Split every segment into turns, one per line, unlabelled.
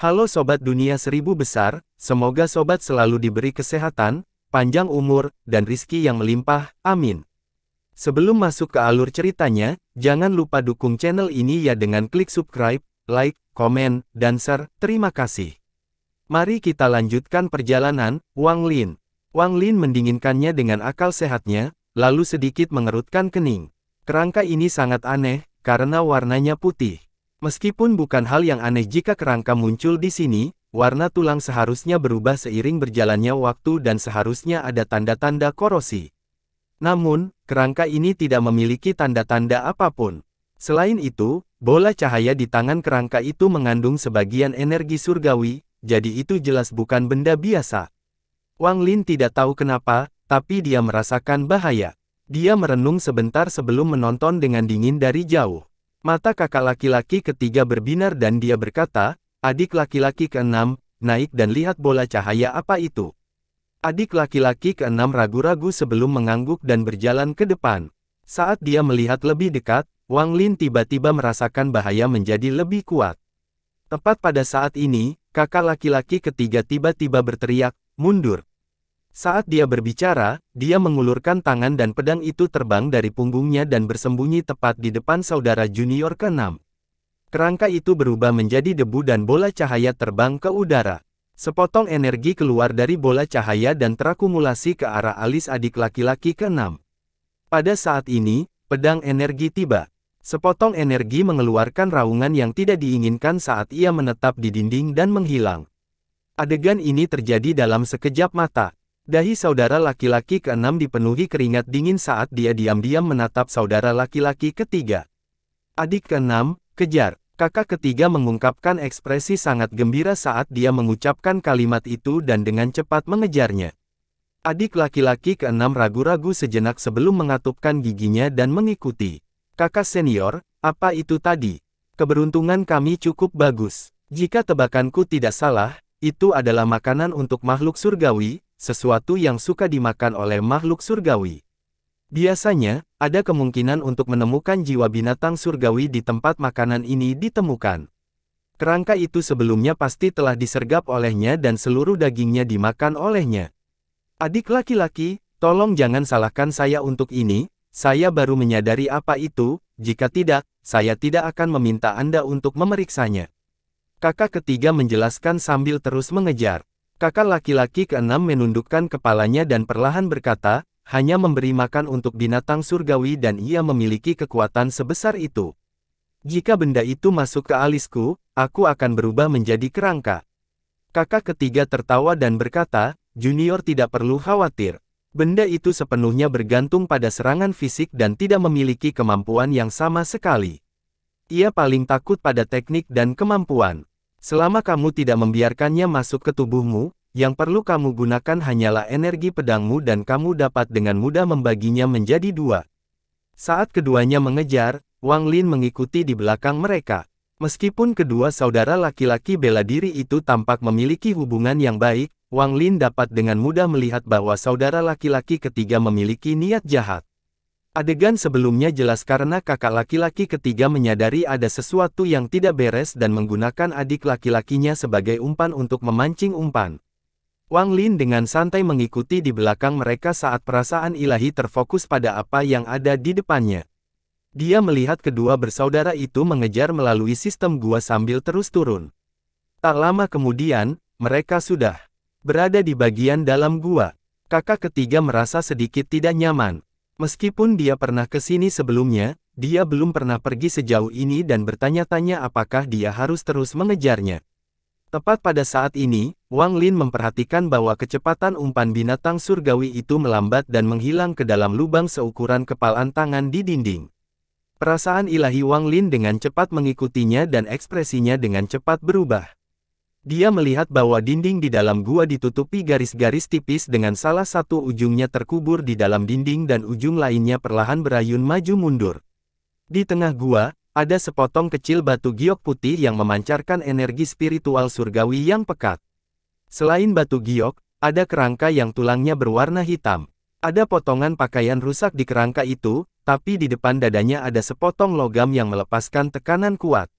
Halo Sobat Dunia Seribu Besar, semoga Sobat selalu diberi kesehatan, panjang umur, dan rizki yang melimpah, amin. Sebelum masuk ke alur ceritanya, jangan lupa dukung channel ini ya dengan klik subscribe, like, komen, dan share, terima kasih. Mari kita lanjutkan perjalanan, Wang Lin. Wang Lin mendinginkannya dengan akal sehatnya, lalu sedikit mengerutkan kening. Kerangka ini sangat aneh, karena warnanya putih. Meskipun bukan hal yang aneh jika kerangka muncul di sini, warna tulang seharusnya berubah seiring berjalannya waktu dan seharusnya ada tanda-tanda korosi. Namun, kerangka ini tidak memiliki tanda-tanda apapun. Selain itu, bola cahaya di tangan kerangka itu mengandung sebagian energi surgawi, jadi itu jelas bukan benda biasa. Wang Lin tidak tahu kenapa, tapi dia merasakan bahaya. Dia merenung sebentar sebelum menonton dengan dingin dari jauh. Mata kakak laki-laki ketiga berbinar dan dia berkata, adik laki-laki keenam, naik dan lihat bola cahaya apa itu. Adik laki-laki keenam ragu-ragu sebelum mengangguk dan berjalan ke depan. Saat dia melihat lebih dekat, Wang Lin tiba-tiba merasakan bahaya menjadi lebih kuat. Tepat pada saat ini, kakak laki-laki ketiga tiba-tiba berteriak, mundur. Saat dia berbicara, dia mengulurkan tangan dan pedang itu terbang dari punggungnya dan bersembunyi tepat di depan saudara junior ke-6. Kerangka itu berubah menjadi debu dan bola cahaya terbang ke udara. Sepotong energi keluar dari bola cahaya dan terakumulasi ke arah alis adik laki-laki ke-6. Pada saat ini, pedang energi tiba. Sepotong energi mengeluarkan raungan yang tidak diinginkan saat ia menetap di dinding dan menghilang. Adegan ini terjadi dalam sekejap mata. Dahi saudara laki-laki ke-6 dipenuhi keringat dingin saat dia diam-diam menatap saudara laki-laki ketiga. Adik ke-6, kejar. Kakak ketiga mengungkapkan ekspresi sangat gembira saat dia mengucapkan kalimat itu dan dengan cepat mengejarnya. Adik laki-laki ke-6 ragu-ragu sejenak sebelum mengatupkan giginya dan mengikuti. Kakak senior, apa itu tadi? Keberuntungan kami cukup bagus. Jika tebakanku tidak salah, itu adalah makanan untuk makhluk surgawi, sesuatu yang suka dimakan oleh makhluk surgawi. Biasanya, ada kemungkinan untuk menemukan jiwa binatang surgawi di tempat makanan ini ditemukan. Kerangka itu sebelumnya pasti telah disergap olehnya dan seluruh dagingnya dimakan olehnya. Adik laki-laki, tolong jangan salahkan saya untuk ini, saya baru menyadari apa itu, jika tidak, saya tidak akan meminta Anda untuk memeriksanya. Kakak ketiga menjelaskan sambil terus mengejar. Kakak laki-laki ke-6 menundukkan kepalanya dan perlahan berkata, hanya memberi makan untuk binatang surgawi dan ia memiliki kekuatan sebesar itu. Jika benda itu masuk ke alisku, aku akan berubah menjadi kerangka. Kakak ketiga tertawa dan berkata, junior tidak perlu khawatir. Benda itu sepenuhnya bergantung pada serangan fisik dan tidak memiliki kemampuan yang sama sekali. Ia paling takut pada teknik dan kemampuan. Selama kamu tidak membiarkannya masuk ke tubuhmu, yang perlu kamu gunakan hanyalah energi pedangmu dan kamu dapat dengan mudah membaginya menjadi dua. Saat keduanya mengejar, Wang Lin mengikuti di belakang mereka. Meskipun kedua saudara laki-laki bela diri itu tampak memiliki hubungan yang baik, Wang Lin dapat dengan mudah melihat bahwa saudara laki-laki ketiga memiliki niat jahat. Adegan sebelumnya jelas karena kakak laki-laki ketiga menyadari ada sesuatu yang tidak beres dan menggunakan adik laki-lakinya sebagai umpan untuk memancing umpan. Wang Lin dengan santai mengikuti di belakang mereka saat perasaan ilahi terfokus pada apa yang ada di depannya. Dia melihat kedua bersaudara itu mengejar melalui sistem gua sambil terus turun. Tak lama kemudian, mereka sudah berada di bagian dalam gua. Kakak ketiga merasa sedikit tidak nyaman. Meskipun dia pernah ke sini sebelumnya, dia belum pernah pergi sejauh ini dan bertanya-tanya apakah dia harus terus mengejarnya. Tepat pada saat ini, Wang Lin memperhatikan bahwa kecepatan umpan binatang surgawi itu melambat dan menghilang ke dalam lubang seukuran kepalan tangan di dinding. Perasaan ilahi Wang Lin dengan cepat mengikutinya dan ekspresinya dengan cepat berubah. Dia melihat bahwa dinding di dalam gua ditutupi garis-garis tipis dengan salah satu ujungnya terkubur di dalam dinding dan ujung lainnya perlahan berayun maju mundur. Di tengah gua, ada sepotong kecil batu giok putih yang memancarkan energi spiritual surgawi yang pekat. Selain batu giok, ada kerangka yang tulangnya berwarna hitam. Ada potongan pakaian rusak di kerangka itu, tapi di depan dadanya ada sepotong logam yang melepaskan tekanan kuat.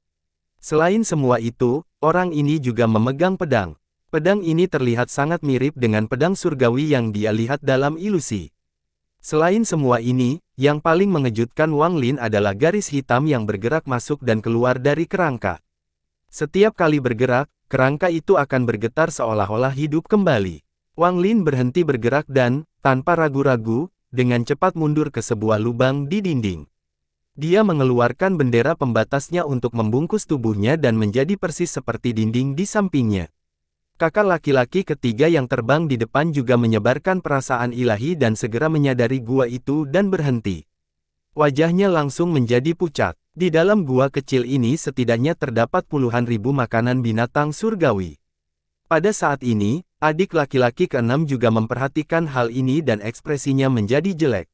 Selain semua itu, Orang ini juga memegang pedang. Pedang ini terlihat sangat mirip dengan pedang surgawi yang dia lihat dalam ilusi. Selain semua ini, yang paling mengejutkan Wang Lin adalah garis hitam yang bergerak masuk dan keluar dari kerangka. Setiap kali bergerak, kerangka itu akan bergetar seolah-olah hidup kembali. Wang Lin berhenti bergerak dan, tanpa ragu-ragu, dengan cepat mundur ke sebuah lubang di dinding. Dia mengeluarkan bendera pembatasnya untuk membungkus tubuhnya dan menjadi persis seperti dinding di sampingnya. Kakak laki-laki ketiga yang terbang di depan juga menyebarkan perasaan ilahi dan segera menyadari gua itu dan berhenti. Wajahnya langsung menjadi pucat. Di dalam gua kecil ini setidaknya terdapat puluhan ribu makanan binatang surgawi. Pada saat ini, adik laki-laki keenam juga memperhatikan hal ini dan ekspresinya menjadi jelek.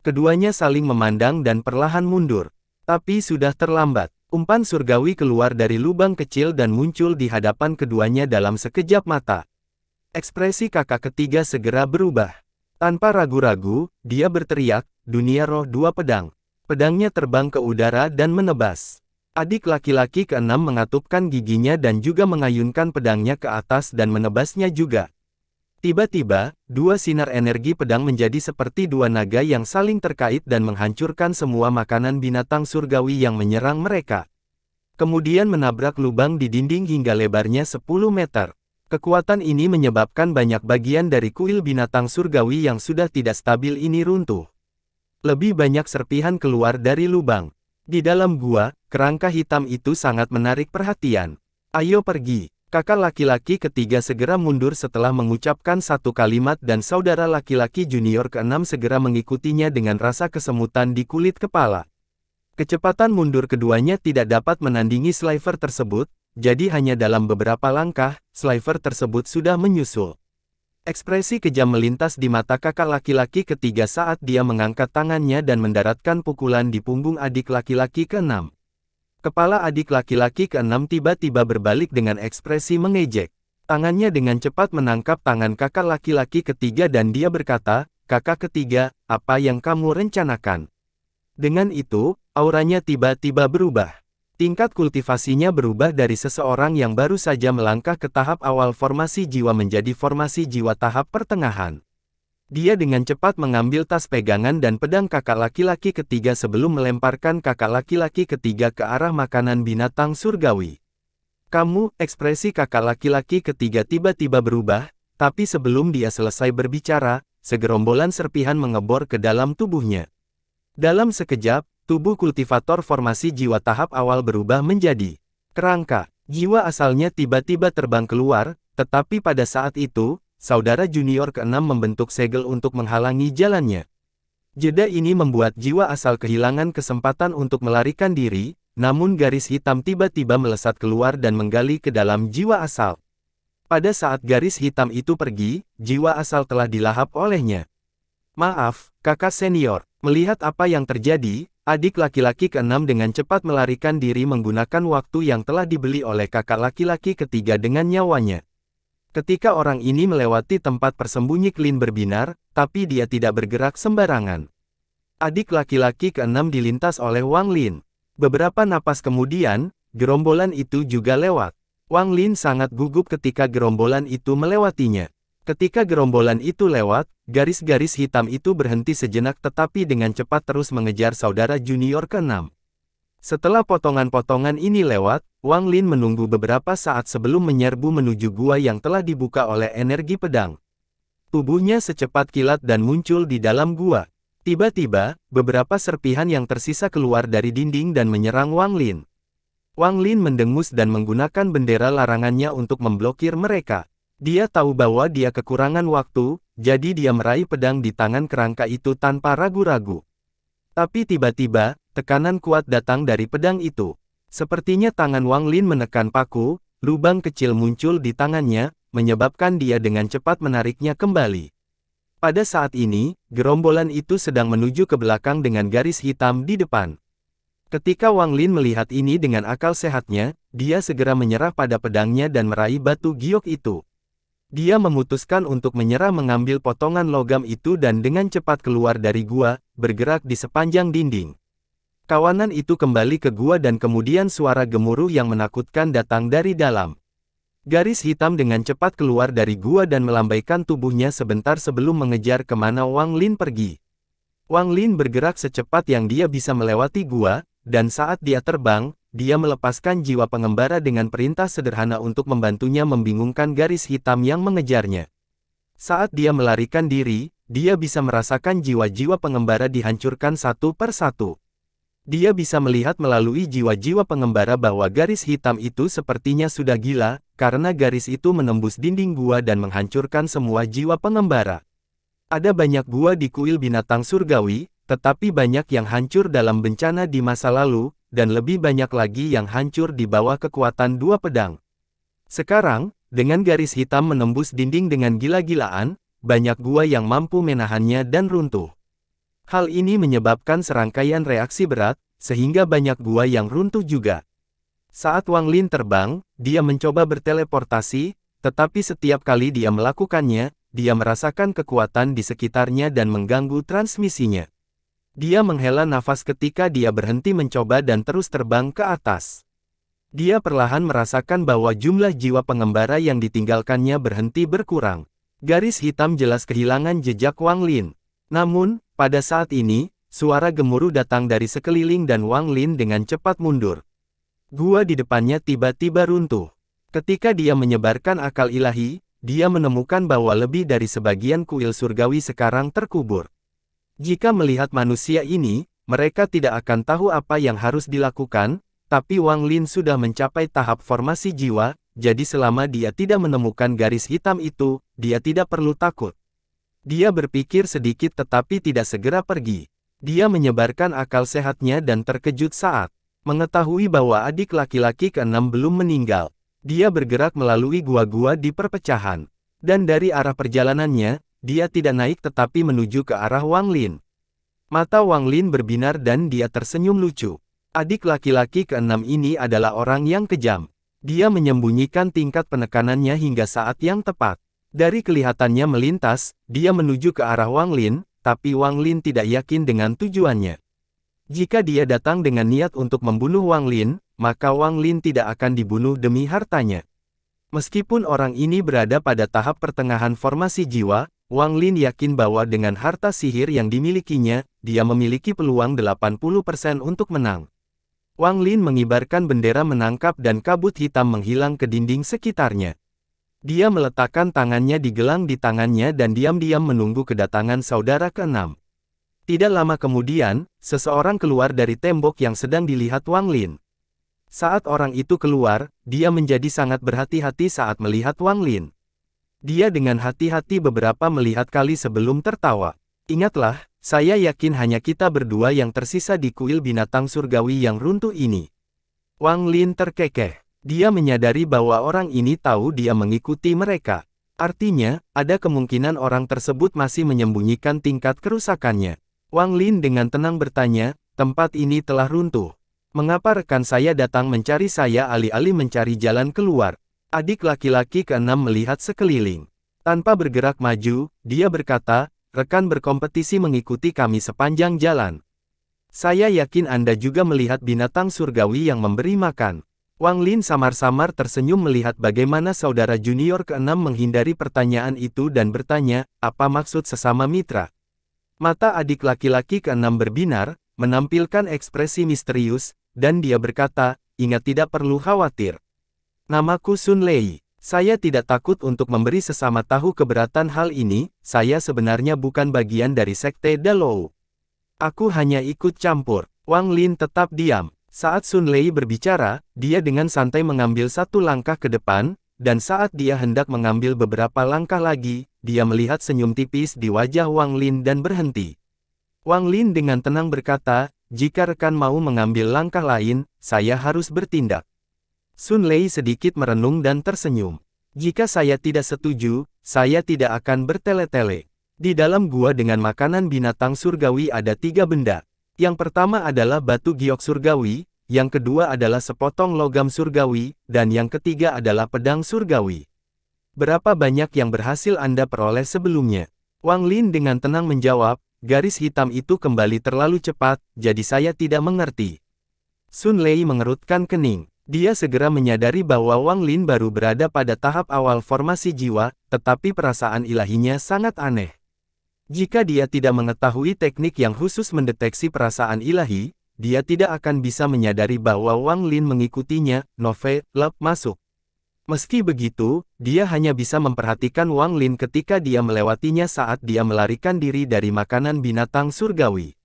Keduanya saling memandang dan perlahan mundur. Tapi sudah terlambat. Umpan surgawi keluar dari lubang kecil dan muncul di hadapan keduanya dalam sekejap mata. Ekspresi kakak ketiga segera berubah. Tanpa ragu-ragu, dia berteriak, "Dunia roh dua pedang." Pedangnya terbang ke udara dan menebas. Adik laki-laki keenam mengatupkan giginya dan juga mengayunkan pedangnya ke atas dan menebasnya juga. Tiba-tiba, dua sinar energi pedang menjadi seperti dua naga yang saling terkait dan menghancurkan semua makanan binatang surgawi yang menyerang mereka. Kemudian menabrak lubang di dinding hingga lebarnya 10 meter. Kekuatan ini menyebabkan banyak bagian dari kuil binatang surgawi yang sudah tidak stabil ini runtuh. Lebih banyak serpihan keluar dari lubang. Di dalam gua, kerangka hitam itu sangat menarik perhatian. "Ayo pergi." Kakak laki-laki ketiga segera mundur setelah mengucapkan satu kalimat dan saudara laki-laki junior keenam segera mengikutinya dengan rasa kesemutan di kulit kepala. Kecepatan mundur keduanya tidak dapat menandingi Sliver tersebut, jadi hanya dalam beberapa langkah, Sliver tersebut sudah menyusul. Ekspresi kejam melintas di mata kakak laki-laki ketiga saat dia mengangkat tangannya dan mendaratkan pukulan di punggung adik laki-laki keenam. Kepala adik laki-laki keenam tiba-tiba berbalik dengan ekspresi mengejek. Tangannya dengan cepat menangkap tangan kakak laki-laki ketiga dan dia berkata, "Kakak ketiga, apa yang kamu rencanakan?" Dengan itu, auranya tiba-tiba berubah. Tingkat kultivasinya berubah dari seseorang yang baru saja melangkah ke tahap awal formasi jiwa menjadi formasi jiwa tahap pertengahan. Dia dengan cepat mengambil tas pegangan dan pedang kakak laki-laki ketiga sebelum melemparkan kakak laki-laki ketiga ke arah makanan binatang surgawi. "Kamu," ekspresi kakak laki-laki ketiga tiba-tiba berubah, tapi sebelum dia selesai berbicara, segerombolan serpihan mengebor ke dalam tubuhnya. Dalam sekejap, tubuh kultivator formasi jiwa tahap awal berubah menjadi kerangka. Jiwa asalnya tiba-tiba terbang keluar, tetapi pada saat itu, saudara junior keenam membentuk segel untuk menghalangi jalannya. Jeda ini membuat jiwa asal kehilangan kesempatan untuk melarikan diri, namun garis hitam tiba-tiba melesat keluar dan menggali ke dalam jiwa asal. Pada saat garis hitam itu pergi, jiwa asal telah dilahap olehnya. "Maaf, kakak senior." Melihat apa yang terjadi, adik laki-laki keenam dengan cepat melarikan diri menggunakan waktu yang telah dibeli oleh kakak laki-laki ketiga dengan nyawanya. Ketika orang ini melewati tempat persembunyi Klin berbinar, tapi dia tidak bergerak sembarangan. Adik laki-laki keenam dilintas oleh Wang Lin. Beberapa napas kemudian, gerombolan itu juga lewat. Wang Lin sangat gugup ketika gerombolan itu melewatinya. Ketika gerombolan itu lewat, garis-garis hitam itu berhenti sejenak tetapi dengan cepat terus mengejar saudara junior keenam. Setelah potongan-potongan ini lewat, Wang Lin menunggu beberapa saat sebelum menyerbu menuju gua yang telah dibuka oleh energi pedang. Tubuhnya secepat kilat dan muncul di dalam gua. Tiba-tiba, beberapa serpihan yang tersisa keluar dari dinding dan menyerang Wang Lin. Wang Lin mendengus dan menggunakan bendera larangannya untuk memblokir mereka. Dia tahu bahwa dia kekurangan waktu, jadi dia meraih pedang di tangan kerangka itu tanpa ragu-ragu. Tapi tiba-tiba, tekanan kuat datang dari pedang itu. Sepertinya tangan Wang Lin menekan paku, lubang kecil muncul di tangannya, menyebabkan dia dengan cepat menariknya kembali. Pada saat ini, gerombolan itu sedang menuju ke belakang dengan garis hitam di depan. Ketika Wang Lin melihat ini dengan akal sehatnya, dia segera menyerah pada pedangnya dan meraih batu giok itu. Dia memutuskan untuk menyerah mengambil potongan logam itu dan dengan cepat keluar dari gua, bergerak di sepanjang dinding. Kawanan itu kembali ke gua dan kemudian suara gemuruh yang menakutkan datang dari dalam. Garis hitam dengan cepat keluar dari gua dan melambaikan tubuhnya sebentar sebelum mengejar kemana Wang Lin pergi. Wang Lin bergerak secepat yang dia bisa melewati gua, dan saat dia terbang, dia melepaskan jiwa pengembara dengan perintah sederhana untuk membantunya membingungkan garis hitam yang mengejarnya. Saat dia melarikan diri, dia bisa merasakan jiwa-jiwa pengembara dihancurkan satu per satu. Dia bisa melihat melalui jiwa-jiwa pengembara bahwa garis hitam itu sepertinya sudah gila, karena garis itu menembus dinding gua dan menghancurkan semua jiwa pengembara. Ada banyak gua di kuil binatang surgawi, tetapi banyak yang hancur dalam bencana di masa lalu, dan lebih banyak lagi yang hancur di bawah kekuatan dua pedang. Sekarang, dengan garis hitam menembus dinding dengan gila-gilaan, banyak gua yang mampu menahannya dan runtuh. Hal ini menyebabkan serangkaian reaksi berat, sehingga banyak gua yang runtuh juga. Saat Wang Lin terbang, dia mencoba berteleportasi, tetapi setiap kali dia melakukannya, dia merasakan kekuatan di sekitarnya dan mengganggu transmisinya. Dia menghela nafas ketika dia berhenti mencoba dan terus terbang ke atas. Dia perlahan merasakan bahwa jumlah jiwa pengembara yang ditinggalkannya berhenti berkurang. Garis hitam jelas kehilangan jejak Wang Lin. Namun, pada saat ini, suara gemuruh datang dari sekeliling dan Wang Lin dengan cepat mundur. Gua di depannya tiba-tiba runtuh. Ketika dia menyebarkan akal ilahi, dia menemukan bahwa lebih dari sebagian kuil surgawi sekarang terkubur. Jika melihat manusia ini, mereka tidak akan tahu apa yang harus dilakukan, tapi Wang Lin sudah mencapai tahap formasi jiwa, jadi selama dia tidak menemukan garis hitam itu, dia tidak perlu takut. Dia berpikir sedikit tetapi tidak segera pergi. Dia menyebarkan akal sehatnya dan terkejut saat mengetahui bahwa adik laki-laki ke-6 belum meninggal. Dia bergerak melalui gua-gua di perpecahan. Dan dari arah perjalanannya, dia tidak naik tetapi menuju ke arah Wang Lin. Mata Wang Lin berbinar dan dia tersenyum lucu. Adik laki-laki ke-6 ini adalah orang yang kejam. Dia menyembunyikan tingkat penekanannya hingga saat yang tepat. Dari kelihatannya melintas, dia menuju ke arah Wang Lin, tapi Wang Lin tidak yakin dengan tujuannya. Jika dia datang dengan niat untuk membunuh Wang Lin, maka Wang Lin tidak akan dibunuh demi hartanya. Meskipun orang ini berada pada tahap pertengahan formasi jiwa, Wang Lin yakin bahwa dengan harta sihir yang dimilikinya, dia memiliki peluang 80% untuk menang. Wang Lin mengibarkan bendera menangkap dan kabut hitam menghilang ke dinding sekitarnya. Dia meletakkan tangannya di gelang di tangannya dan diam-diam menunggu kedatangan saudara ke-6. Tidak lama kemudian, seseorang keluar dari tembok yang sedang dilihat Wang Lin. Saat orang itu keluar, dia menjadi sangat berhati-hati saat melihat Wang Lin. Dia dengan hati-hati beberapa melihat kali sebelum tertawa. Ingatlah, saya yakin hanya kita berdua yang tersisa di kuil binatang surgawi yang runtuh ini. Wang Lin terkekeh. Dia menyadari bahwa orang ini tahu dia mengikuti mereka. Artinya, ada kemungkinan orang tersebut masih menyembunyikan tingkat kerusakannya. Wang Lin dengan tenang bertanya, tempat ini telah runtuh. Mengapa rekan saya datang mencari saya alih-alih mencari jalan keluar? Adik laki-laki ke-6 melihat sekeliling. Tanpa bergerak maju, dia berkata, rekan berkompetisi mengikuti kami sepanjang jalan. Saya yakin Anda juga melihat binatang surgawi yang memberi makan. Wang Lin samar-samar tersenyum melihat bagaimana saudara junior ke-6 menghindari pertanyaan itu dan bertanya, apa maksud sesama mitra? Mata adik laki-laki ke-6 berbinar, menampilkan ekspresi misterius, dan dia berkata, ingat tidak perlu khawatir. Namaku Sun Lei. Saya tidak takut untuk memberi sesama tahu keberatan hal ini, saya sebenarnya bukan bagian dari sekte Dalou. Aku hanya ikut campur. Wang Lin tetap diam. Saat Sun Lei berbicara, dia dengan santai mengambil satu langkah ke depan, dan saat dia hendak mengambil beberapa langkah lagi, dia melihat senyum tipis di wajah Wang Lin dan berhenti. Wang Lin dengan tenang berkata, jika rekan mau mengambil langkah lain, saya harus bertindak. Sun Lei sedikit merenung dan tersenyum. Jika saya tidak setuju, saya tidak akan bertele-tele. Di dalam gua dengan makanan binatang surgawi ada 3 benda. Yang pertama adalah batu giok surgawi, yang kedua adalah sepotong logam surgawi, dan yang ketiga adalah pedang surgawi. Berapa banyak yang berhasil Anda peroleh sebelumnya? Wang Lin dengan tenang menjawab, garis hitam itu kembali terlalu cepat, jadi saya tidak mengerti. Sun Lei mengerutkan kening. Dia segera menyadari bahwa Wang Lin baru berada pada tahap awal formasi jiwa, tetapi perasaan ilahinya sangat aneh. Jika dia tidak mengetahui teknik yang khusus mendeteksi perasaan ilahi, dia tidak akan bisa menyadari bahwa Wang Lin mengikutinya, Lep masuk. Meski begitu, dia hanya bisa memperhatikan Wang Lin ketika dia melewatinya saat dia melarikan diri dari makanan binatang surgawi.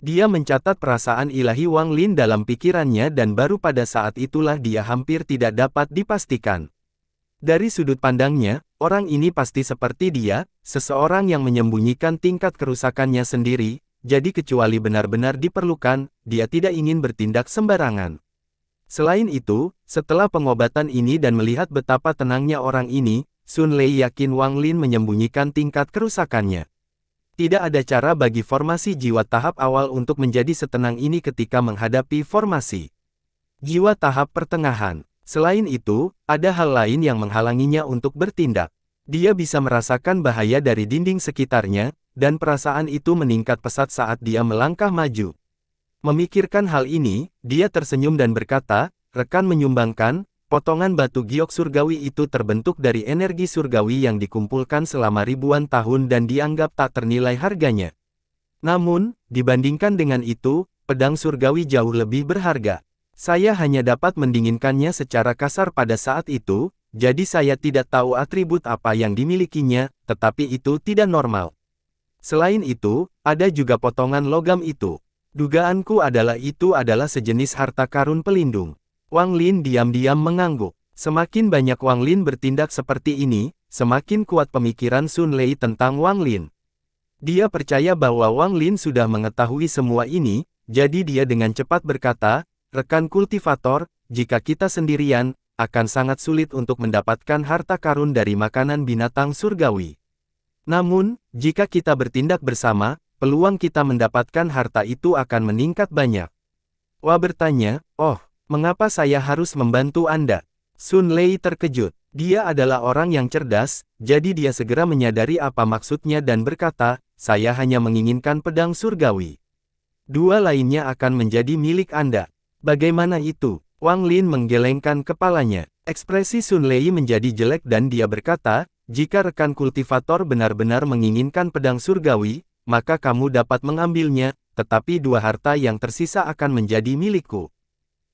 Dia mencatat perasaan ilahi Wang Lin dalam pikirannya dan baru pada saat itulah dia hampir tidak dapat dipastikan. Dari sudut pandangnya, orang ini pasti seperti dia, seseorang yang menyembunyikan tingkat kerusakannya sendiri, jadi kecuali benar-benar diperlukan, dia tidak ingin bertindak sembarangan. Selain itu, setelah pengobatan ini dan melihat betapa tenangnya orang ini, Sun Lei yakin Wang Lin menyembunyikan tingkat kerusakannya. Tidak ada cara bagi formasi jiwa tahap awal untuk menjadi setenang ini ketika menghadapi formasi jiwa tahap pertengahan. Selain itu, ada hal lain yang menghalanginya untuk bertindak. Dia bisa merasakan bahaya dari dinding sekitarnya, dan perasaan itu meningkat pesat saat dia melangkah maju. Memikirkan hal ini, dia tersenyum dan berkata, "Rekan menyumbangkan, potongan batu giok surgawi itu terbentuk dari energi surgawi yang dikumpulkan selama ribuan tahun dan dianggap tak ternilai harganya. Namun, dibandingkan dengan itu, pedang surgawi jauh lebih berharga. Saya hanya dapat mendinginkannya secara kasar pada saat itu, jadi saya tidak tahu atribut apa yang dimilikinya, tetapi itu tidak normal. Selain itu, ada juga potongan logam itu. Dugaanku adalah itu adalah sejenis harta karun pelindung." Wang Lin diam-diam mengangguk. Semakin banyak Wang Lin bertindak seperti ini, semakin kuat pemikiran Sun Lei tentang Wang Lin. Dia percaya bahwa Wang Lin sudah mengetahui semua ini, jadi dia dengan cepat berkata, "Rekan kultivator, jika kita sendirian, akan sangat sulit untuk mendapatkan harta karun dari makanan binatang surgawi. Namun, jika kita bertindak bersama, peluang kita mendapatkan harta itu akan meningkat banyak." Wah bertanya, "Oh, mengapa saya harus membantu Anda?" Sun Lei terkejut. Dia adalah orang yang cerdas, jadi dia segera menyadari apa maksudnya dan berkata, "Saya hanya menginginkan pedang surgawi. Dua lainnya akan menjadi milik Anda." "Bagaimana itu?" Wang Lin menggelengkan kepalanya. Ekspresi Sun Lei menjadi jelek dan dia berkata, "Jika rekan kultivator benar-benar menginginkan pedang surgawi, maka kamu dapat mengambilnya, tetapi dua harta yang tersisa akan menjadi milikku."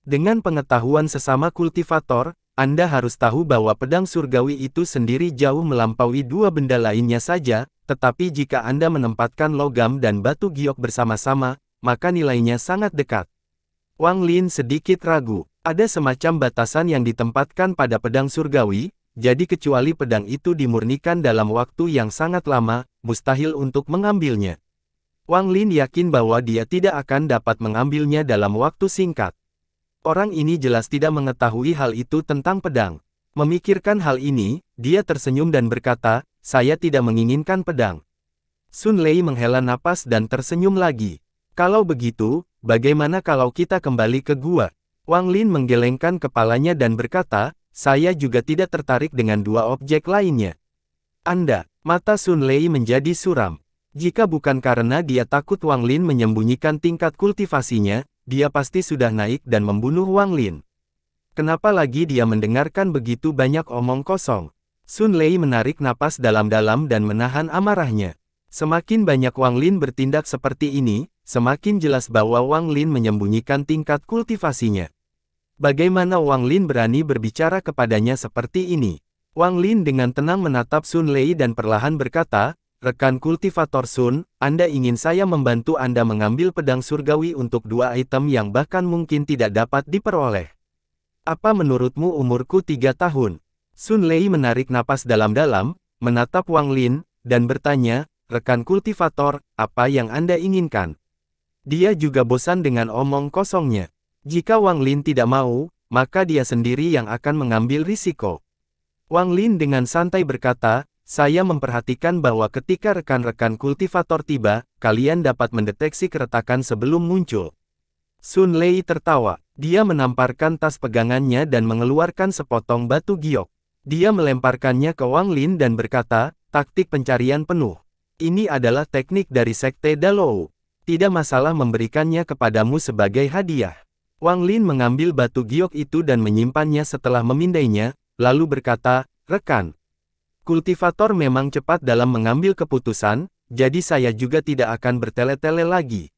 Dengan pengetahuan sesama kultivator, Anda harus tahu bahwa pedang surgawi itu sendiri jauh melampaui dua benda lainnya saja, tetapi jika Anda menempatkan logam dan batu giok bersama-sama, maka nilainya sangat dekat. Wang Lin sedikit ragu. Ada semacam batasan yang ditempatkan pada pedang surgawi, jadi kecuali pedang itu dimurnikan dalam waktu yang sangat lama, mustahil untuk mengambilnya. Wang Lin yakin bahwa dia tidak akan dapat mengambilnya dalam waktu singkat. Orang ini jelas tidak mengetahui hal itu tentang pedang. Memikirkan hal ini, dia tersenyum dan berkata, "Saya tidak menginginkan pedang." Sun Lei menghela napas dan tersenyum lagi. "Kalau begitu, bagaimana kalau kita kembali ke gua?" Wang Lin menggelengkan kepalanya dan berkata, "Saya juga tidak tertarik dengan dua objek lainnya." "Anda?" Mata Sun Lei menjadi suram. Jika bukan karena dia takut Wang Lin menyembunyikan tingkat kultivasinya, dia pasti sudah naik dan membunuh Wang Lin. Kenapa lagi dia mendengarkan begitu banyak omong kosong? Sun Lei menarik napas dalam-dalam dan menahan amarahnya. Semakin banyak Wang Lin bertindak seperti ini, semakin jelas bahwa Wang Lin menyembunyikan tingkat kultivasinya. Bagaimana Wang Lin berani berbicara kepadanya seperti ini? Wang Lin dengan tenang menatap Sun Lei dan perlahan berkata, "Rekan kultivator Sun, Anda ingin saya membantu Anda mengambil pedang surgawi untuk dua item yang bahkan mungkin tidak dapat diperoleh. Apa menurutmu umurku 3 tahun?" Sun Lei menarik napas dalam-dalam, menatap Wang Lin, dan bertanya, "Rekan kultivator, apa yang Anda inginkan?" Dia juga bosan dengan omong kosongnya. Jika Wang Lin tidak mau, maka dia sendiri yang akan mengambil risiko. Wang Lin dengan santai berkata, "Saya memperhatikan bahwa ketika rekan-rekan kultivator tiba, kalian dapat mendeteksi keretakan sebelum muncul." Sun Lei tertawa. Dia menamparkan tas pegangannya dan mengeluarkan sepotong batu giok. Dia melemparkannya ke Wang Lin dan berkata, "Taktik pencarian penuh." Ini adalah teknik dari Sekte Dalou. Tidak masalah memberikannya kepadamu sebagai hadiah. Wang Lin mengambil batu giok itu dan menyimpannya setelah memindainya, lalu berkata, "Rekan, kultivator memang cepat dalam mengambil keputusan, jadi saya juga tidak akan bertele-tele lagi.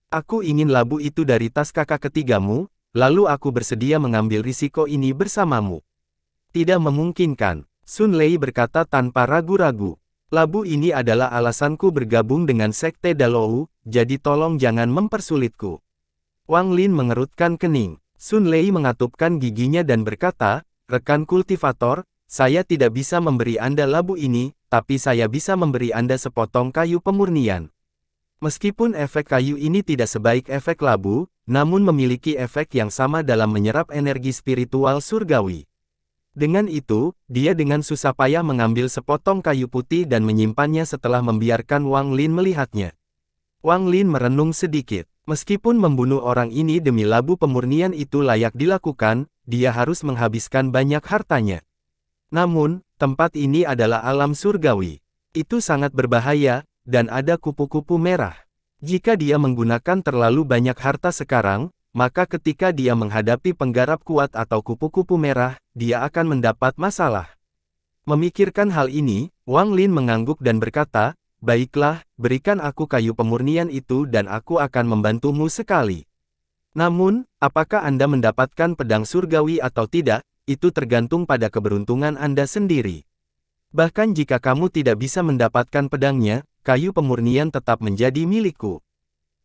Aku ingin labu itu dari tas kakak ketigamu, lalu aku bersedia mengambil risiko ini bersamamu." "Tidak memungkinkan," Sun Lei berkata tanpa ragu-ragu. "Labu ini adalah alasanku bergabung dengan Sekte Dalou, jadi tolong jangan mempersulitku." Wang Lin mengerutkan kening. Sun Lei mengatupkan giginya dan berkata, "Rekan kultivator, saya tidak bisa memberi Anda labu ini, tapi saya bisa memberi Anda sepotong kayu pemurnian. Meskipun efek kayu ini tidak sebaik efek labu, namun memiliki efek yang sama dalam menyerap energi spiritual surgawi." Dengan itu, dia dengan susah payah mengambil sepotong kayu putih dan menyimpannya setelah membiarkan Wang Lin melihatnya. Wang Lin merenung sedikit. Meskipun membunuh orang ini demi labu pemurnian itu layak dilakukan, dia harus menghabiskan banyak hartanya. Namun, tempat ini adalah alam surgawi. Itu sangat berbahaya, dan ada kupu-kupu merah. Jika dia menggunakan terlalu banyak harta sekarang, maka ketika dia menghadapi penggarap kuat atau kupu-kupu merah, dia akan mendapat masalah. Memikirkan hal ini, Wang Lin mengangguk dan berkata, "Baiklah, berikan aku kayu pemurnian itu dan aku akan membantumu sekali. Namun, apakah Anda mendapatkan pedang surgawi atau tidak, itu tergantung pada keberuntungan Anda sendiri. Bahkan jika kamu tidak bisa mendapatkan pedangnya, kayu pemurnian tetap menjadi milikku."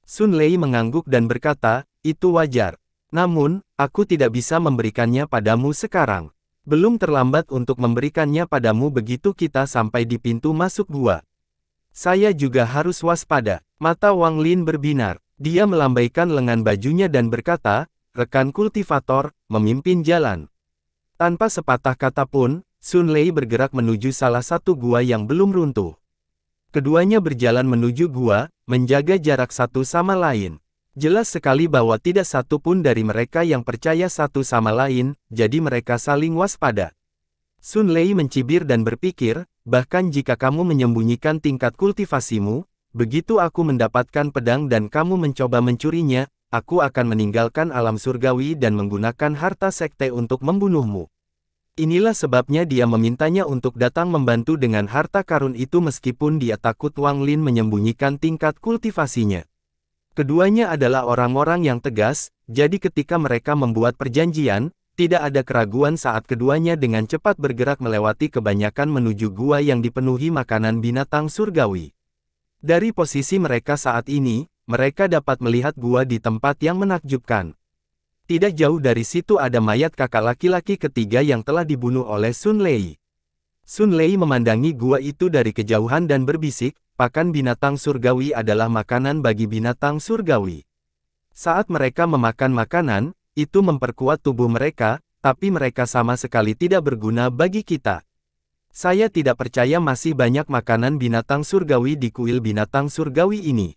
Sun Lei mengangguk dan berkata, "Itu wajar. Namun, aku tidak bisa memberikannya padamu sekarang. Belum terlambat untuk memberikannya padamu begitu kita sampai di pintu masuk gua." "Saya juga harus waspada." Mata Wang Lin berbinar. Dia melambaikan lengan bajunya dan berkata, "Rekan kultivator, memimpin jalan." Tanpa sepatah kata pun, Sun Lei bergerak menuju salah satu gua yang belum runtuh. Keduanya berjalan menuju gua, menjaga jarak satu sama lain. Jelas sekali bahwa tidak satu pun dari mereka yang percaya satu sama lain, jadi mereka saling waspada. Sun Lei mencibir dan berpikir, bahkan jika kamu menyembunyikan tingkat kultivasimu, begitu aku mendapatkan pedang dan kamu mencoba mencurinya, aku akan meninggalkan alam surgawi dan menggunakan harta sekte untuk membunuhmu. Inilah sebabnya dia memintanya untuk datang membantu dengan harta karun itu meskipun dia takut Wang Lin menyembunyikan tingkat kultivasinya. Keduanya adalah orang-orang yang tegas, jadi ketika mereka membuat perjanjian, tidak ada keraguan saat keduanya dengan cepat bergerak melewati kebanyakan menuju gua yang dipenuhi makanan binatang surgawi. Dari posisi mereka saat ini, mereka dapat melihat gua di tempat yang menakjubkan. Tidak jauh dari situ ada mayat kakak laki-laki ketiga yang telah dibunuh oleh Sun Lei. Sun Lei memandangi gua itu dari kejauhan dan berbisik, "Pakan binatang surgawi adalah makanan bagi binatang surgawi. Saat mereka memakan makanan, itu memperkuat tubuh mereka, tapi mereka sama sekali tidak berguna bagi kita. Saya tidak percaya masih banyak makanan binatang surgawi di kuil binatang surgawi ini.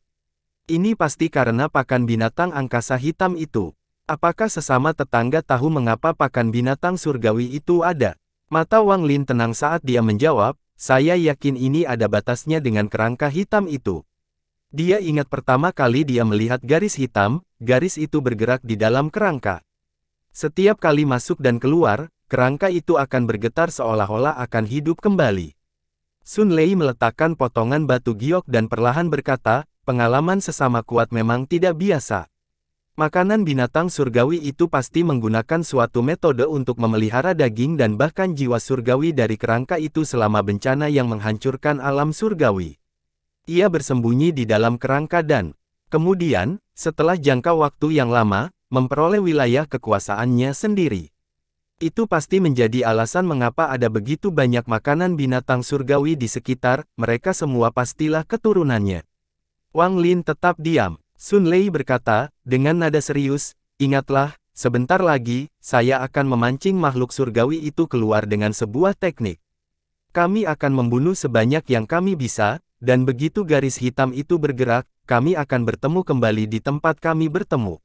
Ini pasti karena pakan binatang angkasa hitam itu. Apakah sesama tetangga tahu mengapa pakan binatang surgawi itu ada?" Mata Wang Lin tenang saat dia menjawab, "Saya yakin ini ada batasnya dengan kerangka hitam itu." Dia ingat pertama kali dia melihat garis hitam, garis itu bergerak di dalam kerangka. Setiap kali masuk dan keluar, kerangka itu akan bergetar seolah-olah akan hidup kembali. Sun Lei meletakkan potongan batu giok dan perlahan berkata, "Pengalaman sesama kuat memang tidak biasa. Makanan binatang surgawi itu pasti menggunakan suatu metode untuk memelihara daging dan bahkan jiwa surgawi dari kerangka itu selama bencana yang menghancurkan alam surgawi." Ia bersembunyi di dalam kerangka dan kemudian, setelah jangka waktu yang lama, memperoleh wilayah kekuasaannya sendiri. Itu pasti menjadi alasan mengapa ada begitu banyak makanan binatang surgawi di sekitar, mereka semua pastilah keturunannya. Wang Lin tetap diam. Sun Lei berkata, dengan nada serius, "Ingatlah, sebentar lagi, saya akan memancing makhluk surgawi itu keluar dengan sebuah teknik. Kami akan membunuh sebanyak yang kami bisa, dan begitu garis hitam itu bergerak, kami akan bertemu kembali di tempat kami bertemu."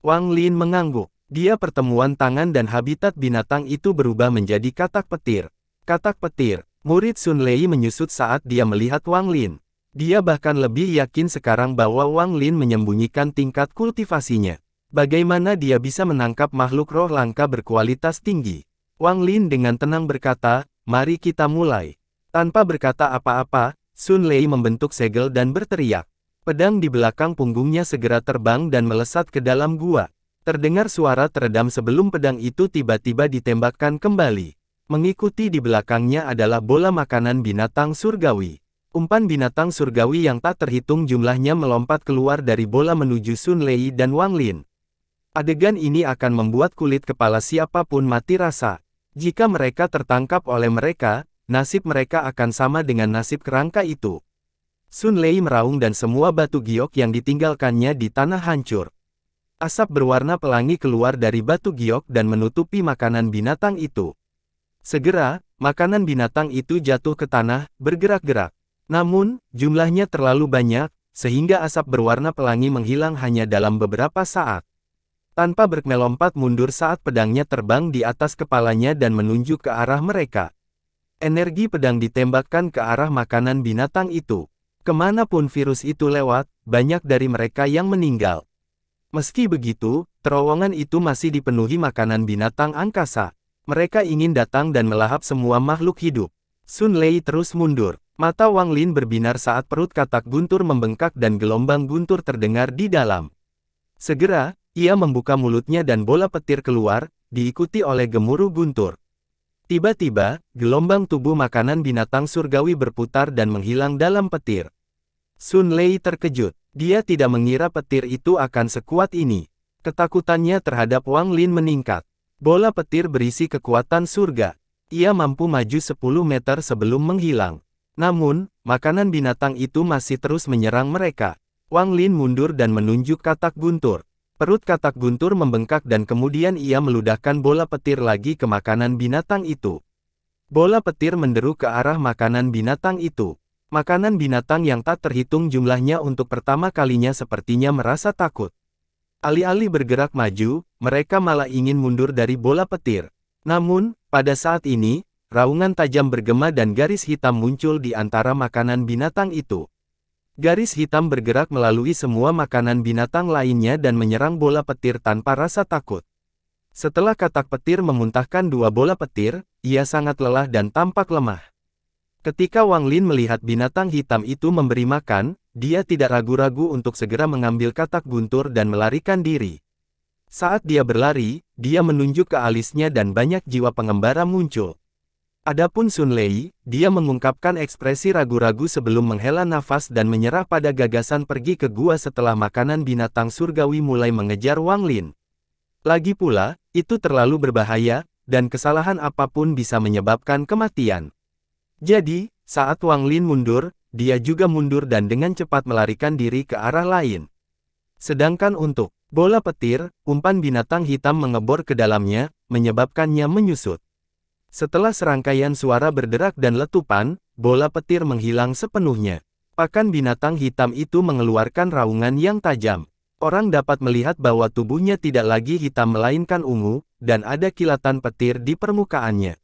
Wang Lin mengangguk. Dia pertemuan tangan dan habitat binatang itu berubah menjadi katak petir. Katak petir. Murid Sun Lei menyusut saat dia melihat Wang Lin. Dia bahkan lebih yakin sekarang bahwa Wang Lin menyembunyikan tingkat kultivasinya. Bagaimana dia bisa menangkap makhluk roh langka berkualitas tinggi? Wang Lin dengan tenang berkata, "Mari kita mulai." Tanpa berkata apa-apa, Sun Lei membentuk segel dan berteriak. Pedang di belakang punggungnya segera terbang dan melesat ke dalam gua. Terdengar suara teredam sebelum pedang itu tiba-tiba ditembakkan kembali. Mengikuti di belakangnya adalah bola makanan binatang surgawi. Umpan binatang surgawi yang tak terhitung jumlahnya melompat keluar dari bola menuju Sun Lei dan Wang Lin. Adegan ini akan membuat kulit kepala siapapun mati rasa. Jika mereka tertangkap oleh mereka, nasib mereka akan sama dengan nasib kerangka itu. Sun Lei meraung dan semua batu giok yang ditinggalkannya di tanah hancur. Asap berwarna pelangi keluar dari batu giok dan menutupi makanan binatang itu. Segera, makanan binatang itu jatuh ke tanah, bergerak-gerak. Namun, jumlahnya terlalu banyak, sehingga asap berwarna pelangi menghilang hanya dalam beberapa saat. Tanpa melompat mundur saat pedangnya terbang di atas kepalanya dan menunjuk ke arah mereka. Energi pedang ditembakkan ke arah makanan binatang itu. Kemanapun virus itu lewat, banyak dari mereka yang meninggal. Meski begitu, terowongan itu masih dipenuhi makanan binatang angkasa. Mereka ingin datang dan melahap semua makhluk hidup. Sun Lei terus mundur. Mata Wang Lin berbinar saat perut katak guntur membengkak dan gelombang guntur terdengar di dalam. Segera, ia membuka mulutnya dan bola petir keluar, diikuti oleh gemuruh guntur. Tiba-tiba, gelombang tubuh makanan binatang surgawi berputar dan menghilang dalam petir. Sun Lei terkejut. Dia tidak mengira petir itu akan sekuat ini. Ketakutannya terhadap Wang Lin meningkat. Bola petir berisi kekuatan surga. Ia mampu maju 10 meter sebelum menghilang. Namun, makanan binatang itu masih terus menyerang mereka. Wang Lin mundur dan menunjuk katak guntur. Perut katak guntur membengkak dan kemudian ia meludahkan bola petir lagi ke makanan binatang itu. Bola petir menderu ke arah makanan binatang itu. Makanan binatang yang tak terhitung jumlahnya untuk pertama kalinya sepertinya merasa takut. Alih-alih bergerak maju, mereka malah ingin mundur dari bola petir. Namun, pada saat ini, raungan tajam bergema dan garis hitam muncul di antara makanan binatang itu. Garis hitam bergerak melalui semua makanan binatang lainnya dan menyerang bola petir tanpa rasa takut. Setelah katak petir memuntahkan 2 bola petir, ia sangat lelah dan tampak lemah. Ketika Wang Lin melihat binatang hitam itu memberi makan, dia tidak ragu-ragu untuk segera mengambil katak guntur dan melarikan diri. Saat dia berlari, dia menunjuk ke alisnya dan banyak jiwa pengembara muncul. Adapun Sun Lei, dia mengungkapkan ekspresi ragu-ragu sebelum menghela nafas dan menyerah pada gagasan pergi ke gua setelah makanan binatang surgawi mulai mengejar Wang Lin. Lagi pula, itu terlalu berbahaya, dan kesalahan apapun bisa menyebabkan kematian. Jadi, saat Wang Lin mundur, dia juga mundur dan dengan cepat melarikan diri ke arah lain. Sedangkan untuk bola petir, umpan binatang hitam mengebor ke dalamnya, menyebabkannya menyusut. Setelah serangkaian suara berderak dan letupan, bola petir menghilang sepenuhnya. Pakan binatang hitam itu mengeluarkan raungan yang tajam. Orang dapat melihat bahwa tubuhnya tidak lagi hitam melainkan ungu, dan ada kilatan petir di permukaannya.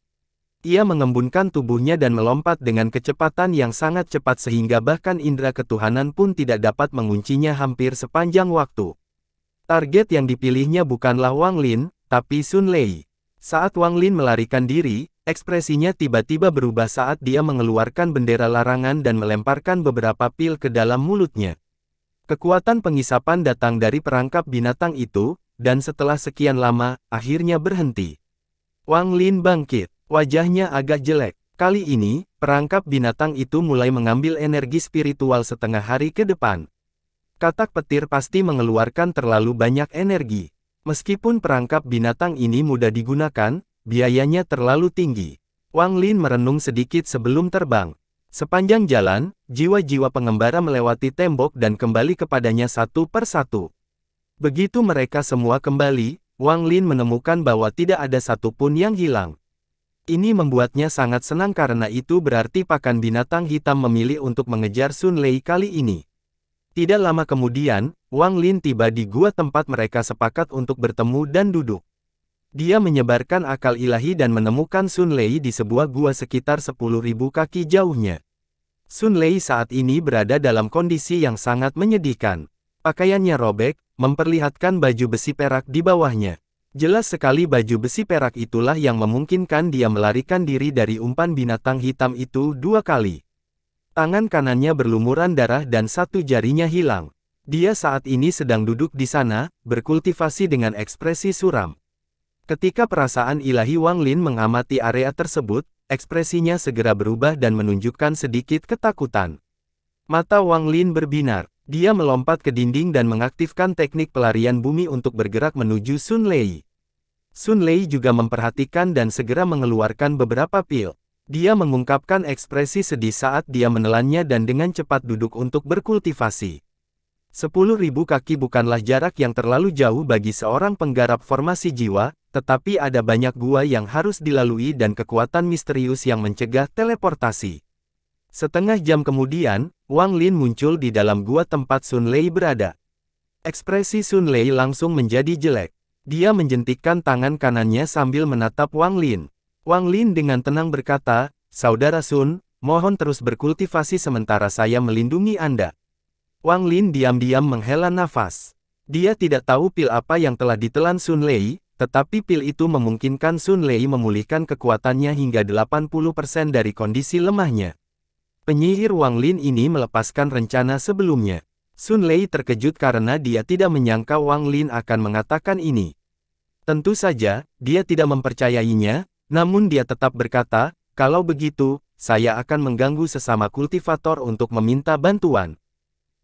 Ia mengembunkan tubuhnya dan melompat dengan kecepatan yang sangat cepat sehingga bahkan indera ketuhanan pun tidak dapat menguncinya hampir sepanjang waktu. Target yang dipilihnya bukanlah Wang Lin, tapi Sun Lei. Saat Wang Lin melarikan diri, ekspresinya tiba-tiba berubah saat dia mengeluarkan bendera larangan dan melemparkan beberapa pil ke dalam mulutnya. Kekuatan pengisapan datang dari perangkap binatang itu, dan setelah sekian lama, akhirnya berhenti. Wang Lin bangkit. Wajahnya agak jelek. Kali ini, perangkap binatang itu mulai mengambil energi spiritual setengah hari ke depan. Katak petir pasti mengeluarkan terlalu banyak energi. Meskipun perangkap binatang ini mudah digunakan, biayanya terlalu tinggi. Wang Lin merenung sedikit sebelum terbang. Sepanjang jalan, jiwa-jiwa pengembara melewati tembok dan kembali kepadanya satu persatu. Begitu mereka semua kembali, Wang Lin menemukan bahwa tidak ada satupun yang hilang. Ini membuatnya sangat senang karena itu berarti pakan binatang hitam memilih untuk mengejar Sun Lei kali ini. Tidak lama kemudian, Wang Lin tiba di gua tempat mereka sepakat untuk bertemu dan duduk. Dia menyebarkan akal ilahi dan menemukan Sun Lei di sebuah gua sekitar 10.000 kaki jauhnya. Sun Lei saat ini berada dalam kondisi yang sangat menyedihkan. Pakaiannya robek, memperlihatkan baju besi perak di bawahnya. Jelas sekali baju besi perak itulah yang memungkinkan dia melarikan diri dari umpan binatang hitam itu 2 kali. Tangan kanannya berlumuran darah dan satu jarinya hilang. Dia saat ini sedang duduk di sana, berkultivasi dengan ekspresi suram. Ketika perasaan ilahi Wang Lin mengamati area tersebut, ekspresinya segera berubah dan menunjukkan sedikit ketakutan. Mata Wang Lin berbinar. Dia melompat ke dinding dan mengaktifkan teknik pelarian bumi untuk bergerak menuju Sun Lei. Sun Lei juga memperhatikan dan segera mengeluarkan beberapa pil. Dia mengungkapkan ekspresi sedih saat dia menelannya dan dengan cepat duduk untuk berkultivasi. 10.000 kaki bukanlah jarak yang terlalu jauh bagi seorang penggarap formasi jiwa, tetapi ada banyak gua yang harus dilalui dan kekuatan misterius yang mencegah teleportasi. Setengah jam kemudian, Wang Lin muncul di dalam gua tempat Sun Lei berada. Ekspresi Sun Lei langsung menjadi jelek. Dia menjentikkan tangan kanannya sambil menatap Wang Lin. Wang Lin dengan tenang berkata, "Saudara Sun, mohon terus berkultivasi sementara saya melindungi Anda." Wang Lin diam-diam menghela nafas. Dia tidak tahu pil apa yang telah ditelan Sun Lei, tetapi pil itu memungkinkan Sun Lei memulihkan kekuatannya hingga 80% dari kondisi lemahnya. Penyihir Wang Lin ini melepaskan rencana sebelumnya. Sun Lei terkejut karena dia tidak menyangka Wang Lin akan mengatakan ini. Tentu saja, dia tidak mempercayainya, namun dia tetap berkata, "Kalau begitu, saya akan mengganggu sesama kultivator untuk meminta bantuan."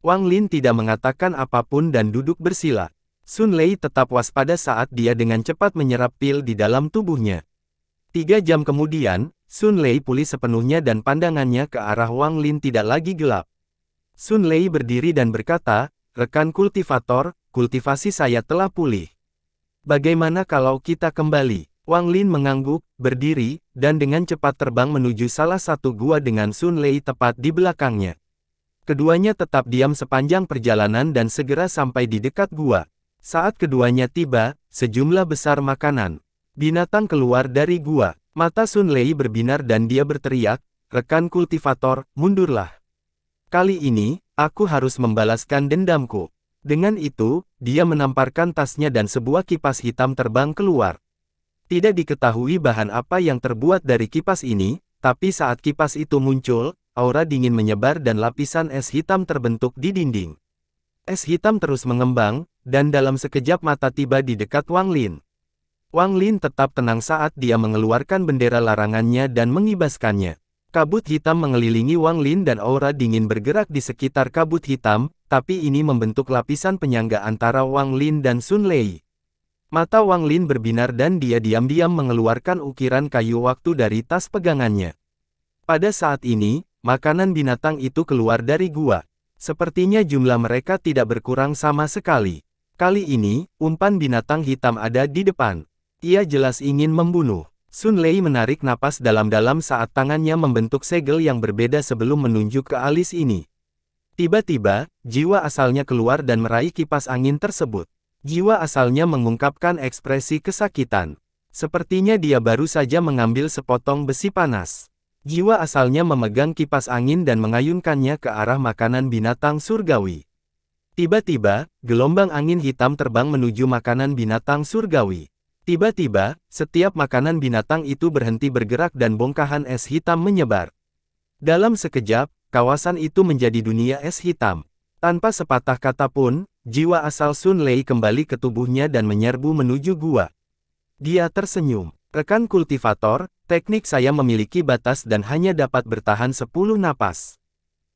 Wang Lin tidak mengatakan apapun dan duduk bersila. Sun Lei tetap waspada saat dia dengan cepat menyerap pil di dalam tubuhnya. 3 jam kemudian, Sun Lei pulih sepenuhnya dan pandangannya ke arah Wang Lin tidak lagi gelap. Sun Lei berdiri dan berkata, "Rekan kultivator, kultivasi saya telah pulih. Bagaimana kalau kita kembali?" Wang Lin mengangguk, berdiri, dan dengan cepat terbang menuju salah satu gua dengan Sun Lei tepat di belakangnya. Keduanya tetap diam sepanjang perjalanan dan segera sampai di dekat gua. Saat keduanya tiba, sejumlah besar makanan binatang keluar dari gua. Mata Sun Lei berbinar dan dia berteriak, "Rekan kultivator, mundurlah. Kali ini, aku harus membalaskan dendamku." Dengan itu, dia menamparkan tasnya dan sebuah kipas hitam terbang keluar. Tidak diketahui bahan apa yang terbuat dari kipas ini, tapi saat kipas itu muncul, aura dingin menyebar dan lapisan es hitam terbentuk di dinding. Es hitam terus mengembang, dan dalam sekejap mata tiba di dekat Wang Lin. Wang Lin tetap tenang saat dia mengeluarkan bendera larangannya dan mengibaskannya. Kabut hitam mengelilingi Wang Lin dan aura dingin bergerak di sekitar kabut hitam, tapi ini membentuk lapisan penyangga antara Wang Lin dan Sun Lei. Mata Wang Lin berbinar dan dia diam-diam mengeluarkan ukiran kayu waktu dari tas pegangannya. Pada saat ini, makanan binatang itu keluar dari gua. Sepertinya jumlah mereka tidak berkurang sama sekali. Kali ini, umpan binatang hitam ada di depan. Ia jelas ingin membunuh. Sun Lei menarik napas dalam-dalam saat tangannya membentuk segel yang berbeda sebelum menunjuk ke alis ini. Tiba-tiba, jiwa asalnya keluar dan meraih kipas angin tersebut. Jiwa asalnya mengungkapkan ekspresi kesakitan. Sepertinya dia baru saja mengambil sepotong besi panas. Jiwa asalnya memegang kipas angin dan mengayunkannya ke arah makanan binatang surgawi. Tiba-tiba, gelombang angin hitam terbang menuju makanan binatang surgawi. Tiba-tiba, setiap makanan binatang itu berhenti bergerak dan bongkahan es hitam menyebar. Dalam sekejap, kawasan itu menjadi dunia es hitam. Tanpa sepatah kata pun, jiwa asal Sun Lei kembali ke tubuhnya dan menyerbu menuju gua. Dia tersenyum. "Rekan kultivator, teknik saya memiliki batas dan hanya dapat bertahan 10 napas.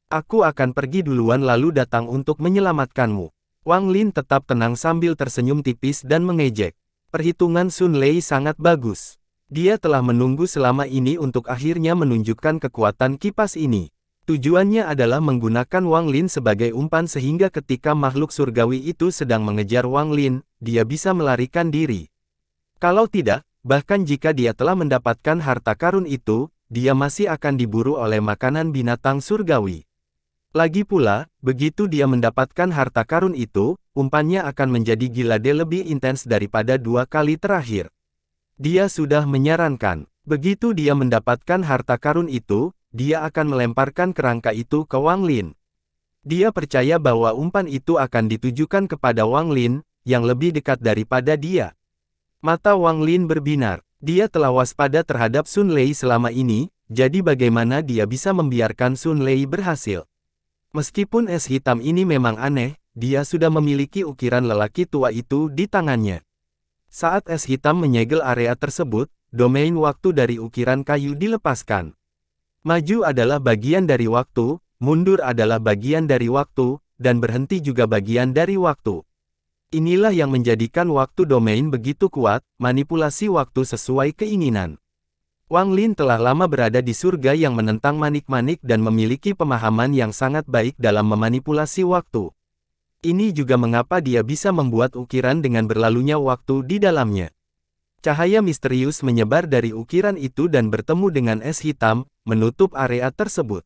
Aku akan pergi duluan lalu datang untuk menyelamatkanmu." Wang Lin tetap tenang sambil tersenyum tipis dan mengejek. Perhitungan Sun Lei sangat bagus. Dia telah menunggu selama ini untuk akhirnya menunjukkan kekuatan kipas ini. Tujuannya adalah menggunakan Wang Lin sebagai umpan sehingga ketika makhluk surgawi itu sedang mengejar Wang Lin, dia bisa melarikan diri. Kalau tidak, bahkan jika dia telah mendapatkan harta karun itu, dia masih akan diburu oleh makanan binatang surgawi. Lagi pula, begitu dia mendapatkan harta karun itu, umpannya akan menjadi gilade lebih intens daripada 2 kali terakhir. Dia sudah menyarankan, begitu dia mendapatkan harta karun itu, dia akan melemparkan kerangka itu ke Wang Lin. Dia percaya bahwa umpan itu akan ditujukan kepada Wang Lin, yang lebih dekat daripada dia. Mata Wang Lin berbinar. Dia telah waspada terhadap Sun Lei selama ini, jadi bagaimana dia bisa membiarkan Sun Lei berhasil? Meskipun es hitam ini memang aneh, dia sudah memiliki ukiran lelaki tua itu di tangannya. Saat es hitam menyegel area tersebut, domain waktu dari ukiran kayu dilepaskan. Maju adalah bagian dari waktu, mundur adalah bagian dari waktu, dan berhenti juga bagian dari waktu. Inilah yang menjadikan waktu domain begitu kuat, manipulasi waktu sesuai keinginan. Wang Lin telah lama berada di surga yang menentang manik-manik dan memiliki pemahaman yang sangat baik dalam memanipulasi waktu. Ini juga mengapa dia bisa membuat ukiran dengan berlalunya waktu di dalamnya. Cahaya misterius menyebar dari ukiran itu dan bertemu dengan es hitam, menutup area tersebut.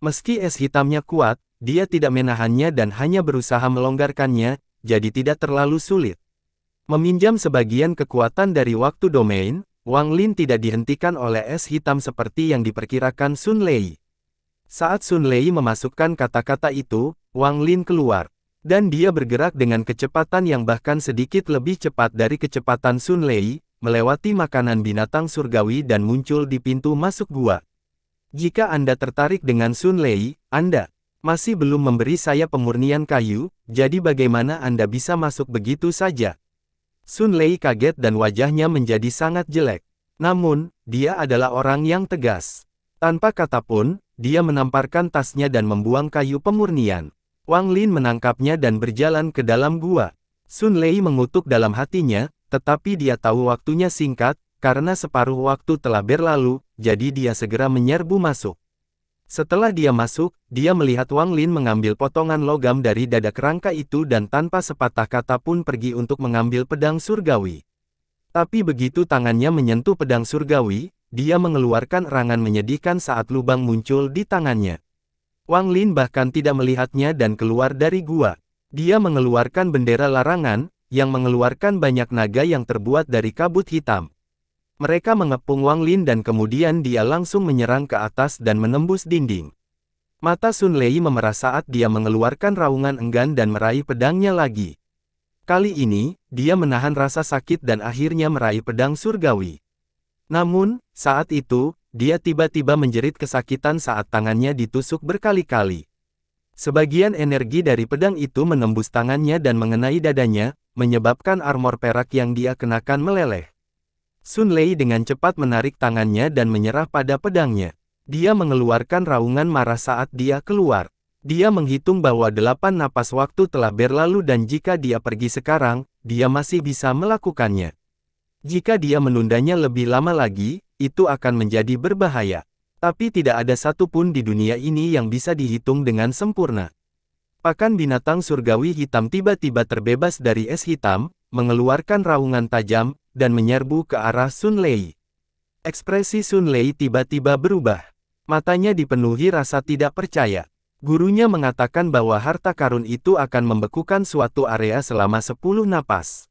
Meski es hitamnya kuat, dia tidak menahannya dan hanya berusaha melonggarkannya, jadi tidak terlalu sulit. Meminjam sebagian kekuatan dari waktu domain, Wang Lin tidak dihentikan oleh es hitam seperti yang diperkirakan Sun Lei. Saat Sun Lei memasukkan kata-kata itu, Wang Lin keluar. Dan dia bergerak dengan kecepatan yang bahkan sedikit lebih cepat dari kecepatan Sun Lei, melewati makanan binatang surgawi dan muncul di pintu masuk gua. Jika Anda tertarik dengan Sun Lei, Anda masih belum memberi saya pemurnian kayu, jadi bagaimana Anda bisa masuk begitu saja? Sun Lei kaget dan wajahnya menjadi sangat jelek. Namun, dia adalah orang yang tegas. Tanpa kata pun, dia menamparkan tasnya dan membuang kayu pemurnian. Wang Lin menangkapnya dan berjalan ke dalam gua. Sun Lei mengutuk dalam hatinya, tetapi dia tahu waktunya singkat, karena separuh waktu telah berlalu, jadi dia segera menyerbu masuk. Setelah dia masuk, dia melihat Wang Lin mengambil potongan logam dari dada kerangka itu dan tanpa sepatah kata pun pergi untuk mengambil pedang surgawi. Tapi begitu tangannya menyentuh pedang surgawi, dia mengeluarkan erangan menyedihkan saat lubang muncul di tangannya. Wang Lin bahkan tidak melihatnya dan keluar dari gua. Dia mengeluarkan bendera larangan, yang mengeluarkan banyak naga yang terbuat dari kabut hitam. Mereka mengepung Wang Lin dan kemudian dia langsung menyerang ke atas dan menembus dinding. Mata Sun Lei memerah saat dia mengeluarkan raungan enggan dan meraih pedangnya lagi. Kali ini, dia menahan rasa sakit dan akhirnya meraih pedang surgawi. Namun, saat itu, dia tiba-tiba menjerit kesakitan saat tangannya ditusuk berkali-kali. Sebagian energi dari pedang itu menembus tangannya dan mengenai dadanya, menyebabkan armor perak yang dia kenakan meleleh. Sun Lei dengan cepat menarik tangannya dan menyerah pada pedangnya. Dia mengeluarkan raungan marah saat dia keluar. Dia menghitung bahwa 8 napas waktu telah berlalu dan jika dia pergi sekarang, dia masih bisa melakukannya. Jika dia menundanya lebih lama lagi, itu akan menjadi berbahaya. Tapi tidak ada satupun di dunia ini yang bisa dihitung dengan sempurna. Pakan binatang surgawi hitam tiba-tiba terbebas dari es hitam, mengeluarkan raungan tajam, dan menyerbu ke arah Sun Lei. Ekspresi Sun Lei tiba-tiba berubah. Matanya dipenuhi rasa tidak percaya. Gurunya mengatakan bahwa harta karun itu akan membekukan suatu area selama 10 napas.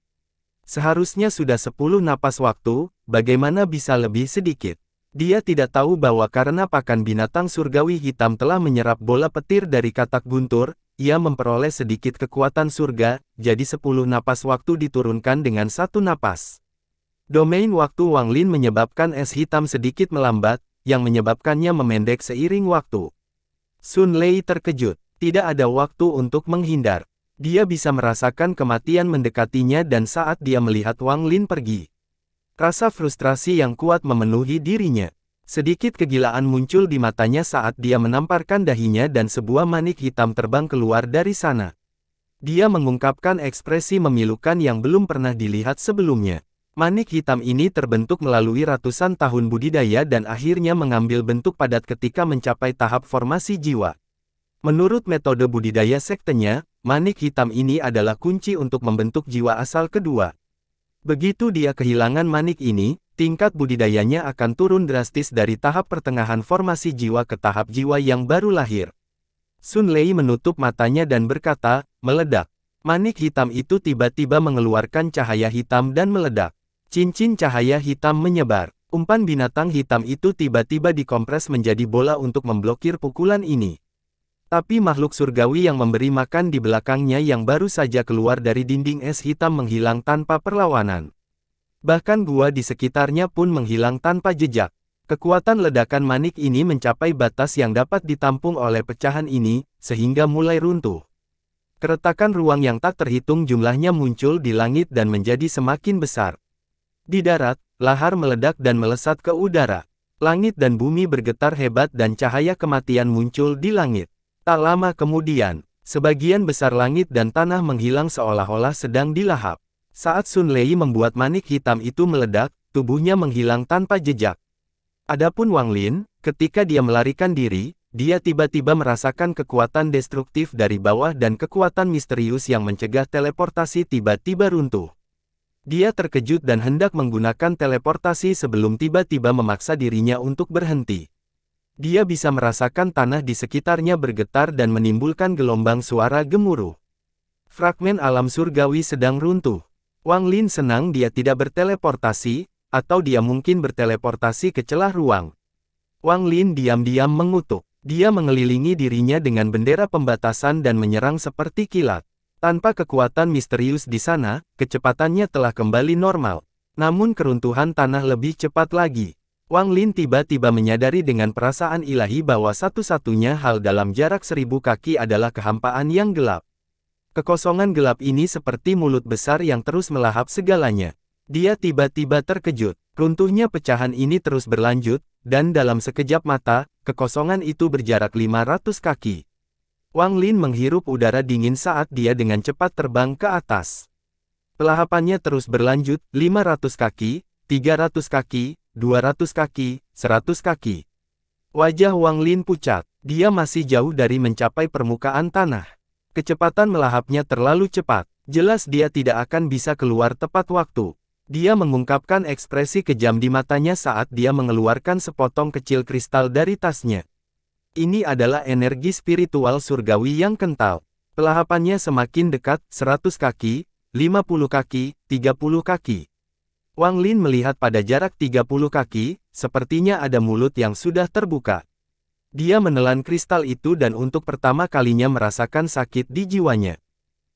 Seharusnya sudah 10 napas waktu, bagaimana bisa lebih sedikit? Dia tidak tahu bahwa karena pakan binatang surgawi hitam telah menyerap bola petir dari katak guntur, ia memperoleh sedikit kekuatan surga, jadi 10 napas waktu diturunkan dengan 1 napas. Domain waktu Wang Lin menyebabkan es hitam sedikit melambat, yang menyebabkannya memendek seiring waktu. Sun Lei terkejut. Tidak ada waktu untuk menghindar. Dia bisa merasakan kematian mendekatinya dan saat dia melihat Wang Lin pergi. Rasa frustrasi yang kuat memenuhi dirinya. Sedikit kegilaan muncul di matanya saat dia menamparkan dahinya dan sebuah manik hitam terbang keluar dari sana. Dia mengungkapkan ekspresi memilukan yang belum pernah dilihat sebelumnya. Manik hitam ini terbentuk melalui ratusan tahun budidaya dan akhirnya mengambil bentuk padat ketika mencapai tahap formasi jiwa. Menurut metode budidaya sektenya, manik hitam ini adalah kunci untuk membentuk jiwa asal kedua. Begitu dia kehilangan manik ini, tingkat budidayanya akan turun drastis dari tahap pertengahan formasi jiwa ke tahap jiwa yang baru lahir. Sun Lei menutup matanya dan berkata, meledak. Manik hitam itu tiba-tiba mengeluarkan cahaya hitam dan meledak. Cincin cahaya hitam menyebar. Umpan binatang hitam itu tiba-tiba dikompres menjadi bola untuk memblokir pukulan ini. Tapi makhluk surgawi yang memberi makan di belakangnya yang baru saja keluar dari dinding es hitam menghilang tanpa perlawanan. Bahkan gua di sekitarnya pun menghilang tanpa jejak. Kekuatan ledakan manik ini mencapai batas yang dapat ditampung oleh pecahan ini, sehingga mulai runtuh. Keretakan ruang yang tak terhitung jumlahnya muncul di langit dan menjadi semakin besar. Di darat, lahar meledak dan melesat ke udara. Langit dan bumi bergetar hebat dan cahaya kematian muncul di langit. Tak lama kemudian, sebagian besar langit dan tanah menghilang seolah-olah sedang dilahap. Saat Sun Lei membuat manik hitam itu meledak, tubuhnya menghilang tanpa jejak. Adapun Wang Lin, ketika dia melarikan diri, dia tiba-tiba merasakan kekuatan destruktif dari bawah dan kekuatan misterius yang mencegah teleportasi tiba-tiba runtuh. Dia terkejut dan hendak menggunakan teleportasi sebelum tiba-tiba memaksa dirinya untuk berhenti. Dia bisa merasakan tanah di sekitarnya bergetar dan menimbulkan gelombang suara gemuruh. Fragmen alam surgawi sedang runtuh. Wang Lin senang dia tidak berteleportasi, atau dia mungkin berteleportasi ke celah ruang. Wang Lin diam-diam mengutuk. Dia mengelilingi dirinya dengan bendera pembatasan dan menyerang seperti kilat. Tanpa kekuatan misterius di sana, kecepatannya telah kembali normal. Namun keruntuhan tanah lebih cepat lagi. Wang Lin tiba-tiba menyadari dengan perasaan ilahi bahwa satu-satunya hal dalam jarak 1000 kaki adalah kehampaan yang gelap. Kekosongan gelap ini seperti mulut besar yang terus melahap segalanya. Dia tiba-tiba terkejut. Runtuhnya pecahan ini terus berlanjut, dan dalam sekejap mata, kekosongan itu berjarak 500 kaki. Wang Lin menghirup udara dingin saat dia dengan cepat terbang ke atas. Pelahapannya terus berlanjut, 500 kaki, 300 kaki, 200 kaki, 100 kaki. Wajah Wang Lin pucat. Dia masih jauh dari mencapai permukaan tanah. Kecepatan melahapnya terlalu cepat. Jelas dia tidak akan bisa keluar tepat waktu. Dia mengungkapkan ekspresi kejam di matanya saat dia mengeluarkan sepotong kecil kristal dari tasnya. Ini adalah energi spiritual surgawi yang kental. Pelahapannya semakin dekat, 100 kaki, 50 kaki, 30 kaki. Wang Lin melihat pada jarak 30 kaki, sepertinya ada mulut yang sudah terbuka. Dia menelan kristal itu dan untuk pertama kalinya merasakan sakit di jiwanya.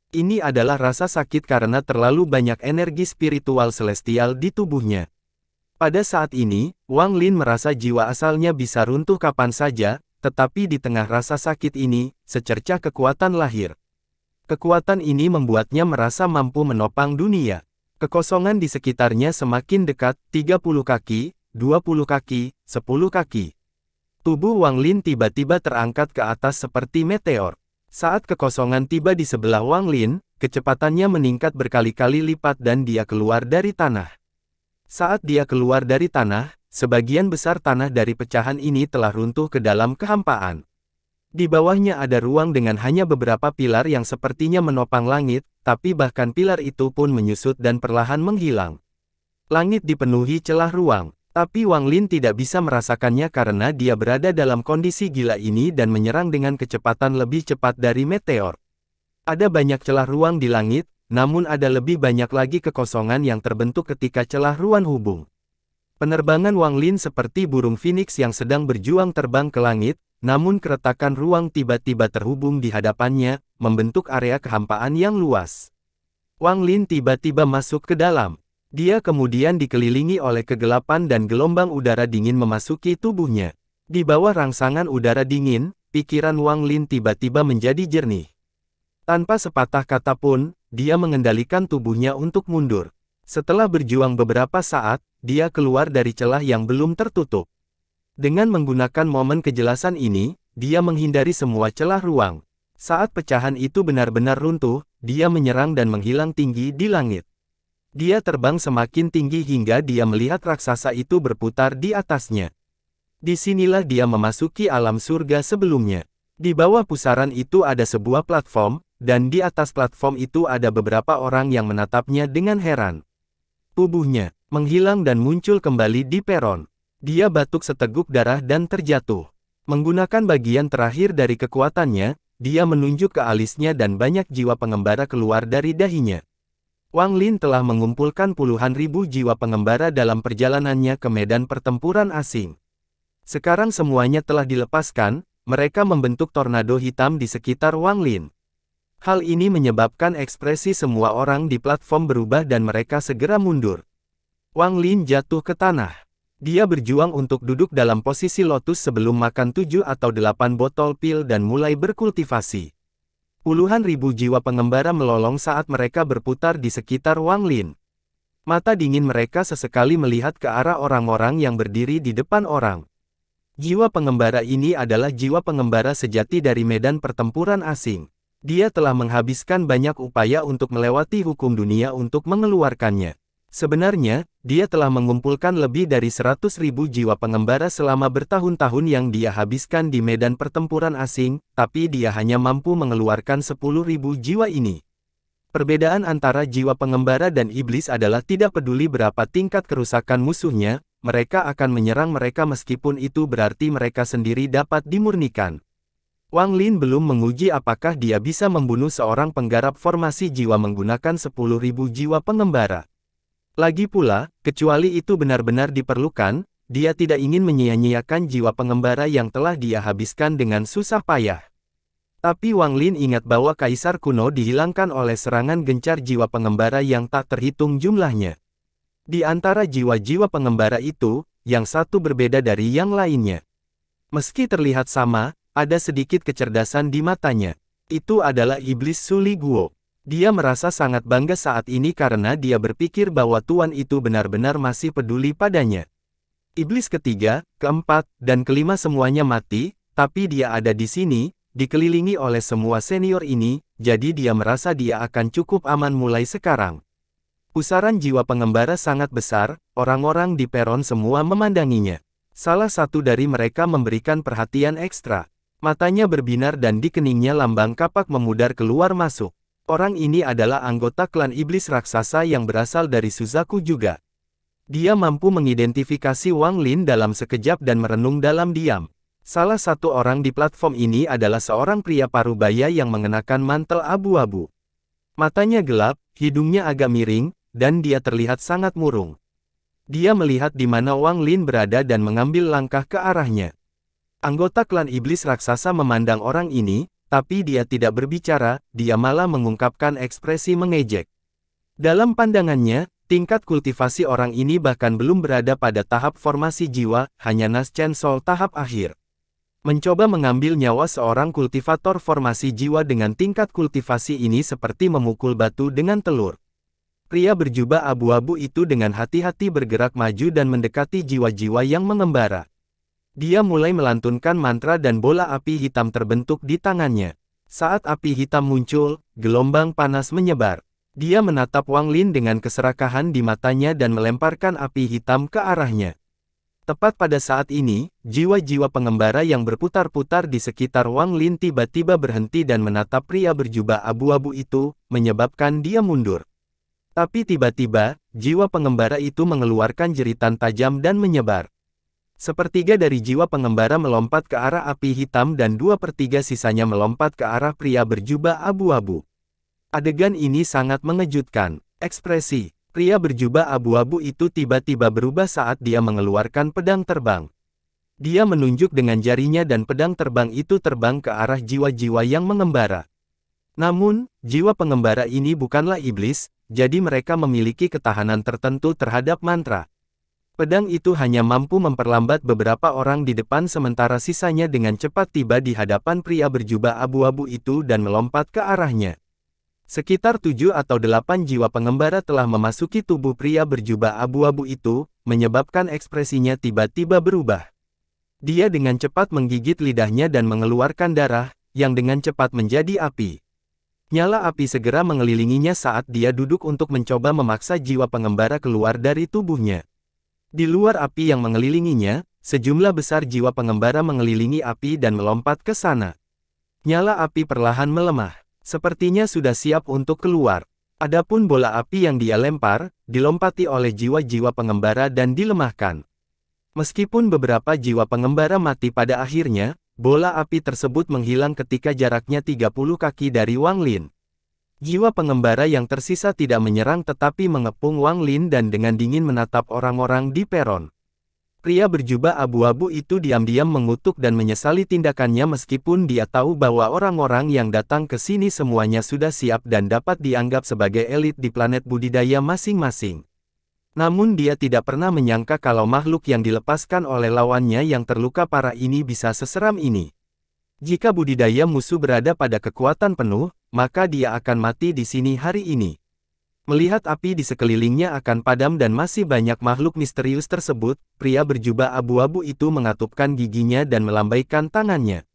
Ini adalah rasa sakit karena terlalu banyak energi spiritual celestial di tubuhnya. Pada saat ini, Wang Lin merasa jiwa asalnya bisa runtuh kapan saja, tetapi di tengah rasa sakit ini, secercah kekuatan lahir. Kekuatan ini membuatnya merasa mampu menopang dunia. Kekosongan di sekitarnya semakin dekat, 30 kaki, 20 kaki, 10 kaki. Tubuh Wang Lin tiba-tiba terangkat ke atas seperti meteor. Saat kekosongan tiba di sebelah Wang Lin, kecepatannya meningkat berkali-kali lipat dan dia keluar dari tanah. Saat dia keluar dari tanah, sebagian besar tanah dari pecahan ini telah runtuh ke dalam kehampaan. Di bawahnya ada ruang dengan hanya beberapa pilar yang sepertinya menopang langit, tapi bahkan pilar itu pun menyusut dan perlahan menghilang. Langit dipenuhi celah ruang, tapi Wang Lin tidak bisa merasakannya karena dia berada dalam kondisi gila ini dan menyerang dengan kecepatan lebih cepat dari meteor. Ada banyak celah ruang di langit, namun ada lebih banyak lagi kekosongan yang terbentuk ketika celah ruang hubung. Penerbangan Wang Lin seperti burung phoenix yang sedang berjuang terbang ke langit, namun keretakan ruang tiba-tiba terhubung di hadapannya, membentuk area kehampaan yang luas. Wang Lin tiba-tiba masuk ke dalam. Dia kemudian dikelilingi oleh kegelapan dan gelombang udara dingin memasuki tubuhnya. Di bawah rangsangan udara dingin, pikiran Wang Lin tiba-tiba menjadi jernih. Tanpa sepatah kata pun, dia mengendalikan tubuhnya untuk mundur. Setelah berjuang beberapa saat, dia keluar dari celah yang belum tertutup. Dengan menggunakan momen kejelasan ini, dia menghindari semua celah ruang. Saat pecahan itu benar-benar runtuh, dia menyerang dan menghilang tinggi di langit. Dia terbang semakin tinggi hingga dia melihat raksasa itu berputar di atasnya. Disinilah dia memasuki alam surga sebelumnya. Di bawah pusaran itu ada sebuah platform, dan di atas platform itu ada beberapa orang yang menatapnya dengan heran. Tubuhnya menghilang dan muncul kembali di peron. Dia batuk seteguk darah dan terjatuh. Menggunakan bagian terakhir dari kekuatannya, dia menunjuk ke alisnya dan banyak jiwa pengembara keluar dari dahinya. Wang Lin telah mengumpulkan puluhan ribu jiwa pengembara dalam perjalanannya ke medan pertempuran asing. Sekarang semuanya telah dilepaskan, mereka membentuk tornado hitam di sekitar Wang Lin. Hal ini menyebabkan ekspresi semua orang di platform berubah dan mereka segera mundur. Wang Lin jatuh ke tanah. Dia berjuang untuk duduk dalam posisi lotus sebelum makan 7 atau 8 botol pil dan mulai berkultivasi. Puluhan ribu jiwa pengembara melolong saat mereka berputar di sekitar Wang Lin. Mata dingin mereka sesekali melihat ke arah orang-orang yang berdiri di depan orang. Jiwa pengembara ini adalah jiwa pengembara sejati dari medan pertempuran asing. Dia telah menghabiskan banyak upaya untuk melewati hukum dunia untuk mengeluarkannya. Sebenarnya, dia telah mengumpulkan lebih dari 100.000 jiwa pengembara selama bertahun-tahun yang dia habiskan di medan pertempuran asing, tapi dia hanya mampu mengeluarkan 10.000 jiwa ini. Perbedaan antara jiwa pengembara dan iblis adalah tidak peduli berapa tingkat kerusakan musuhnya, mereka akan menyerang mereka meskipun itu berarti mereka sendiri dapat dimurnikan. Wang Lin belum menguji apakah dia bisa membunuh seorang penggarap formasi jiwa menggunakan 10.000 jiwa pengembara. Lagi pula, kecuali itu benar-benar diperlukan, dia tidak ingin menyia-nyiakan jiwa pengembara yang telah dia habiskan dengan susah payah. Tapi Wang Lin ingat bahwa kaisar kuno dihilangkan oleh serangan gencar jiwa pengembara yang tak terhitung jumlahnya. Di antara jiwa-jiwa pengembara itu, yang satu berbeda dari yang lainnya. Meski terlihat sama, ada sedikit kecerdasan di matanya. Itu adalah iblis Suli Guo. Dia merasa sangat bangga saat ini karena dia berpikir bahwa tuan itu benar-benar masih peduli padanya. Iblis ketiga, keempat, dan kelima semuanya mati, tapi dia ada di sini, dikelilingi oleh semua senior ini, jadi dia merasa dia akan cukup aman mulai sekarang. Pusaran jiwa pengembara sangat besar, orang-orang di peron semua memandanginya. Salah satu dari mereka memberikan perhatian ekstra. Matanya berbinar dan di keningnya lambang kapak memudar keluar masuk. Orang ini adalah anggota klan iblis raksasa yang berasal dari Suzaku juga. Dia mampu mengidentifikasi Wang Lin dalam sekejap dan merenung dalam diam. Salah satu orang di platform ini adalah seorang pria parubaya yang mengenakan mantel abu-abu. Matanya gelap, hidungnya agak miring, dan dia terlihat sangat murung. Dia melihat di mana Wang Lin berada dan mengambil langkah ke arahnya. Anggota klan iblis raksasa memandang orang ini, tapi dia tidak berbicara, dia malah mengungkapkan ekspresi mengejek. Dalam pandangannya, tingkat kultivasi orang ini bahkan belum berada pada tahap formasi jiwa, hanya Naschen Soul tahap akhir. Mencoba mengambil nyawa seorang kultivator formasi jiwa dengan tingkat kultivasi ini seperti memukul batu dengan telur. Pria berjubah abu-abu itu dengan hati-hati bergerak maju dan mendekati jiwa-jiwa yang mengembara. Dia mulai melantunkan mantra dan bola api hitam terbentuk di tangannya. Saat api hitam muncul, gelombang panas menyebar. Dia menatap Wang Lin dengan keserakahan di matanya dan melemparkan api hitam ke arahnya. Tepat pada saat ini, jiwa-jiwa pengembara yang berputar-putar di sekitar Wang Lin tiba-tiba berhenti dan menatap pria berjubah abu-abu itu, menyebabkan dia mundur. Tapi tiba-tiba, jiwa pengembara itu mengeluarkan jeritan tajam dan menyebar. Sepertiga dari jiwa pengembara melompat ke arah api hitam dan 2/3 sisanya melompat ke arah pria berjubah abu-abu. Adegan ini sangat mengejutkan. Ekspresi pria berjubah abu-abu itu tiba-tiba berubah saat dia mengeluarkan pedang terbang. Dia menunjuk dengan jarinya dan pedang terbang itu terbang ke arah jiwa-jiwa yang mengembara. Namun, jiwa pengembara ini bukanlah iblis, jadi mereka memiliki ketahanan tertentu terhadap mantra. Pedang itu hanya mampu memperlambat beberapa orang di depan sementara sisanya dengan cepat tiba di hadapan pria berjubah abu-abu itu dan melompat ke arahnya. Sekitar 7 atau 8 jiwa pengembara telah memasuki tubuh pria berjubah abu-abu itu, menyebabkan ekspresinya tiba-tiba berubah. Dia dengan cepat menggigit lidahnya dan mengeluarkan darah, yang dengan cepat menjadi api. Nyala api segera mengelilinginya saat dia duduk untuk mencoba memaksa jiwa pengembara keluar dari tubuhnya. Di luar api yang mengelilinginya, sejumlah besar jiwa pengembara mengelilingi api dan melompat ke sana. Nyala api perlahan melemah. Sepertinya sudah siap untuk keluar. Adapun bola api yang dia lempar, dilompati oleh jiwa-jiwa pengembara dan dilemahkan. Meskipun beberapa jiwa pengembara mati pada akhirnya, bola api tersebut menghilang ketika jaraknya 30 kaki dari Wang Lin. Jiwa pengembara yang tersisa tidak menyerang tetapi mengepung Wang Lin dan dengan dingin menatap orang-orang di peron. Pria berjubah abu-abu itu diam-diam mengutuk dan menyesali tindakannya meskipun dia tahu bahwa orang-orang yang datang ke sini semuanya sudah siap dan dapat dianggap sebagai elit di planet budidaya masing-masing. Namun dia tidak pernah menyangka kalau makhluk yang dilepaskan oleh lawannya yang terluka parah ini bisa seseram ini. Jika budidaya musuh berada pada kekuatan penuh, maka dia akan mati di sini hari ini. Melihat api di sekelilingnya akan padam dan masih banyak makhluk misterius tersebut, pria berjubah abu-abu itu mengatupkan giginya dan melambaikan tangannya.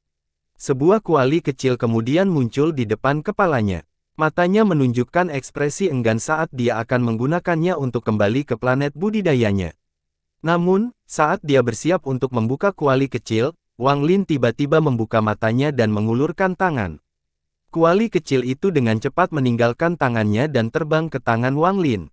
Sebuah kuali kecil kemudian muncul di depan kepalanya. Matanya menunjukkan ekspresi enggan saat dia akan menggunakannya untuk kembali ke planet budidayanya. Namun, saat dia bersiap untuk membuka kuali kecil, Wang Lin tiba-tiba membuka matanya dan mengulurkan tangan. Kuali kecil itu dengan cepat meninggalkan tangannya dan terbang ke tangan Wang Lin.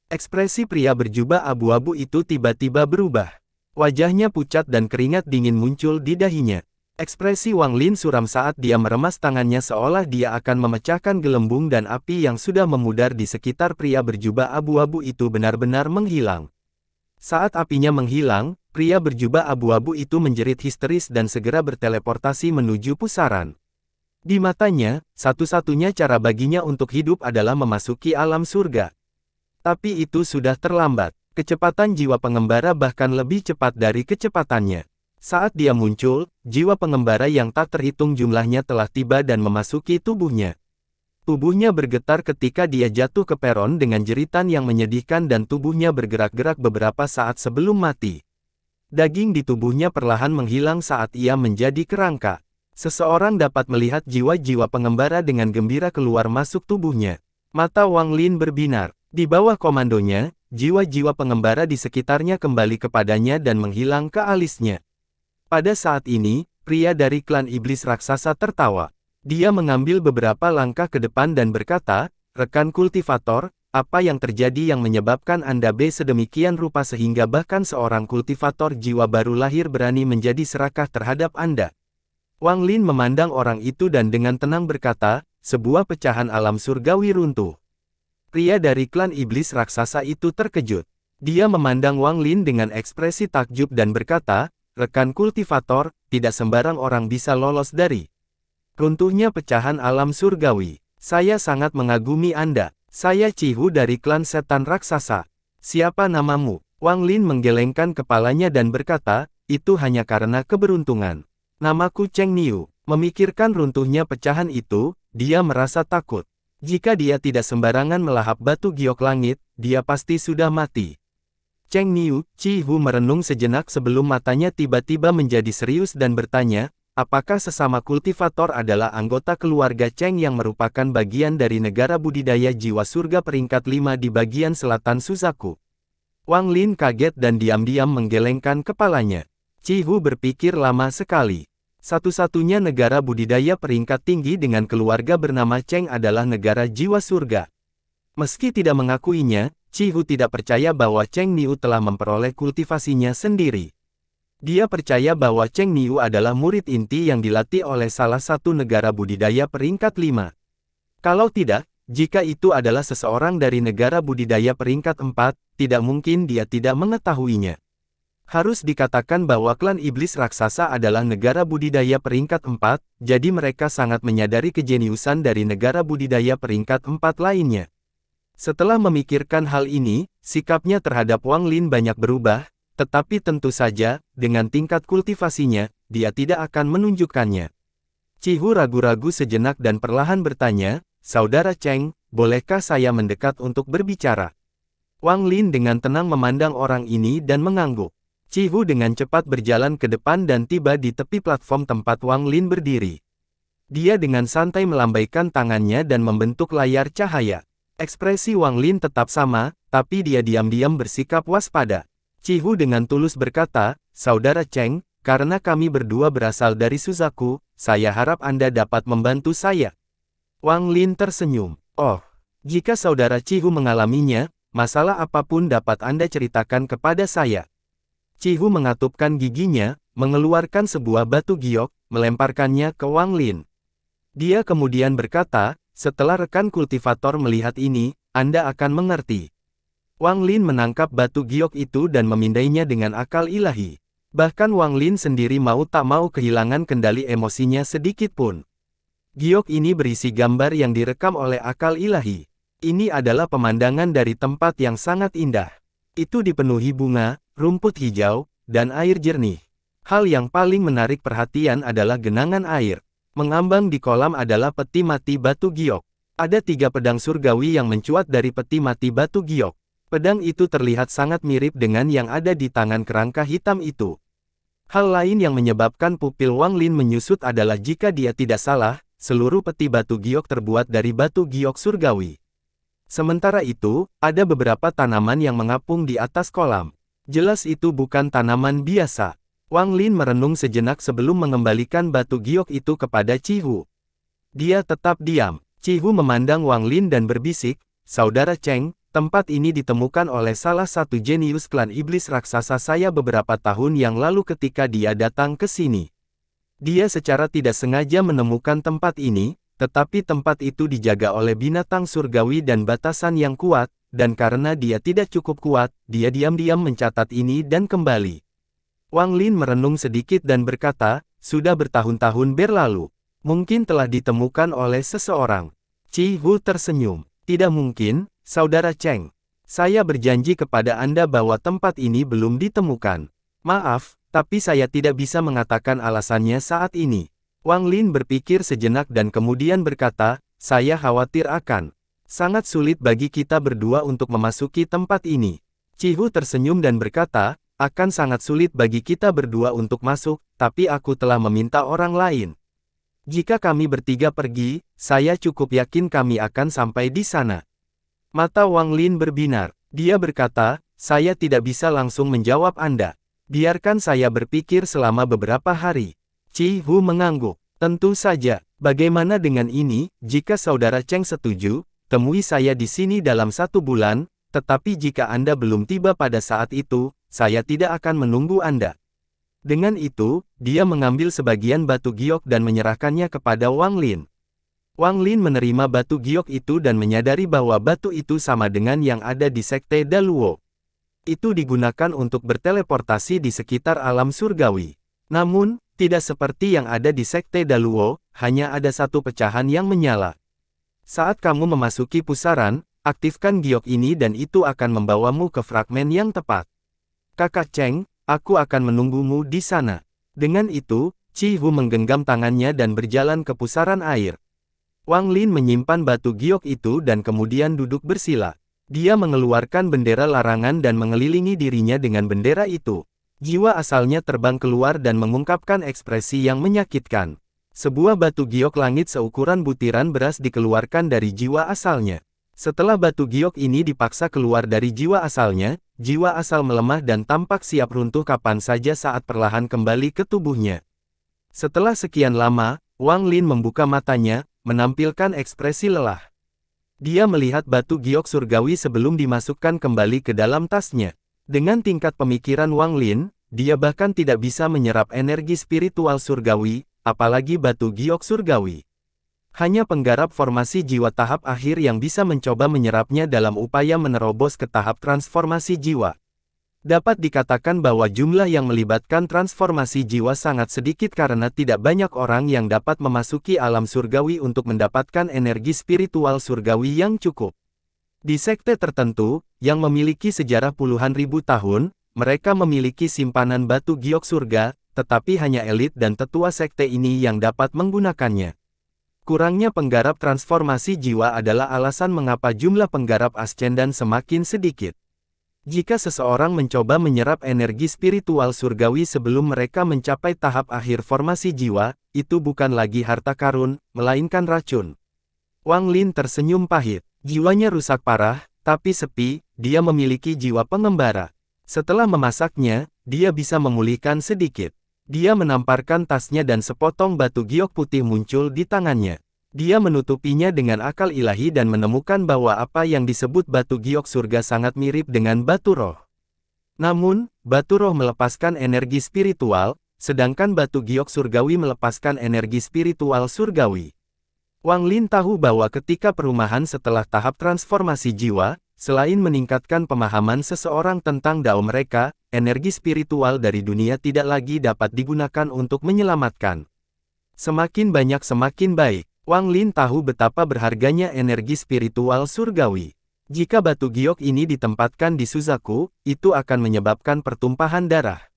Ekspresi pria berjubah abu-abu itu tiba-tiba berubah. Wajahnya pucat dan keringat dingin muncul di dahinya. Ekspresi Wang Lin suram saat dia meremas tangannya seolah dia akan memecahkan gelembung dan api yang sudah memudar di sekitar pria berjubah abu-abu itu benar-benar menghilang. Saat apinya menghilang, pria berjubah abu-abu itu menjerit histeris dan segera berteleportasi menuju pusaran. Di matanya, satu-satunya cara baginya untuk hidup adalah memasuki alam surga. Tapi itu sudah terlambat. Kecepatan jiwa pengembara bahkan lebih cepat dari kecepatannya. Saat dia muncul, jiwa pengembara yang tak terhitung jumlahnya telah tiba dan memasuki tubuhnya. Tubuhnya bergetar ketika dia jatuh ke peron dengan jeritan yang menyedihkan dan tubuhnya bergerak-gerak beberapa saat sebelum mati. Daging di tubuhnya perlahan menghilang saat ia menjadi kerangka. Seseorang dapat melihat jiwa-jiwa pengembara dengan gembira keluar masuk tubuhnya. Mata Wang Lin berbinar. Di bawah komandonya, jiwa-jiwa pengembara di sekitarnya kembali kepadanya dan menghilang ke alisnya. Pada saat ini, pria dari klan iblis raksasa tertawa. Dia mengambil beberapa langkah ke depan dan berkata, "Rekan kultivator, apa yang terjadi yang menyebabkan Anda sedemikian rupa sehingga bahkan seorang kultivator jiwa baru lahir berani menjadi serakah terhadap Anda?" Wang Lin memandang orang itu dan dengan tenang berkata, "Sebuah pecahan alam surgawi runtuh." Pria dari klan iblis raksasa itu terkejut. Dia memandang Wang Lin dengan ekspresi takjub dan berkata, "Rekan kultivator, tidak sembarang orang bisa lolos dari runtuhnya pecahan alam surgawi. Saya sangat mengagumi Anda. Saya Cihu dari klan setan raksasa. Siapa namamu?" Wang Lin menggelengkan kepalanya dan berkata, "Itu hanya karena keberuntungan. Namaku Cheng Niu." Memikirkan runtuhnya pecahan itu, dia merasa takut. Jika dia tidak sembarangan melahap batu giok langit, dia pasti sudah mati. Cheng Niu, Cihu merenung sejenak sebelum matanya tiba-tiba menjadi serius dan bertanya, "Apakah sesama kultivator adalah anggota keluarga Cheng yang merupakan bagian dari negara budidaya jiwa surga peringkat 5 di bagian selatan Suzaku?" Wang Lin kaget dan diam-diam menggelengkan kepalanya. Cihu berpikir lama sekali. Satu-satunya negara budidaya peringkat tinggi dengan keluarga bernama Cheng adalah negara jiwa surga. Meski tidak mengakuinya, Cihu tidak percaya bahwa Cheng Niu telah memperoleh kultivasinya sendiri. Dia percaya bahwa Cheng Niu adalah murid inti yang dilatih oleh salah satu negara budidaya peringkat 5. Kalau tidak, jika itu adalah seseorang dari negara budidaya peringkat 4, tidak mungkin dia tidak mengetahuinya. Harus dikatakan bahwa klan iblis raksasa adalah negara budidaya peringkat 4, jadi mereka sangat menyadari kejeniusan dari negara budidaya peringkat 4 lainnya. Setelah memikirkan hal ini, sikapnya terhadap Wang Lin banyak berubah. Tetapi tentu saja, dengan tingkat kultivasinya, dia tidak akan menunjukkannya. Cihu ragu-ragu sejenak dan perlahan bertanya, "Saudara Cheng, bolehkah saya mendekat untuk berbicara?" Wang Lin dengan tenang memandang orang ini dan mengangguk. Cihu dengan cepat berjalan ke depan dan tiba di tepi platform tempat Wang Lin berdiri. Dia dengan santai melambaikan tangannya dan membentuk layar cahaya. Ekspresi Wang Lin tetap sama, tapi dia diam-diam bersikap waspada. Cihu dengan tulus berkata, "Saudara Cheng, karena kami berdua berasal dari Suzaku, saya harap Anda dapat membantu saya." Wang Lin tersenyum. "Oh, jika saudara Cihu mengalaminya, masalah apapun dapat Anda ceritakan kepada saya." Cihu mengatupkan giginya, mengeluarkan sebuah batu giok, melemparkannya ke Wang Lin. Dia kemudian berkata, setelah rekan kultivator melihat ini, Anda akan mengerti. Wang Lin menangkap batu giok itu dan memindainya dengan akal ilahi. Bahkan Wang Lin sendiri mau tak mau kehilangan kendali emosinya sedikit pun. Giok ini berisi gambar yang direkam oleh akal ilahi. Ini adalah pemandangan dari tempat yang sangat indah. Itu dipenuhi bunga, rumput hijau, dan air jernih. Hal yang paling menarik perhatian adalah genangan air. Mengambang di kolam adalah peti mati batu giok. Ada 3 pedang surgawi yang mencuat dari peti mati batu giok. Pedang itu terlihat sangat mirip dengan yang ada di tangan kerangka hitam itu. Hal lain yang menyebabkan pupil Wang Lin menyusut adalah jika dia tidak salah, seluruh peti batu giok terbuat dari batu giok surgawi. Sementara itu, ada beberapa tanaman yang mengapung di atas kolam. Jelas itu bukan tanaman biasa. Wang Lin merenung sejenak sebelum mengembalikan batu giok itu kepada Cihu. Dia tetap diam. Cihu memandang Wang Lin dan berbisik, "Saudara Cheng, tempat ini ditemukan oleh salah satu jenius klan iblis raksasa saya beberapa tahun yang lalu ketika dia datang ke sini. Dia secara tidak sengaja menemukan tempat ini, tetapi tempat itu dijaga oleh binatang surgawi dan batasan yang kuat, dan karena dia tidak cukup kuat, dia diam-diam mencatat ini dan kembali." Wang Lin merenung sedikit dan berkata, "Sudah bertahun-tahun berlalu. Mungkin telah ditemukan oleh seseorang." Cihu tersenyum. "Tidak mungkin, Saudara Cheng. Saya berjanji kepada Anda bahwa tempat ini belum ditemukan. Maaf, tapi saya tidak bisa mengatakan alasannya saat ini." Wang Lin berpikir sejenak dan kemudian berkata, "Saya khawatir akan sangat sulit bagi kita berdua untuk memasuki tempat ini." Cihu tersenyum dan berkata, "Akan sangat sulit bagi kita berdua untuk masuk, tapi aku telah meminta orang lain. Jika kami bertiga pergi, saya cukup yakin kami akan sampai di sana." Mata Wang Lin berbinar. Dia berkata, "Saya tidak bisa langsung menjawab Anda. Biarkan saya berpikir selama beberapa hari." Cihu mengangguk. "Tentu saja. Bagaimana dengan ini, jika Saudara Cheng setuju, temui saya di sini dalam 1 bulan, tetapi jika Anda belum tiba pada saat itu, saya tidak akan menunggu Anda." Dengan itu, dia mengambil sebagian batu giok dan menyerahkannya kepada Wang Lin. Wang Lin menerima batu giok itu dan menyadari bahwa batu itu sama dengan yang ada di Sekte Daluo. Itu digunakan untuk berteleportasi di sekitar alam surgawi. Namun, tidak seperti yang ada di Sekte Daluo, hanya ada satu pecahan yang menyala. Saat kamu memasuki pusaran, aktifkan giok ini dan itu akan membawamu ke fragmen yang tepat. Kakak Cheng, aku akan menunggumu di sana. Dengan itu, Cihu menggenggam tangannya dan berjalan ke pusaran air. Wang Lin menyimpan batu giok itu dan kemudian duduk bersila. Dia mengeluarkan bendera larangan dan mengelilingi dirinya dengan bendera itu. Jiwa asalnya terbang keluar dan mengungkapkan ekspresi yang menyakitkan. Sebuah batu giok langit seukuran butiran beras dikeluarkan dari jiwa asalnya. Setelah batu giok ini dipaksa keluar dari jiwa asalnya, jiwa asal melemah dan tampak siap runtuh kapan saja saat perlahan kembali ke tubuhnya. Setelah sekian lama, Wang Lin membuka matanya, menampilkan ekspresi lelah. Dia melihat batu giok surgawi sebelum dimasukkan kembali ke dalam tasnya. Dengan tingkat pemikiran Wang Lin, dia bahkan tidak bisa menyerap energi spiritual surgawi, apalagi batu giok surgawi. Hanya penggarap formasi jiwa tahap akhir yang bisa mencoba menyerapnya dalam upaya menerobos ke tahap transformasi jiwa. Dapat dikatakan bahwa jumlah yang melibatkan transformasi jiwa sangat sedikit karena tidak banyak orang yang dapat memasuki alam surgawi untuk mendapatkan energi spiritual surgawi yang cukup. Di sekte tertentu, yang memiliki sejarah puluhan ribu tahun, mereka memiliki simpanan batu giok surga, tetapi hanya elit dan tetua sekte ini yang dapat menggunakannya. Kurangnya penggarap transformasi jiwa adalah alasan mengapa jumlah penggarap ascendan semakin sedikit. Jika seseorang mencoba menyerap energi spiritual surgawi sebelum mereka mencapai tahap akhir formasi jiwa, itu bukan lagi harta karun, melainkan racun. Wang Lin tersenyum pahit. Jiwanya rusak parah, tapi sepi, dia memiliki jiwa pengembara. Setelah memasaknya, dia bisa memulihkan sedikit. Dia menamparkan tasnya dan sepotong batu giok putih muncul di tangannya. Dia menutupinya dengan akal ilahi dan menemukan bahwa apa yang disebut batu giok surga sangat mirip dengan batu roh. Namun, batu roh melepaskan energi spiritual, sedangkan batu giok surgawi melepaskan energi spiritual surgawi. Wang Lin tahu bahwa ketika perumahan setelah tahap transformasi jiwa, selain meningkatkan pemahaman seseorang tentang dao mereka, energi spiritual dari dunia tidak lagi dapat digunakan untuk menyelamatkan. Semakin banyak semakin baik. Wang Lin tahu betapa berharganya energi spiritual surgawi. Jika batu giok ini ditempatkan di Suzaku, itu akan menyebabkan pertumpahan darah.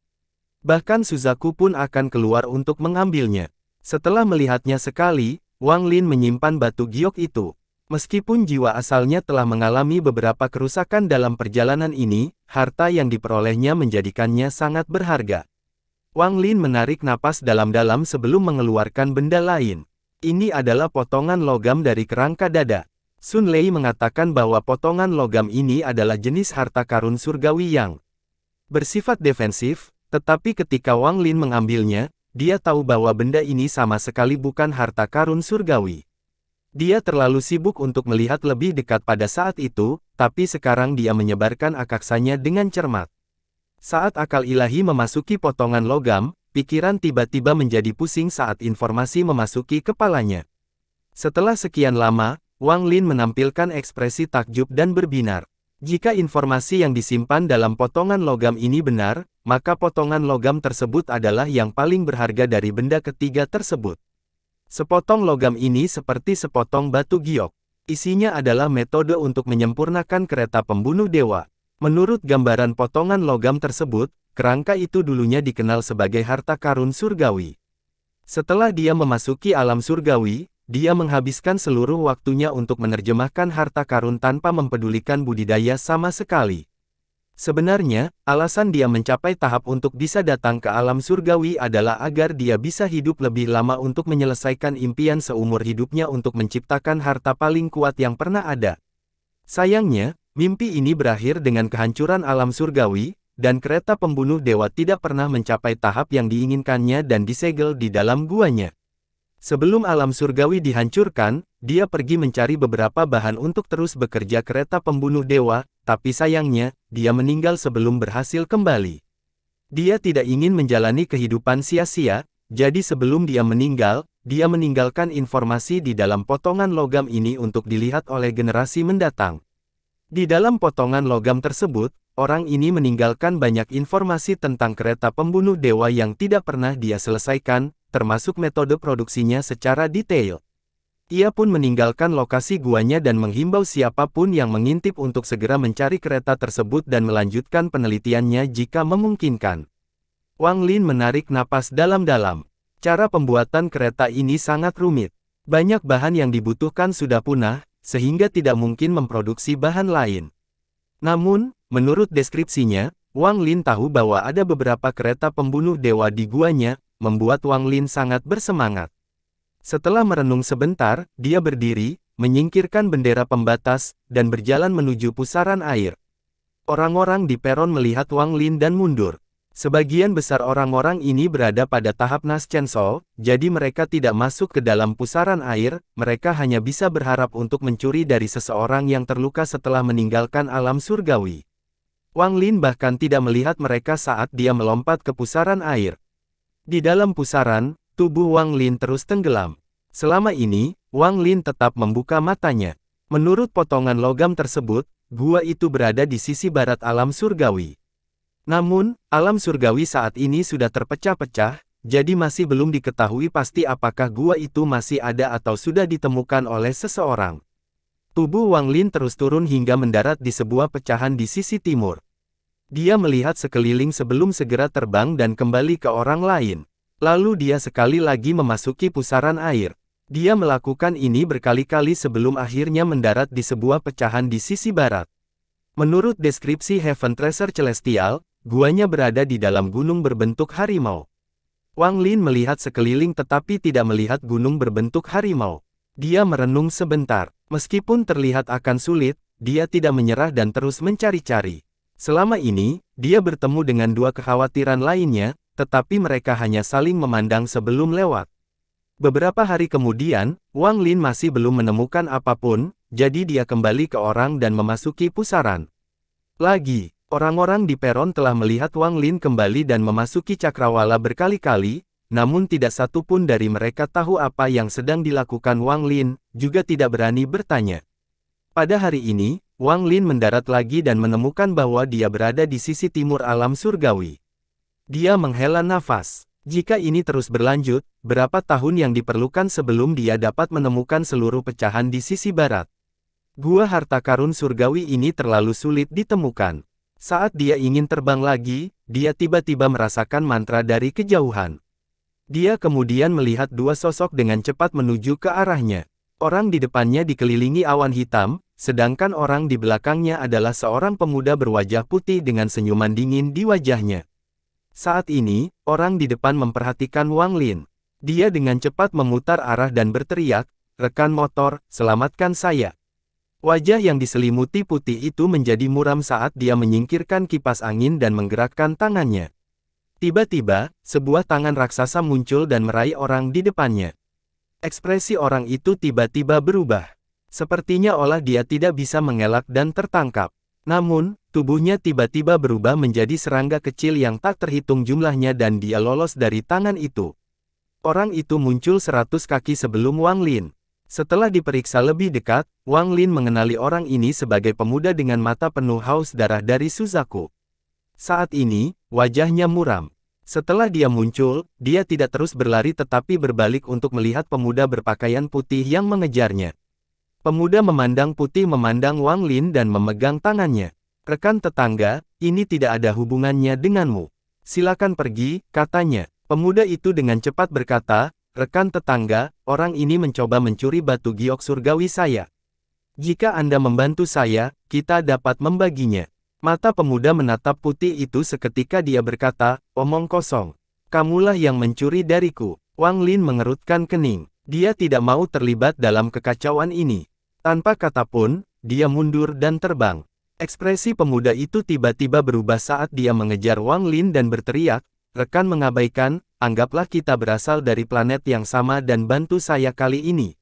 Bahkan Suzaku pun akan keluar untuk mengambilnya. Setelah melihatnya sekali, Wang Lin menyimpan batu giok itu. Meskipun jiwa asalnya telah mengalami beberapa kerusakan dalam perjalanan ini, harta yang diperolehnya menjadikannya sangat berharga. Wang Lin menarik napas dalam-dalam sebelum mengeluarkan benda lain. Ini adalah potongan logam dari kerangka dada. Sun Lei mengatakan bahwa potongan logam ini adalah jenis harta karun surgawi yang bersifat defensif, tetapi ketika Wang Lin mengambilnya, dia tahu bahwa benda ini sama sekali bukan harta karun surgawi. Dia terlalu sibuk untuk melihat lebih dekat pada saat itu, tapi sekarang dia menyebarkan akaksanya dengan cermat. Saat akal ilahi memasuki potongan logam, pikiran tiba-tiba menjadi pusing saat informasi memasuki kepalanya. Setelah sekian lama, Wang Lin menampilkan ekspresi takjub dan berbinar. Jika informasi yang disimpan dalam potongan logam ini benar, maka potongan logam tersebut adalah yang paling berharga dari benda ketiga tersebut. Sepotong logam ini seperti sepotong batu giok. Isinya adalah metode untuk menyempurnakan kereta pembunuh dewa. Menurut gambaran potongan logam tersebut, kerangka itu dulunya dikenal sebagai harta karun surgawi. Setelah dia memasuki alam surgawi, dia menghabiskan seluruh waktunya untuk menerjemahkan harta karun tanpa mempedulikan budidaya sama sekali. Sebenarnya, alasan dia mencapai tahap untuk bisa datang ke alam surgawi adalah agar dia bisa hidup lebih lama untuk menyelesaikan impian seumur hidupnya untuk menciptakan harta paling kuat yang pernah ada. Sayangnya, mimpi ini berakhir dengan kehancuran alam surgawi, dan kereta pembunuh dewa tidak pernah mencapai tahap yang diinginkannya dan disegel di dalam guanya. Sebelum alam surgawi dihancurkan, dia pergi mencari beberapa bahan untuk terus bekerja kereta pembunuh dewa, tapi sayangnya, dia meninggal sebelum berhasil kembali. Dia tidak ingin menjalani kehidupan sia-sia, jadi sebelum dia meninggalkan informasi di dalam potongan logam ini untuk dilihat oleh generasi mendatang. Di dalam potongan logam tersebut, orang ini meninggalkan banyak informasi tentang kereta pembunuh dewa yang tidak pernah dia selesaikan, termasuk metode produksinya secara detail. Ia pun meninggalkan lokasi guanya dan menghimbau siapapun yang mengintip untuk segera mencari kereta tersebut dan melanjutkan penelitiannya jika memungkinkan. Wang Lin menarik napas dalam-dalam. Cara pembuatan kereta ini sangat rumit. Banyak bahan yang dibutuhkan sudah punah, sehingga tidak mungkin memproduksi bahan lain. Namun, menurut deskripsinya, Wang Lin tahu bahwa ada beberapa kereta pembunuh dewa di guanya, membuat Wang Lin sangat bersemangat. Setelah merenung sebentar, dia berdiri, menyingkirkan bendera pembatas, dan berjalan menuju pusaran air. Orang-orang di peron melihat Wang Lin dan mundur. Sebagian besar orang-orang ini berada pada tahap Naschensol, jadi mereka tidak masuk ke dalam pusaran air, mereka hanya bisa berharap untuk mencuri dari seseorang yang terluka setelah meninggalkan alam surgawi. Wang Lin bahkan tidak melihat mereka saat dia melompat ke pusaran air. Di dalam pusaran, tubuh Wang Lin terus tenggelam. Selama ini, Wang Lin tetap membuka matanya. Menurut potongan logam tersebut, gua itu berada di sisi barat alam surgawi. Namun, alam surgawi saat ini sudah terpecah-pecah, jadi masih belum diketahui pasti apakah gua itu masih ada atau sudah ditemukan oleh seseorang. Tubuh Wang Lin terus turun hingga mendarat di sebuah pecahan di sisi timur. Dia melihat sekeliling sebelum segera terbang dan kembali ke orang lain. Lalu dia sekali lagi memasuki pusaran air. Dia melakukan ini berkali-kali sebelum akhirnya mendarat di sebuah pecahan di sisi barat. Menurut deskripsi Heaven Treasure Celestial, guanya berada di dalam gunung berbentuk harimau. Wang Lin melihat sekeliling tetapi tidak melihat gunung berbentuk harimau. Dia merenung sebentar. Meskipun terlihat akan sulit, dia tidak menyerah dan terus mencari-cari. Selama ini, dia bertemu dengan dua kekhawatiran lainnya, tetapi mereka hanya saling memandang sebelum lewat. Beberapa hari kemudian, Wang Lin masih belum menemukan apapun, jadi dia kembali ke orang dan memasuki pusaran. Lagi, orang-orang di peron telah melihat Wang Lin kembali dan memasuki cakrawala berkali-kali, namun tidak satu pun dari mereka tahu apa yang sedang dilakukan Wang Lin, juga tidak berani bertanya. Pada hari ini, Wang Lin mendarat lagi dan menemukan bahwa dia berada di sisi timur alam surgawi. Dia menghela nafas. Jika ini terus berlanjut, berapa tahun yang diperlukan sebelum dia dapat menemukan seluruh pecahan di sisi barat? Gua harta karun surgawi ini terlalu sulit ditemukan. Saat dia ingin terbang lagi, dia tiba-tiba merasakan mantra dari kejauhan. Dia kemudian melihat dua sosok dengan cepat menuju ke arahnya. Orang di depannya dikelilingi awan hitam, sedangkan orang di belakangnya adalah seorang pemuda berwajah putih dengan senyuman dingin di wajahnya. Saat ini, orang di depan memperhatikan Wang Lin. Dia dengan cepat memutar arah dan berteriak, "Rekan motor, selamatkan saya." Wajah yang diselimuti putih itu menjadi muram saat dia menyingkirkan kipas angin dan menggerakkan tangannya. Tiba-tiba, sebuah tangan raksasa muncul dan meraih orang di depannya. Ekspresi orang itu tiba-tiba berubah. Sepertinya olah dia tidak bisa mengelak dan tertangkap. Namun, tubuhnya tiba-tiba berubah menjadi serangga kecil yang tak terhitung jumlahnya dan dia lolos dari tangan itu. Orang itu muncul 100 kaki sebelum Wang Lin. Setelah diperiksa lebih dekat, Wang Lin mengenali orang ini sebagai pemuda dengan mata penuh haus darah dari Suzaku. Saat ini, wajahnya muram. Setelah dia muncul, dia tidak terus berlari tetapi berbalik untuk melihat pemuda berpakaian putih yang mengejarnya. Pemuda memandang putih memandang Wang Lin dan memegang tangannya. "Rekan tetangga, ini tidak ada hubungannya denganmu. Silakan pergi," katanya. Pemuda itu dengan cepat berkata, "Rekan tetangga, orang ini mencoba mencuri batu giok surgawi saya. Jika Anda membantu saya, kita dapat membaginya." Mata pemuda menatap putih itu seketika dia berkata, "Omong kosong. Kamulah yang mencuri dariku." Wang Lin mengerutkan kening. Dia tidak mau terlibat dalam kekacauan ini. Tanpa kata pun, dia mundur dan terbang. Ekspresi pemuda itu tiba-tiba berubah saat dia mengejar Wang Lin dan berteriak, "Rekan mengabaikan, anggaplah kita berasal dari planet yang sama dan bantu saya kali ini."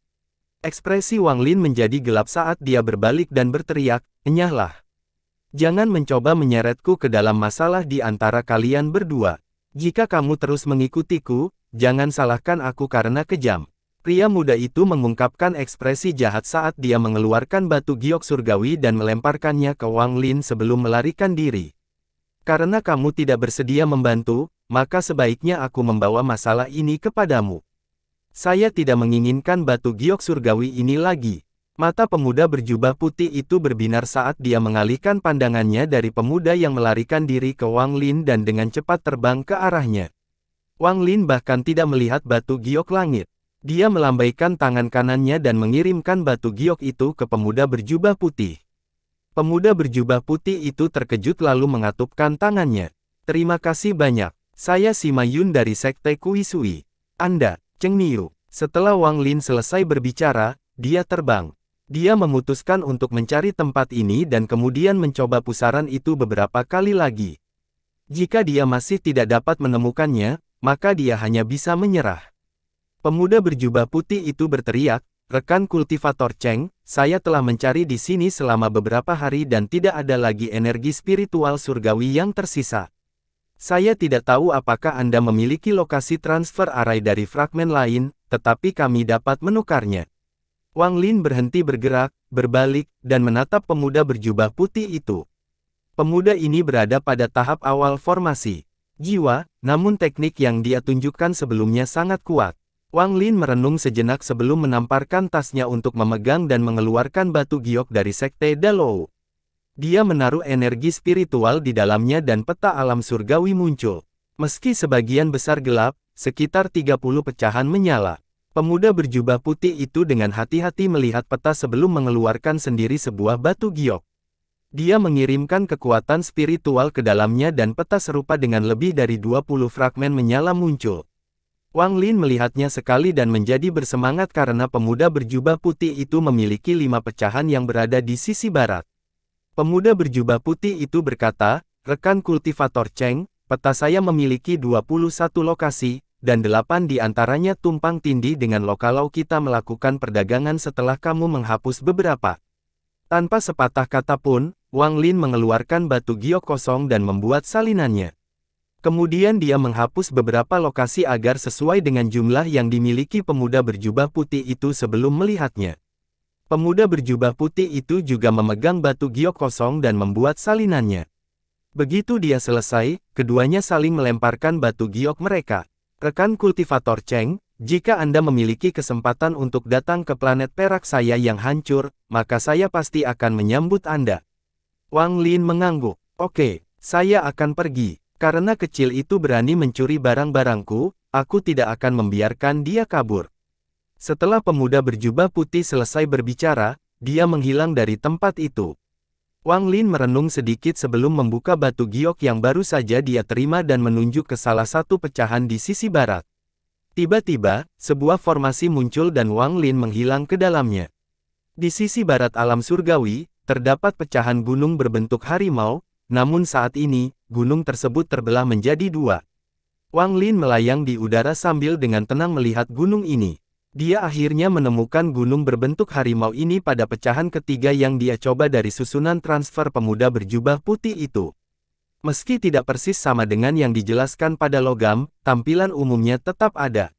Ekspresi Wang Lin menjadi gelap saat dia berbalik dan berteriak, "Enyahlah. Jangan mencoba menyeretku ke dalam masalah di antara kalian berdua. Jika kamu terus mengikutiku, jangan salahkan aku karena kejam." Pria muda itu mengungkapkan ekspresi jahat saat dia mengeluarkan batu giok surgawi dan melemparkannya ke Wang Lin sebelum melarikan diri. "Karena kamu tidak bersedia membantu, maka sebaiknya aku membawa masalah ini kepadamu. Saya tidak menginginkan batu giok surgawi ini lagi." Mata pemuda berjubah putih itu berbinar saat dia mengalihkan pandangannya dari pemuda yang melarikan diri ke Wang Lin dan dengan cepat terbang ke arahnya. Wang Lin bahkan tidak melihat batu giok langit. Dia melambaikan tangan kanannya dan mengirimkan batu giok itu ke pemuda berjubah putih. Pemuda berjubah putih itu terkejut lalu mengatupkan tangannya. "Terima kasih banyak. Saya Sima Yun dari Sekte Kuisui. Anda, Cheng Niu." Setelah Wang Lin selesai berbicara, dia terbang. Dia memutuskan untuk mencari tempat ini dan kemudian mencoba pusaran itu beberapa kali lagi. Jika dia masih tidak dapat menemukannya, maka dia hanya bisa menyerah. Pemuda berjubah putih itu berteriak, "Rekan kultivator Cheng, saya telah mencari di sini selama beberapa hari dan tidak ada lagi energi spiritual surgawi yang tersisa. Saya tidak tahu apakah Anda memiliki lokasi transfer array dari fragmen lain, tetapi kami dapat menukarnya." Wang Lin berhenti bergerak, berbalik, dan menatap pemuda berjubah putih itu. Pemuda ini berada pada tahap awal formasi jiwa, namun teknik yang dia tunjukkan sebelumnya sangat kuat. Wang Lin merenung sejenak sebelum menamparkan tasnya untuk memegang dan mengeluarkan batu giok dari Sekte Dalou. Dia menaruh energi spiritual di dalamnya dan peta alam surgawi muncul. Meski sebagian besar gelap, sekitar 30 pecahan menyala. Pemuda berjubah putih itu dengan hati-hati melihat peta sebelum mengeluarkan sendiri sebuah batu giok. Dia mengirimkan kekuatan spiritual ke dalamnya dan peta serupa dengan lebih dari 20 fragmen menyala muncul. Wang Lin melihatnya sekali dan menjadi bersemangat karena pemuda berjubah putih itu memiliki 5 pecahan yang berada di sisi barat. Pemuda berjubah putih itu berkata, "Rekan kultivator Cheng, peta saya memiliki 21 lokasi, dan 8 di antaranya tumpang tindih dengan lokalau kita melakukan perdagangan setelah kamu menghapus beberapa." Tanpa sepatah kata pun, Wang Lin mengeluarkan batu giok kosong dan membuat salinannya. Kemudian dia menghapus beberapa lokasi agar sesuai dengan jumlah yang dimiliki pemuda berjubah putih itu sebelum melihatnya. Pemuda berjubah putih itu juga memegang batu giok kosong dan membuat salinannya. Begitu dia selesai, keduanya saling melemparkan batu giok mereka. Rekan kultivator Cheng, jika Anda memiliki kesempatan untuk datang ke planet perak saya yang hancur, maka saya pasti akan menyambut Anda. Wang Lin mengangguk. Oke, saya akan pergi. Karena kecil itu berani mencuri barang-barangku, aku tidak akan membiarkan dia kabur. Setelah pemuda berjubah putih selesai berbicara, dia menghilang dari tempat itu. Wang Lin merenung sedikit sebelum membuka batu giok yang baru saja dia terima dan menunjuk ke salah satu pecahan di sisi barat. Tiba-tiba, sebuah formasi muncul dan Wang Lin menghilang ke dalamnya. Di sisi barat alam surgawi, terdapat pecahan gunung berbentuk harimau, namun saat ini, gunung tersebut terbelah menjadi dua. Wang Lin melayang di udara sambil dengan tenang melihat gunung ini. Dia akhirnya menemukan gunung berbentuk harimau ini pada pecahan ketiga yang dia coba dari susunan transfer pemuda berjubah putih itu. Meski tidak persis sama dengan yang dijelaskan pada logam, tampilan umumnya tetap ada.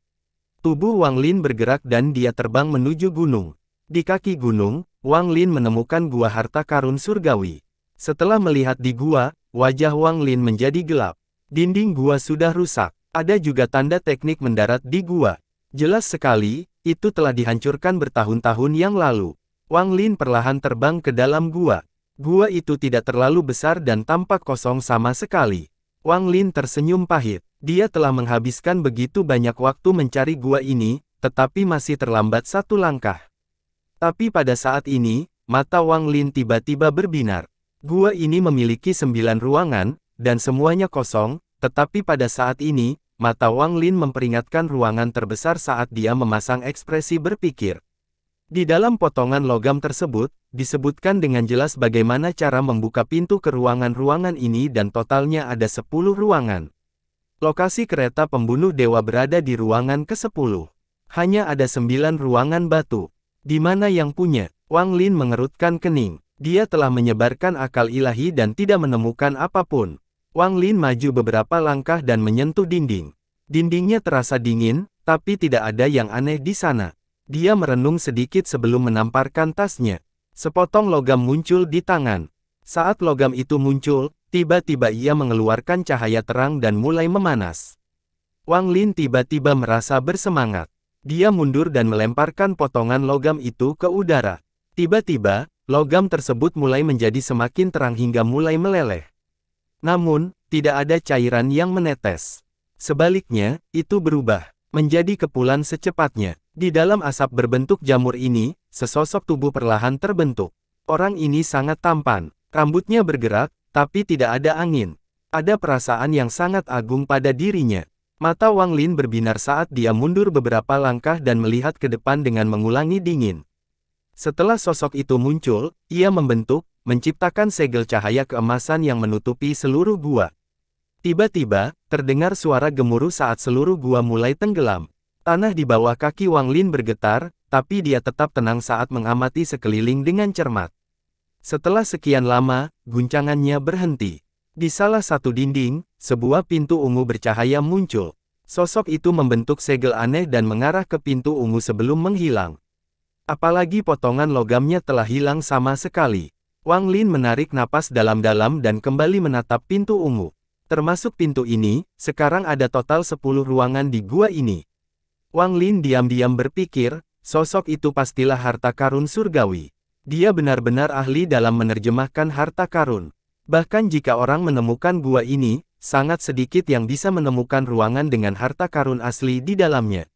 Tubuh Wang Lin bergerak dan dia terbang menuju gunung. Di kaki gunung, Wang Lin menemukan gua harta karun surgawi. Setelah melihat di gua, wajah Wang Lin menjadi gelap. Dinding gua sudah rusak. Ada juga tanda teknik mendarat di gua. Jelas sekali, itu telah dihancurkan bertahun-tahun yang lalu. Wang Lin perlahan terbang ke dalam gua. Gua itu tidak terlalu besar dan tampak kosong sama sekali. Wang Lin tersenyum pahit. Dia telah menghabiskan begitu banyak waktu mencari gua ini, tetapi masih terlambat satu langkah. Tapi pada saat ini, mata Wang Lin tiba-tiba berbinar. Gua ini memiliki 9 ruangan, dan semuanya kosong, tetapi pada saat ini, mata Wang Lin memperingatkan ruangan terbesar saat dia memasang ekspresi berpikir. Di dalam potongan logam tersebut, disebutkan dengan jelas bagaimana cara membuka pintu ke ruangan-ruangan ini dan totalnya ada 10 ruangan. Lokasi kereta pembunuh dewa berada di ruangan ke-10. Hanya ada 9 ruangan batu. Di mana yang punya? Wang Lin mengerutkan kening. Dia telah menyebarkan akal ilahi dan tidak menemukan apapun. Wang Lin maju beberapa langkah dan menyentuh dinding. Dindingnya terasa dingin, tapi tidak ada yang aneh di sana. Dia merenung sedikit sebelum menamparkan tasnya. Sepotong logam muncul di tangan. Saat logam itu muncul, tiba-tiba ia mengeluarkan cahaya terang dan mulai memanas. Wang Lin tiba-tiba merasa bersemangat. Dia mundur dan melemparkan potongan logam itu ke udara. Tiba-tiba, logam tersebut mulai menjadi semakin terang hingga mulai meleleh. Namun, tidak ada cairan yang menetes. Sebaliknya, itu berubah menjadi kepulan secepatnya. Di dalam asap berbentuk jamur ini, sesosok tubuh perlahan terbentuk. Orang ini sangat tampan. Rambutnya bergerak, tapi tidak ada angin. Ada perasaan yang sangat agung pada dirinya. Mata Wang Lin berbinar saat dia mundur beberapa langkah dan melihat ke depan dengan mengulangi dingin. Setelah sosok itu muncul, ia membentuk, menciptakan segel cahaya keemasan yang menutupi seluruh gua. Tiba-tiba, terdengar suara gemuruh saat seluruh gua mulai tenggelam. Tanah di bawah kaki Wang Lin bergetar, tapi dia tetap tenang saat mengamati sekeliling dengan cermat. Setelah sekian lama, guncangannya berhenti. Di salah satu dinding, sebuah pintu ungu bercahaya muncul. Sosok itu membentuk segel aneh dan mengarah ke pintu ungu sebelum menghilang. Apalagi potongan logamnya telah hilang sama sekali. Wang Lin menarik napas dalam-dalam dan kembali menatap pintu ungu. Termasuk pintu ini, sekarang ada total 10 ruangan di gua ini. Wang Lin diam-diam berpikir, sosok itu pastilah harta karun surgawi. Dia benar-benar ahli dalam menerjemahkan harta karun. Bahkan jika orang menemukan gua ini, sangat sedikit yang bisa menemukan ruangan dengan harta karun asli di dalamnya.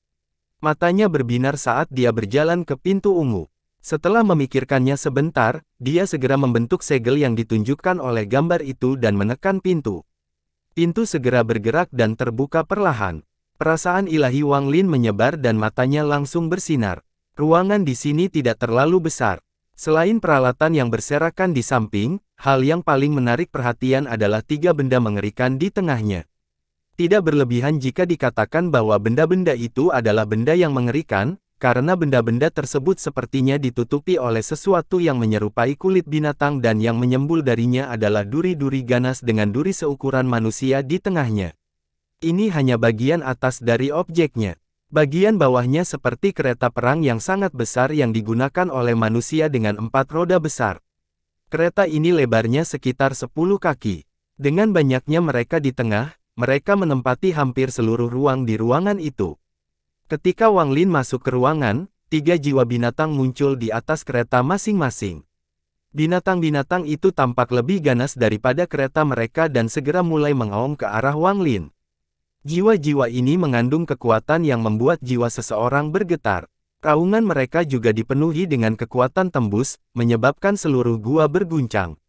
Matanya berbinar saat dia berjalan ke pintu ungu. Setelah memikirkannya sebentar, dia segera membentuk segel yang ditunjukkan oleh gambar itu dan menekan pintu. Pintu segera bergerak dan terbuka perlahan. Perasaan ilahi Wang Lin menyebar dan matanya langsung bersinar. Ruangan di sini tidak terlalu besar. Selain peralatan yang berserakan di samping, hal yang paling menarik perhatian adalah 3 benda mengerikan di tengahnya. Tidak berlebihan jika dikatakan bahwa benda-benda itu adalah benda yang mengerikan, karena benda-benda tersebut sepertinya ditutupi oleh sesuatu yang menyerupai kulit binatang dan yang menyembul darinya adalah duri-duri ganas dengan duri seukuran manusia di tengahnya. Ini hanya bagian atas dari objeknya. Bagian bawahnya seperti kereta perang yang sangat besar yang digunakan oleh manusia dengan 4 roda besar. Kereta ini lebarnya sekitar 10 kaki. Dengan banyaknya mereka di tengah, mereka menempati hampir seluruh ruang di ruangan itu. Ketika Wang Lin masuk ke ruangan, 3 jiwa binatang muncul di atas kereta masing-masing. Binatang-binatang itu tampak lebih ganas daripada kereta mereka dan segera mulai mengaum ke arah Wang Lin. Jiwa-jiwa ini mengandung kekuatan yang membuat jiwa seseorang bergetar. Raungan mereka juga dipenuhi dengan kekuatan tembus, menyebabkan seluruh gua berguncang.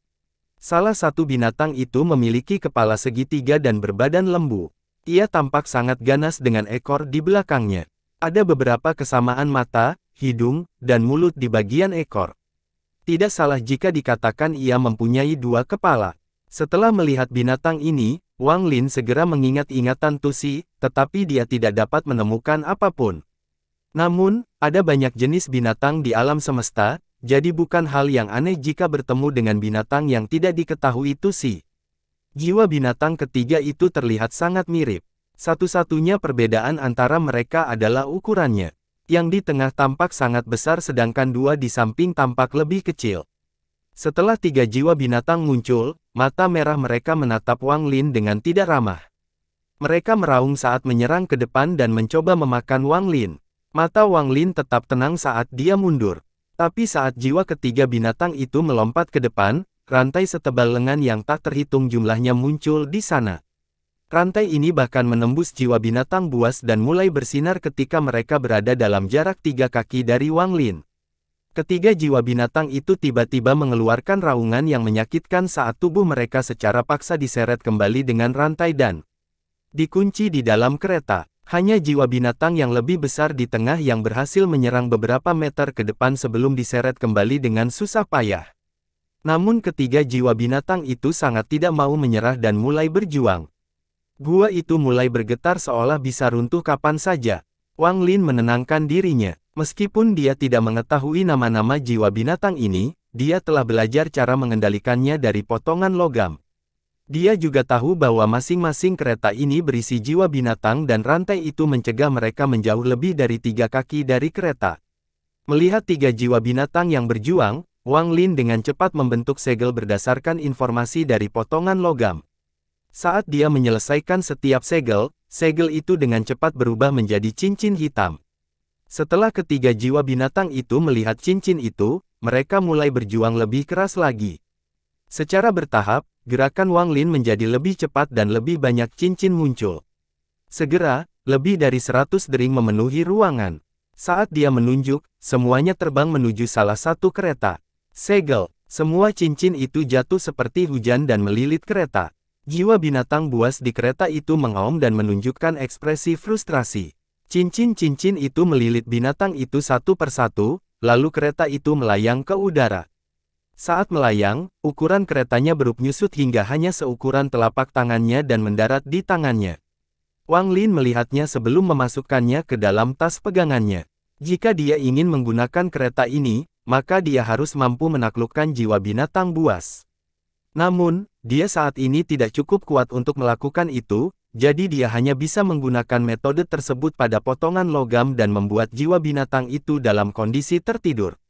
Salah satu binatang itu memiliki kepala segitiga dan berbadan lembu. Ia tampak sangat ganas dengan ekor di belakangnya. Ada beberapa kesamaan mata, hidung, dan mulut di bagian ekor. Tidak salah jika dikatakan ia mempunyai 2 kepala. Setelah melihat binatang ini, Wang Lin segera mengingat ingatan Tusi, tetapi dia tidak dapat menemukan apapun. Namun, ada banyak jenis binatang di alam semesta, jadi bukan hal yang aneh jika bertemu dengan binatang yang tidak diketahui Tusi. Jiwa binatang ketiga itu terlihat sangat mirip. Satu-satunya perbedaan antara mereka adalah ukurannya. Yang di tengah tampak sangat besar sedangkan 2 di samping tampak lebih kecil. Setelah 3 jiwa binatang muncul, mata merah mereka menatap Wang Lin dengan tidak ramah. Mereka meraung saat menyerang ke depan dan mencoba memakan Wang Lin. Mata Wang Lin tetap tenang saat dia mundur. Tapi saat jiwa ketiga binatang itu melompat ke depan, rantai setebal lengan yang tak terhitung jumlahnya muncul di sana. Rantai ini bahkan menembus jiwa binatang buas dan mulai bersinar ketika mereka berada dalam jarak 3 kaki dari Wang Lin. Ketiga jiwa binatang itu tiba-tiba mengeluarkan raungan yang menyakitkan saat tubuh mereka secara paksa diseret kembali dengan rantai dan dikunci di dalam kereta. Hanya jiwa binatang yang lebih besar di tengah yang berhasil menyerang beberapa meter ke depan sebelum diseret kembali dengan susah payah. Namun ketiga jiwa binatang itu sangat tidak mau menyerah dan mulai berjuang. Gua itu mulai bergetar seolah bisa runtuh kapan saja. Wang Lin menenangkan dirinya. Meskipun dia tidak mengetahui nama-nama jiwa binatang ini, dia telah belajar cara mengendalikannya dari potongan logam. Dia juga tahu bahwa masing-masing kereta ini berisi jiwa binatang dan rantai itu mencegah mereka menjauh lebih dari 3 kaki dari kereta. Melihat 3 jiwa binatang yang berjuang, Wang Lin dengan cepat membentuk segel berdasarkan informasi dari potongan logam. Saat dia menyelesaikan setiap segel, segel itu dengan cepat berubah menjadi cincin hitam. Setelah ketiga jiwa binatang itu melihat cincin itu, mereka mulai berjuang lebih keras lagi. Secara bertahap, gerakan Wang Lin menjadi lebih cepat dan lebih banyak cincin muncul. Segera, lebih dari 100 dering memenuhi ruangan. Saat dia menunjuk, semuanya terbang menuju salah satu kereta. Segel, semua cincin itu jatuh seperti hujan dan melilit kereta. Jiwa binatang buas di kereta itu mengaum dan menunjukkan ekspresi frustrasi. Cincin-cincin itu melilit binatang itu satu persatu, lalu kereta itu melayang ke udara. Saat melayang, ukuran keretanya beruk-nyusut hingga hanya seukuran telapak tangannya dan mendarat di tangannya. Wang Lin melihatnya sebelum memasukkannya ke dalam tas pegangannya. Jika dia ingin menggunakan kereta ini, maka dia harus mampu menaklukkan jiwa binatang buas. Namun, dia saat ini tidak cukup kuat untuk melakukan itu, jadi dia hanya bisa menggunakan metode tersebut pada potongan logam dan membuat jiwa binatang itu dalam kondisi tertidur.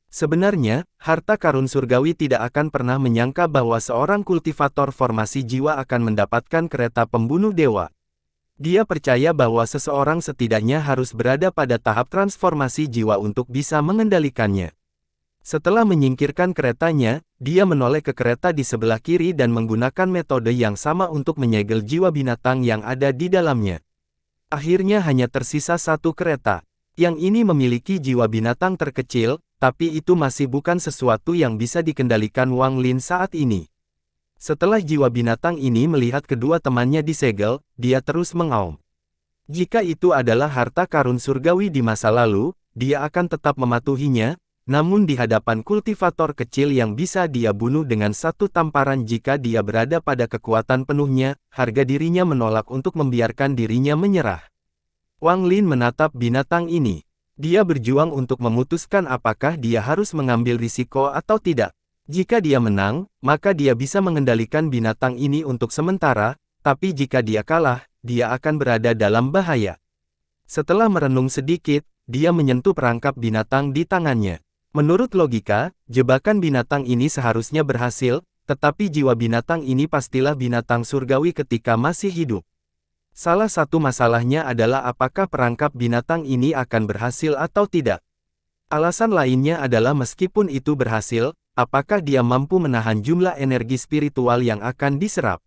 Sebenarnya, harta karun surgawi tidak akan pernah menyangka bahwa seorang kultivator formasi jiwa akan mendapatkan kereta pembunuh dewa. Dia percaya bahwa seseorang setidaknya harus berada pada tahap transformasi jiwa untuk bisa mengendalikannya. Setelah menyingkirkan keretanya, dia menoleh ke kereta di sebelah kiri dan menggunakan metode yang sama untuk menyegel jiwa binatang yang ada di dalamnya. Akhirnya hanya tersisa satu kereta. Yang ini memiliki jiwa binatang terkecil, tapi itu masih bukan sesuatu yang bisa dikendalikan Wang Lin saat ini. Setelah jiwa binatang ini melihat kedua temannya disegel, dia terus mengaum. Jika itu adalah harta karun surgawi di masa lalu, dia akan tetap mematuhinya. Namun di hadapan kultivator kecil yang bisa dia bunuh dengan satu tamparan jika dia berada pada kekuatan penuhnya, harga dirinya menolak untuk membiarkan dirinya menyerah. Wang Lin menatap binatang ini. Dia berjuang untuk memutuskan apakah dia harus mengambil risiko atau tidak. Jika dia menang, maka dia bisa mengendalikan binatang ini untuk sementara, tapi jika dia kalah, dia akan berada dalam bahaya. Setelah merenung sedikit, dia menyentuh perangkap binatang di tangannya. Menurut logika, jebakan binatang ini seharusnya berhasil, tetapi jiwa binatang ini pastilah binatang surgawi ketika masih hidup. Salah satu masalahnya adalah apakah perangkap binatang ini akan berhasil atau tidak. Alasan lainnya adalah meskipun itu berhasil, apakah dia mampu menahan jumlah energi spiritual yang akan diserap.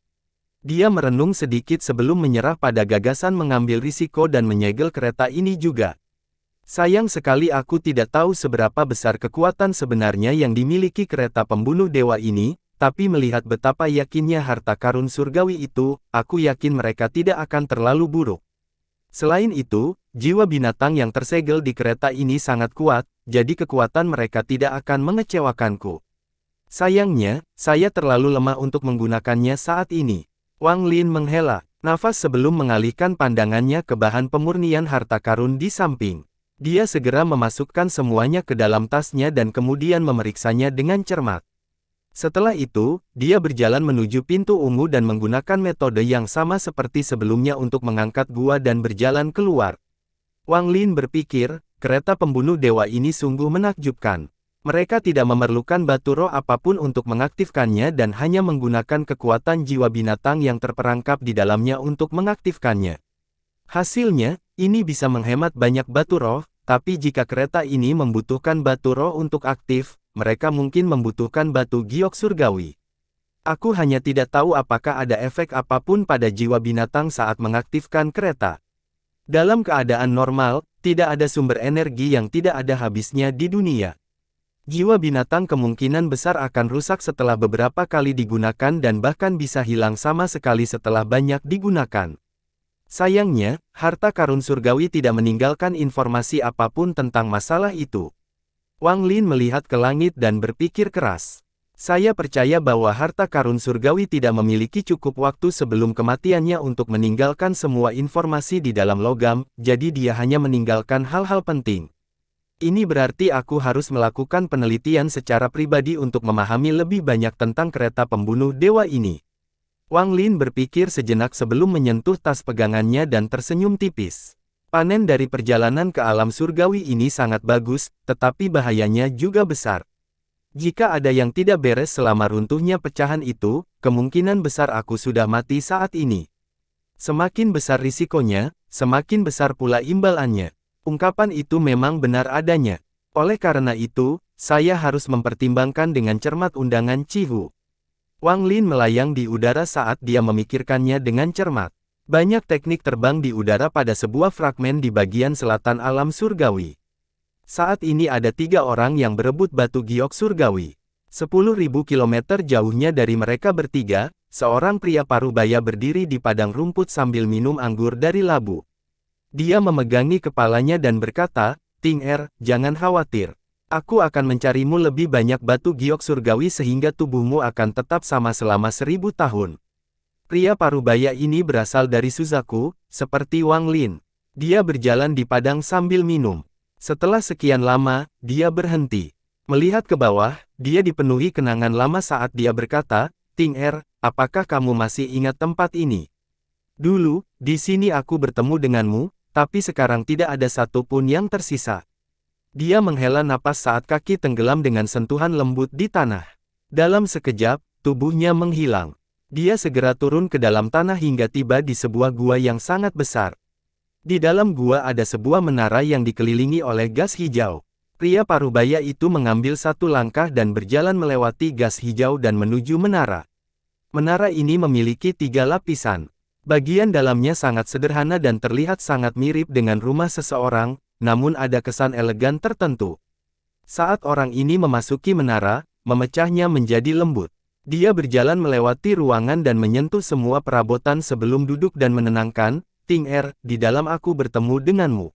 Dia merenung sedikit sebelum menyerah pada gagasan mengambil risiko dan menyegel kereta ini juga. Sayang sekali aku tidak tahu seberapa besar kekuatan sebenarnya yang dimiliki kereta pembunuh dewa ini, tapi melihat betapa yakinnya harta karun surgawi itu, aku yakin mereka tidak akan terlalu buruk. Selain itu, jiwa binatang yang tersegel di kereta ini sangat kuat, jadi kekuatan mereka tidak akan mengecewakanku. Sayangnya, saya terlalu lemah untuk menggunakannya saat ini. Wang Lin menghela nafas sebelum mengalihkan pandangannya ke bahan pemurnian harta karun di samping. Dia segera memasukkan semuanya ke dalam tasnya dan kemudian memeriksanya dengan cermat. Setelah itu, dia berjalan menuju pintu ungu dan menggunakan metode yang sama seperti sebelumnya untuk mengangkat gua dan berjalan keluar. Wang Lin berpikir, kereta pembunuh dewa ini sungguh menakjubkan. Mereka tidak memerlukan batu roh apapun untuk mengaktifkannya dan hanya menggunakan kekuatan jiwa binatang yang terperangkap di dalamnya untuk mengaktifkannya. Hasilnya, ini bisa menghemat banyak batu roh, tapi jika kereta ini membutuhkan batu roh untuk aktif, mereka mungkin membutuhkan batu giok surgawi. Aku hanya tidak tahu apakah ada efek apapun pada jiwa binatang saat mengaktifkan kereta. Dalam keadaan normal, tidak ada sumber energi yang tidak ada habisnya di dunia. Jiwa binatang kemungkinan besar akan rusak setelah beberapa kali digunakan dan bahkan bisa hilang sama sekali setelah banyak digunakan. Sayangnya, harta karun surgawi tidak meninggalkan informasi apapun tentang masalah itu. Wang Lin melihat ke langit dan berpikir keras. Saya percaya bahwa harta karun surgawi tidak memiliki cukup waktu sebelum kematiannya untuk meninggalkan semua informasi di dalam logam, jadi dia hanya meninggalkan hal-hal penting. Ini berarti aku harus melakukan penelitian secara pribadi untuk memahami lebih banyak tentang kereta pembunuh dewa ini. Wang Lin berpikir sejenak sebelum menyentuh tas pegangannya dan tersenyum tipis. Panen dari perjalanan ke alam surgawi ini sangat bagus, tetapi bahayanya juga besar. Jika ada yang tidak beres selama runtuhnya pecahan itu, kemungkinan besar aku sudah mati saat ini. Semakin besar risikonya, semakin besar pula imbalannya. Ungkapan itu memang benar adanya. Oleh karena itu, saya harus mempertimbangkan dengan cermat undangan Cihu. Wang Lin melayang di udara saat dia memikirkannya dengan cermat. Banyak teknik terbang di udara pada sebuah fragmen di bagian selatan alam surgawi. Saat ini ada 3 orang yang berebut batu giok surgawi. 10.000 kilometer jauhnya dari mereka bertiga, seorang pria parubaya berdiri di padang rumput sambil minum anggur dari labu. Dia memegangi kepalanya dan berkata, "Ting Er, jangan khawatir. Aku akan mencarimu lebih banyak batu giok surgawi sehingga tubuhmu akan tetap sama selama 1000 tahun." Pria parubaya ini berasal dari Suzaku, seperti Wang Lin. Dia berjalan di padang sambil minum. Setelah sekian lama, dia berhenti. Melihat ke bawah, dia dipenuhi kenangan lama saat dia berkata, "Ting Er, apakah kamu masih ingat tempat ini? Dulu, di sini aku bertemu denganmu, tapi sekarang tidak ada satupun yang tersisa." Dia menghela napas saat kaki tenggelam dengan sentuhan lembut di tanah. Dalam sekejap, tubuhnya menghilang. Dia segera turun ke dalam tanah hingga tiba di sebuah gua yang sangat besar. Di dalam gua ada sebuah menara yang dikelilingi oleh gas hijau. Pria parubaya itu mengambil satu langkah dan berjalan melewati gas hijau dan menuju menara. Menara ini memiliki 3 lapisan. Bagian dalamnya sangat sederhana dan terlihat sangat mirip dengan rumah seseorang, namun ada kesan elegan tertentu. Saat orang ini memasuki menara, memecahnya menjadi lembut. Dia berjalan melewati ruangan dan menyentuh semua perabotan sebelum duduk dan menenangkan, "Ting Er, di dalam aku bertemu denganmu."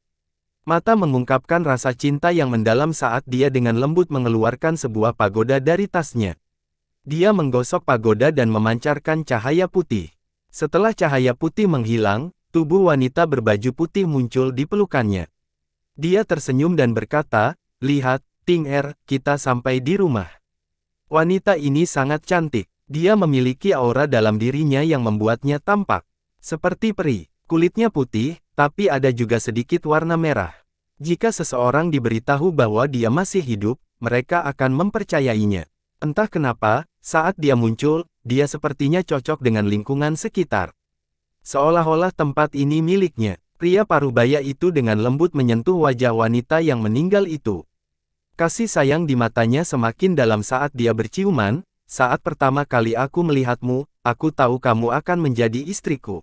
Mata mengungkapkan rasa cinta yang mendalam saat dia dengan lembut mengeluarkan sebuah pagoda dari tasnya. Dia menggosok pagoda dan memancarkan cahaya putih. Setelah cahaya putih menghilang, tubuh wanita berbaju putih muncul di pelukannya. Dia tersenyum dan berkata, "Lihat, Ting Er, kita sampai di rumah." Wanita ini sangat cantik. Dia memiliki aura dalam dirinya yang membuatnya tampak Seperti peri, kulitnya putih, tapi ada juga sedikit warna merah. Jika seseorang diberitahu bahwa dia masih hidup, mereka akan mempercayainya. Entah kenapa, saat dia muncul, dia sepertinya cocok dengan lingkungan sekitar. Seolah-olah tempat ini miliknya. Pria parubaya itu dengan lembut menyentuh wajah wanita yang meninggal itu. Kasih sayang di matanya semakin dalam saat dia berciuman. Saat pertama kali aku melihatmu, aku tahu kamu akan menjadi istriku.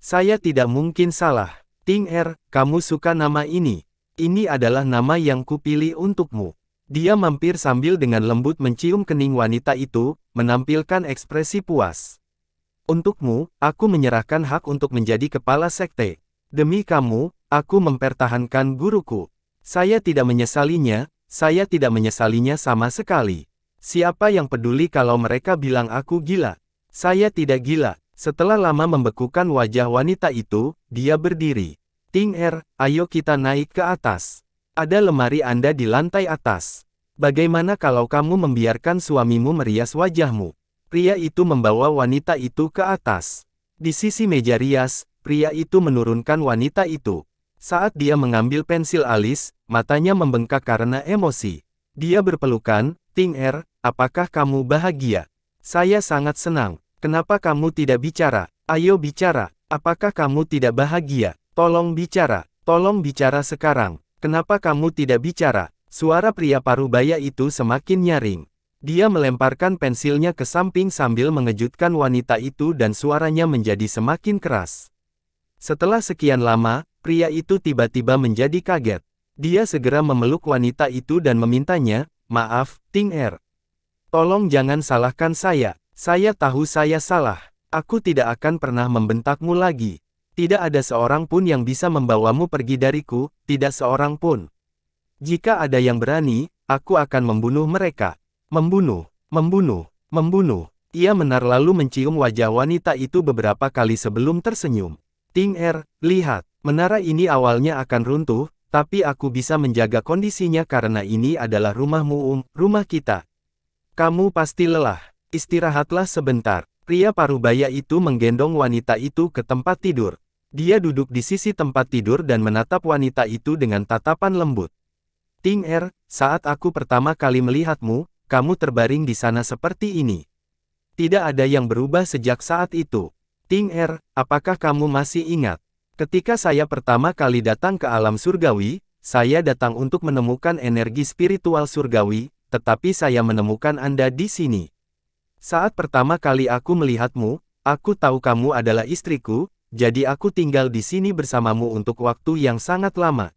Saya tidak mungkin salah. Ting Er, kamu suka nama ini. Ini adalah nama yang kupilih untukmu. Dia mampir sambil dengan lembut mencium kening wanita itu, menampilkan ekspresi puas. Untukmu, aku menyerahkan hak untuk menjadi kepala sekte. Demi kamu, aku mempertahankan guruku. Saya tidak menyesalinya sama sekali. Siapa yang peduli kalau mereka bilang aku gila? Saya tidak gila. Setelah lama membekukan wajah wanita itu, dia berdiri. Ting Er, ayo kita naik ke atas. Ada lemari Anda di lantai atas. Bagaimana kalau kamu membiarkan suamimu merias wajahmu? Pria itu membawa wanita itu ke atas. Di sisi meja rias, pria itu menurunkan wanita itu. Saat dia mengambil pensil alis, matanya membengkak karena emosi. Dia berpelukan, Ting Er, apakah kamu bahagia? Saya sangat senang. Kenapa kamu tidak bicara? Ayo bicara. Apakah kamu tidak bahagia? Tolong bicara sekarang. Kenapa kamu tidak bicara? Suara pria parubaya itu semakin nyaring. Dia melemparkan pensilnya ke samping sambil mengejutkan wanita itu dan suaranya menjadi semakin keras. Setelah sekian lama, pria itu tiba-tiba menjadi kaget. Dia segera memeluk wanita itu dan memintanya, maaf, Ting Er. Tolong jangan salahkan saya. Saya tahu saya salah. Aku tidak akan pernah membentakmu lagi. Tidak ada seorang pun yang bisa membawamu pergi dariku, tidak seorang pun. Jika ada yang berani, aku akan membunuh mereka. Membunuh. Ia menar lalu mencium wajah wanita itu beberapa kali sebelum tersenyum. Ting Er, lihat, menara ini awalnya akan runtuh, tapi aku bisa menjaga kondisinya karena ini adalah rumahmu, rumah kita. Kamu pasti lelah. Istirahatlah sebentar. Pria parubaya itu menggendong wanita itu ke tempat tidur. Dia duduk di sisi tempat tidur dan menatap wanita itu dengan tatapan lembut. Ting Er, saat aku pertama kali melihatmu, kamu terbaring di sana seperti ini. Tidak ada yang berubah sejak saat itu. Ting Er, apakah kamu masih ingat? Ketika saya pertama kali datang ke alam surgawi, saya datang untuk menemukan energi spiritual surgawi, tetapi saya menemukan Anda di sini. Saat pertama kali aku melihatmu, aku tahu kamu adalah istriku, jadi aku tinggal di sini bersamamu untuk waktu yang sangat lama.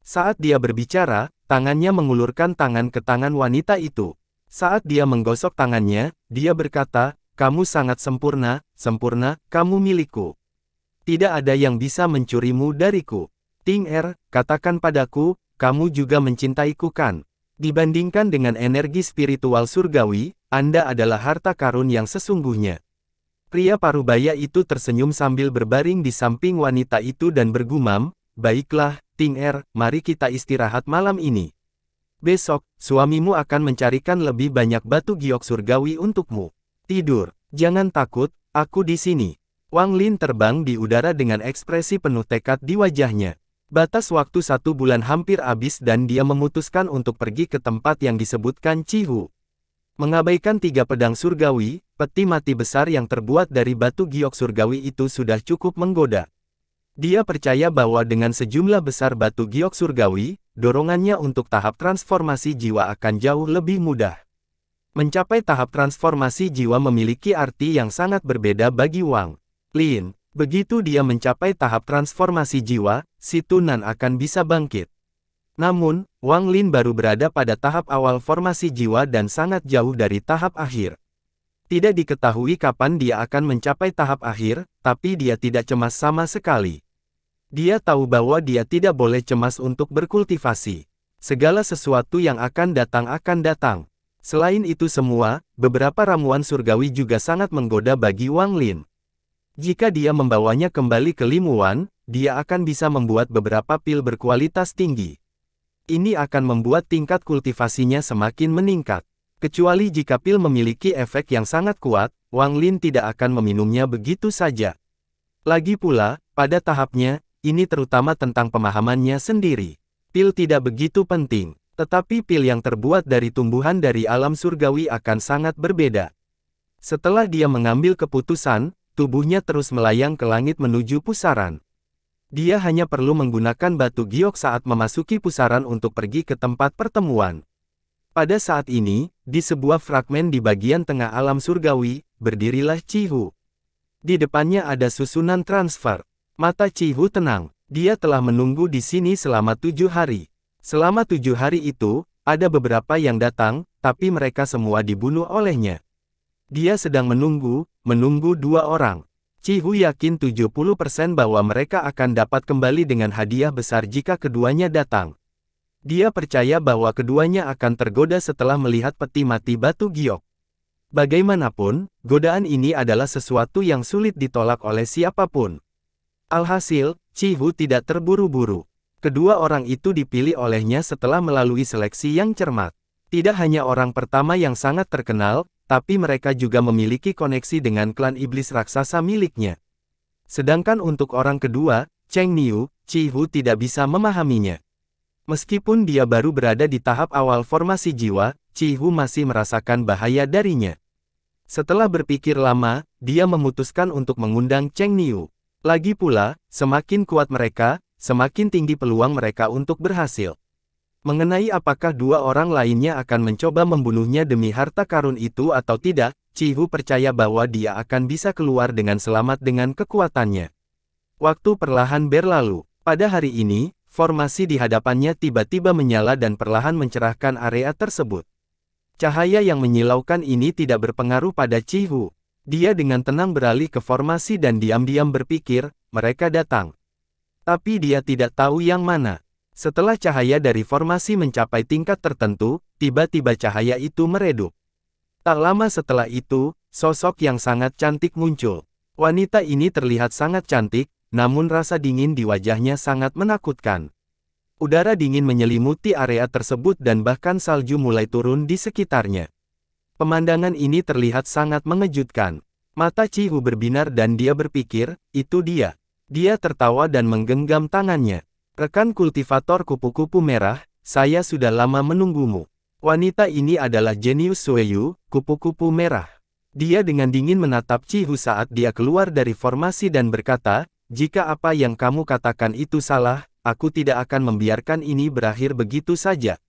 Saat dia berbicara, tangannya mengulurkan tangan ke tangan wanita itu. Saat dia menggosok tangannya, dia berkata, kamu sangat sempurna, kamu milikku. Tidak ada yang bisa mencurimu dariku. Ting Er, katakan padaku, kamu juga mencintaiku kan? Dibandingkan dengan energi spiritual surgawi, Anda adalah harta karun yang sesungguhnya. Pria parubaya itu tersenyum sambil berbaring di samping wanita itu dan bergumam, baiklah, Ting Er, mari kita istirahat malam ini. Besok, suamimu akan mencarikan lebih banyak batu giok surgawi untukmu. Tidur, jangan takut, aku di sini. Wang Lin terbang di udara dengan ekspresi penuh tekad di wajahnya. Batas waktu 1 bulan hampir habis dan dia memutuskan untuk pergi ke tempat yang disebutkan Cihu. Mengabaikan 3 pedang surgawi, peti mati besar yang terbuat dari batu giok surgawi itu sudah cukup menggoda. Dia percaya bahwa dengan sejumlah besar batu giok surgawi, dorongannya untuk tahap transformasi jiwa akan jauh lebih mudah. Mencapai tahap transformasi jiwa memiliki arti yang sangat berbeda bagi Wang Lin. Begitu dia mencapai tahap transformasi jiwa, si Tunan akan bisa bangkit. Namun, Wang Lin baru berada pada tahap awal formasi jiwa dan sangat jauh dari tahap akhir. Tidak diketahui kapan dia akan mencapai tahap akhir, tapi dia tidak cemas sama sekali. Dia tahu bahwa dia tidak boleh cemas untuk berkultivasi. Segala sesuatu yang akan datang. Selain itu semua, beberapa ramuan surgawi juga sangat menggoda bagi Wang Lin. Jika dia membawanya kembali ke Limuan, dia akan bisa membuat beberapa pil berkualitas tinggi. Ini akan membuat tingkat kultivasinya semakin meningkat. Kecuali jika pil memiliki efek yang sangat kuat, Wang Lin tidak akan meminumnya begitu saja. Lagi pula, pada tahapnya, ini terutama tentang pemahamannya sendiri. Pil tidak begitu penting, tetapi pil yang terbuat dari tumbuhan dari alam surgawi akan sangat berbeda. Setelah dia mengambil keputusan, tubuhnya terus melayang ke langit menuju pusaran. Dia hanya perlu menggunakan batu giok saat memasuki pusaran untuk pergi ke tempat pertemuan. Pada saat ini, di sebuah fragmen di bagian tengah alam surgawi, berdirilah Cihu. Di depannya ada susunan transfer. Mata Cihu tenang. Dia telah menunggu di sini selama 7 hari. Selama 7 hari itu, ada beberapa yang datang, tapi mereka semua dibunuh olehnya. Dia sedang menunggu 2 orang. Cihu yakin 70% bahwa mereka akan dapat kembali dengan hadiah besar jika keduanya datang. Dia percaya bahwa keduanya akan tergoda setelah melihat peti mati batu giok. Bagaimanapun, godaan ini adalah sesuatu yang sulit ditolak oleh siapapun. Alhasil, Cihu tidak terburu-buru. Kedua orang itu dipilih olehnya setelah melalui seleksi yang cermat. Tidak hanya orang pertama yang sangat terkenal, tapi mereka juga memiliki koneksi dengan klan iblis raksasa miliknya. Sedangkan untuk orang kedua, Cheng Niu, Cihu tidak bisa memahaminya. Meskipun dia baru berada di tahap awal formasi jiwa, Cihu masih merasakan bahaya darinya. Setelah berpikir lama, dia memutuskan untuk mengundang Cheng Niu. Lagi pula, semakin kuat mereka, semakin tinggi peluang mereka untuk berhasil. Mengenai apakah dua orang lainnya akan mencoba membunuhnya demi harta karun itu atau tidak, Cihu percaya bahwa dia akan bisa keluar dengan selamat dengan kekuatannya. Waktu perlahan berlalu. Pada hari ini, formasi di hadapannya tiba-tiba menyala dan perlahan mencerahkan area tersebut. Cahaya yang menyilaukan ini tidak berpengaruh pada Cihu. Dia dengan tenang beralih ke formasi dan diam-diam berpikir, mereka datang. Tapi dia tidak tahu yang mana. Setelah cahaya dari formasi mencapai tingkat tertentu, tiba-tiba cahaya itu meredup. Tak lama setelah itu, sosok yang sangat cantik muncul. Wanita ini terlihat sangat cantik, namun rasa dingin di wajahnya sangat menakutkan. Udara dingin menyelimuti area tersebut dan bahkan salju mulai turun di sekitarnya. Pemandangan ini terlihat sangat mengejutkan. Mata Cihu berbinar dan dia berpikir, itu dia. Dia tertawa dan menggenggam tangannya. Rekan kultivator kupu-kupu merah, saya sudah lama menunggumu. Wanita ini adalah jenius Sueyu, kupu-kupu merah. Dia dengan dingin menatap Cihu saat dia keluar dari formasi dan berkata, jika apa yang kamu katakan itu salah, aku tidak akan membiarkan ini berakhir begitu saja.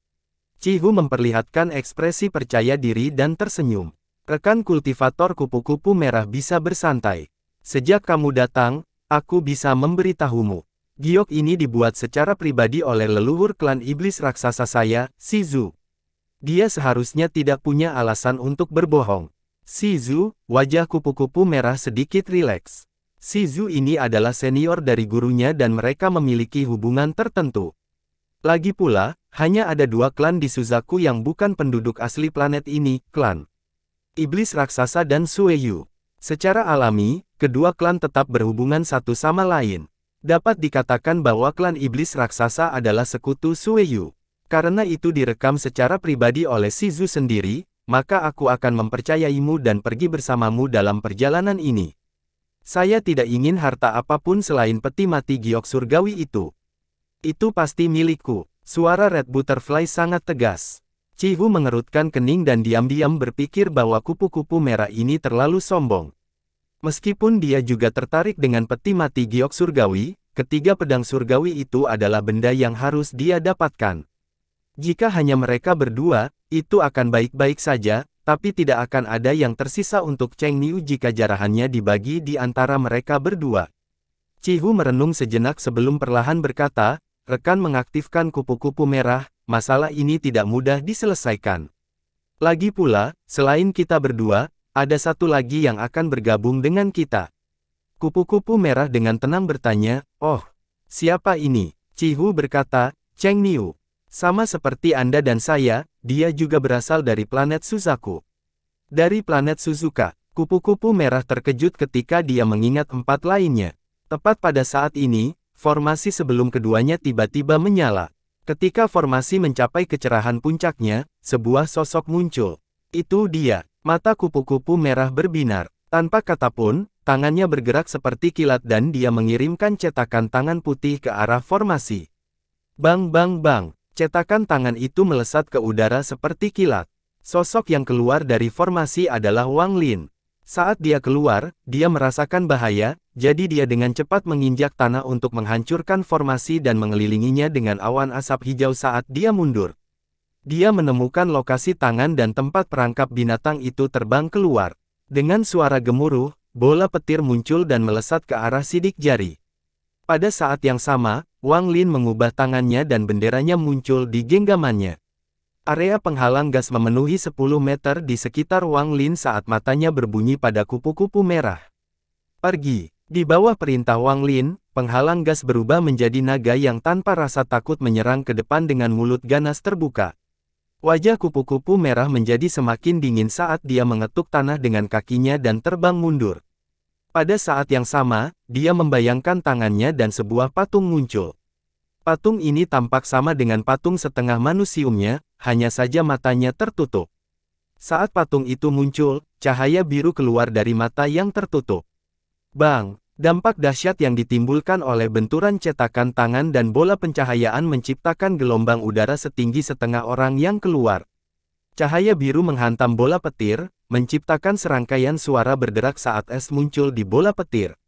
Cihu memperlihatkan ekspresi percaya diri dan tersenyum. Rekan kultivator kupu-kupu merah bisa bersantai. Sejak kamu datang, aku bisa memberitahumu. Giok ini dibuat secara pribadi oleh leluhur klan iblis raksasa saya, Shizu. Dia seharusnya tidak punya alasan untuk berbohong. Shizu, wajah kupu-kupu merah sedikit rileks. Shizu ini adalah senior dari gurunya dan mereka memiliki hubungan tertentu. Lagi pula, hanya ada 2 klan di Suzaku yang bukan penduduk asli planet ini, klan Iblis Raksasa dan Sueyu. Secara alami, kedua klan tetap berhubungan satu sama lain. Dapat dikatakan bahwa klan Iblis Raksasa adalah sekutu Sueyu. Karena itu direkam secara pribadi oleh Shizu sendiri, maka aku akan mempercayaimu dan pergi bersamamu dalam perjalanan ini. Saya tidak ingin harta apapun selain peti mati giok surgawi itu. Itu pasti milikku. Suara Red Butterfly sangat tegas. Cihu mengerutkan kening dan diam-diam berpikir bahwa kupu-kupu merah ini terlalu sombong. Meskipun dia juga tertarik dengan peti mati giok surgawi, ketiga pedang surgawi itu adalah benda yang harus dia dapatkan. Jika hanya mereka berdua, itu akan baik-baik saja, tapi tidak akan ada yang tersisa untuk Cheng Niu jika jarahannya dibagi di antara mereka berdua. Cihu merenung sejenak sebelum perlahan berkata, rekan mengaktifkan kupu-kupu merah, masalah ini tidak mudah diselesaikan. Lagi pula, selain kita berdua, ada satu lagi yang akan bergabung dengan kita. Kupu-kupu merah dengan tenang bertanya, oh, siapa ini? Cihu berkata, Cheng Niu. Sama seperti Anda dan saya, dia juga berasal dari planet Suzaku. Dari planet Suzuka, kupu-kupu merah terkejut ketika dia mengingat 4 lainnya. Tepat pada saat ini, formasi sebelum keduanya tiba-tiba menyala. Ketika formasi mencapai kecerahan puncaknya, sebuah sosok muncul. Itu dia. Mata kupu-kupu merah berbinar. Tanpa kata pun, tangannya bergerak seperti kilat dan dia mengirimkan cetakan tangan putih ke arah formasi. Bang bang bang, cetakan tangan itu melesat ke udara seperti kilat. Sosok yang keluar dari formasi adalah Wang Lin. Saat dia keluar, dia merasakan bahaya, jadi dia dengan cepat menginjak tanah untuk menghancurkan formasi dan mengelilinginya dengan awan asap hijau saat dia mundur. Dia menemukan lokasi tangan dan tempat perangkap binatang itu terbang keluar. Dengan suara gemuruh, bola petir muncul dan melesat ke arah sidik jari. Pada saat yang sama, Wang Lin mengubah tangannya dan benderanya muncul di genggamannya. Area penghalang gas memenuhi 10 meter di sekitar Wang Lin saat matanya berbunyi pada kupu-kupu merah. Pergi. Di bawah perintah Wang Lin, penghalang gas berubah menjadi naga yang tanpa rasa takut menyerang ke depan dengan mulut ganas terbuka. Wajah kupu-kupu merah menjadi semakin dingin saat dia mengetuk tanah dengan kakinya dan terbang mundur. Pada saat yang sama, dia membayangkan tangannya dan sebuah patung muncul. Patung ini tampak sama dengan patung setengah manusiumnya, hanya saja matanya tertutup. Saat patung itu muncul, cahaya biru keluar dari mata yang tertutup. Bang! Dampak dahsyat yang ditimbulkan oleh benturan cetakan tangan dan bola pencahayaan menciptakan gelombang udara setinggi setengah orang yang keluar. Cahaya biru menghantam bola petir, menciptakan serangkaian suara berderak saat es muncul di bola petir.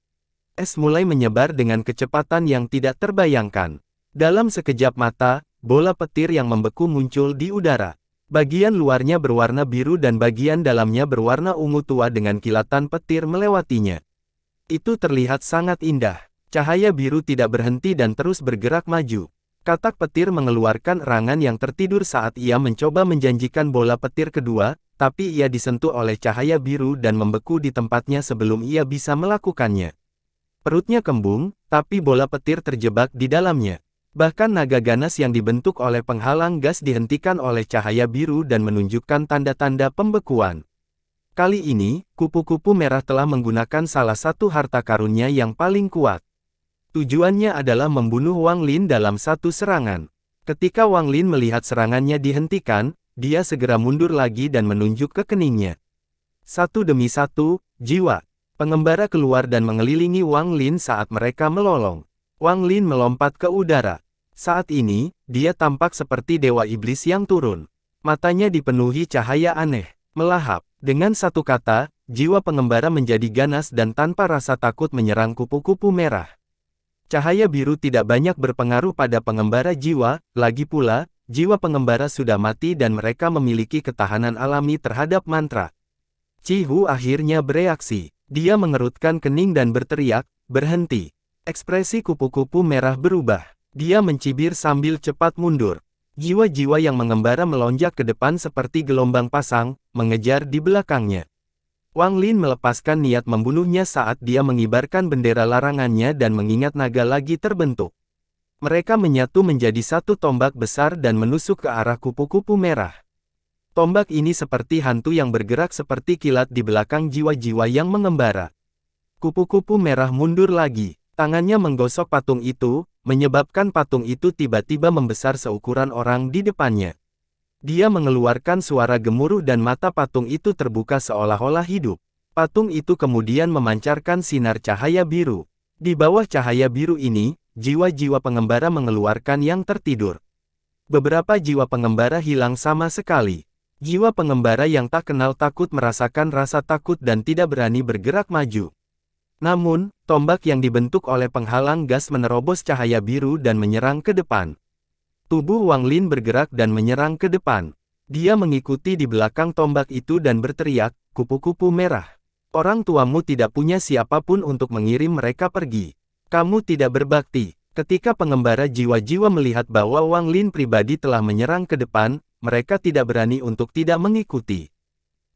Es mulai menyebar dengan kecepatan yang tidak terbayangkan. Dalam sekejap mata, bola petir yang membeku muncul di udara. Bagian luarnya berwarna biru dan bagian dalamnya berwarna ungu tua dengan kilatan petir melewatinya. Itu terlihat sangat indah. Cahaya biru tidak berhenti dan terus bergerak maju. Katak petir mengeluarkan erangan yang tertidur saat ia mencoba menjanjikan bola petir kedua, tapi ia disentuh oleh cahaya biru dan membeku di tempatnya sebelum ia bisa melakukannya. Perutnya kembung, tapi bola petir terjebak di dalamnya. Bahkan naga ganas yang dibentuk oleh penghalang gas dihentikan oleh cahaya biru dan menunjukkan tanda-tanda pembekuan. Kali ini, kupu-kupu merah telah menggunakan salah satu harta karunnya yang paling kuat. Tujuannya adalah membunuh Wang Lin dalam satu serangan. Ketika Wang Lin melihat serangannya dihentikan, dia segera mundur lagi dan menunjuk ke keningnya. Satu demi satu, jiwa. Pengembara keluar dan mengelilingi Wang Lin saat mereka melolong. Wang Lin melompat ke udara. Saat ini, dia tampak seperti dewa iblis yang turun. Matanya dipenuhi cahaya aneh, melahap. Dengan satu kata, jiwa pengembara menjadi ganas dan tanpa rasa takut menyerang kupu-kupu merah. Cahaya biru tidak banyak berpengaruh pada pengembara jiwa, lagi pula, jiwa pengembara sudah mati dan mereka memiliki ketahanan alami terhadap mantra. Cihu akhirnya bereaksi. Dia mengerutkan kening dan berteriak, berhenti. Ekspresi kupu-kupu merah berubah. Dia mencibir sambil cepat mundur. Jiwa-jiwa yang mengembara melonjak ke depan seperti gelombang pasang, mengejar di belakangnya. Wang Lin melepaskan niat membunuhnya saat dia mengibarkan bendera larangannya dan mengingat naga lagi terbentuk. Mereka menyatu menjadi satu tombak besar dan menusuk ke arah kupu-kupu merah. Tombak ini seperti hantu yang bergerak seperti kilat di belakang jiwa-jiwa yang mengembara. Kupu-kupu merah mundur lagi. Tangannya menggosok patung itu, menyebabkan patung itu tiba-tiba membesar seukuran orang di depannya. Dia mengeluarkan suara gemuruh dan mata patung itu terbuka seolah-olah hidup. Patung itu kemudian memancarkan sinar cahaya biru. Di bawah cahaya biru ini, jiwa-jiwa pengembara mengeluarkan yang tertidur. Beberapa jiwa pengembara hilang sama sekali. Jiwa pengembara yang tak kenal takut merasakan rasa takut dan tidak berani bergerak maju. Namun, tombak yang dibentuk oleh penghalang gas menerobos cahaya biru dan menyerang ke depan. Tubuh Wang Lin bergerak dan menyerang ke depan. Dia mengikuti di belakang tombak itu dan berteriak, "Kupu-kupu merah. Orang tuamu tidak punya siapapun untuk mengirim mereka pergi. Kamu tidak berbakti." Ketika pengembara jiwa-jiwa melihat bahwa Wang Lin pribadi telah menyerang ke depan, mereka tidak berani untuk tidak mengikuti.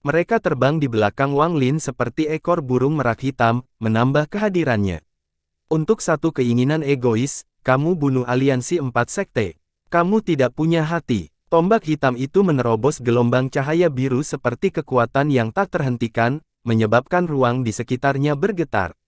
Mereka terbang di belakang Wang Lin seperti ekor burung merak hitam, menambah kehadirannya. Untuk satu keinginan egois, kamu bunuh aliansi 4 sekte. Kamu tidak punya hati. Tombak hitam itu menerobos gelombang cahaya biru seperti kekuatan yang tak terhentikan, menyebabkan ruang di sekitarnya bergetar.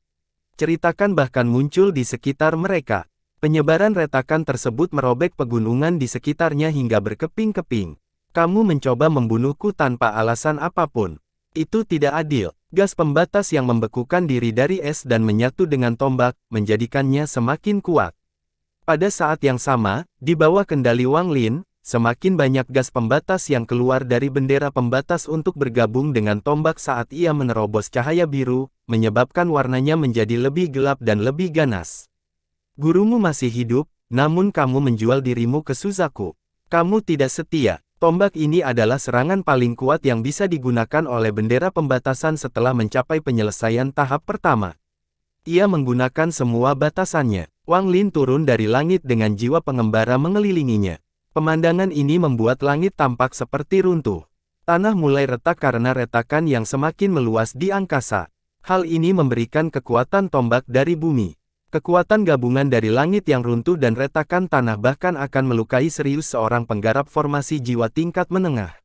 Ceritakan bahkan muncul di sekitar mereka. Penyebaran retakan tersebut merobek pegunungan di sekitarnya hingga berkeping-keping. Kamu mencoba membunuhku tanpa alasan apapun. Itu tidak adil. Gas pembatas yang membekukan diri dari es dan menyatu dengan tombak, menjadikannya semakin kuat. Pada saat yang sama, di bawah kendali Wang Lin, semakin banyak gas pembatas yang keluar dari bendera pembatas untuk bergabung dengan tombak saat ia menerobos cahaya biru, menyebabkan warnanya menjadi lebih gelap dan lebih ganas. Gurumu masih hidup, namun kamu menjual dirimu ke Suzaku. Kamu tidak setia. Tombak ini adalah serangan paling kuat yang bisa digunakan oleh bendera pembatasan setelah mencapai penyelesaian tahap pertama. Ia menggunakan semua batasannya. Wang Lin turun dari langit dengan jiwa pengembara mengelilinginya. Pemandangan ini membuat langit tampak seperti runtuh. Tanah mulai retak karena retakan yang semakin meluas di angkasa. Hal ini memberikan kekuatan tombak dari bumi. Kekuatan gabungan dari langit yang runtuh dan retakan tanah bahkan akan melukai serius seorang penggarap formasi jiwa tingkat menengah.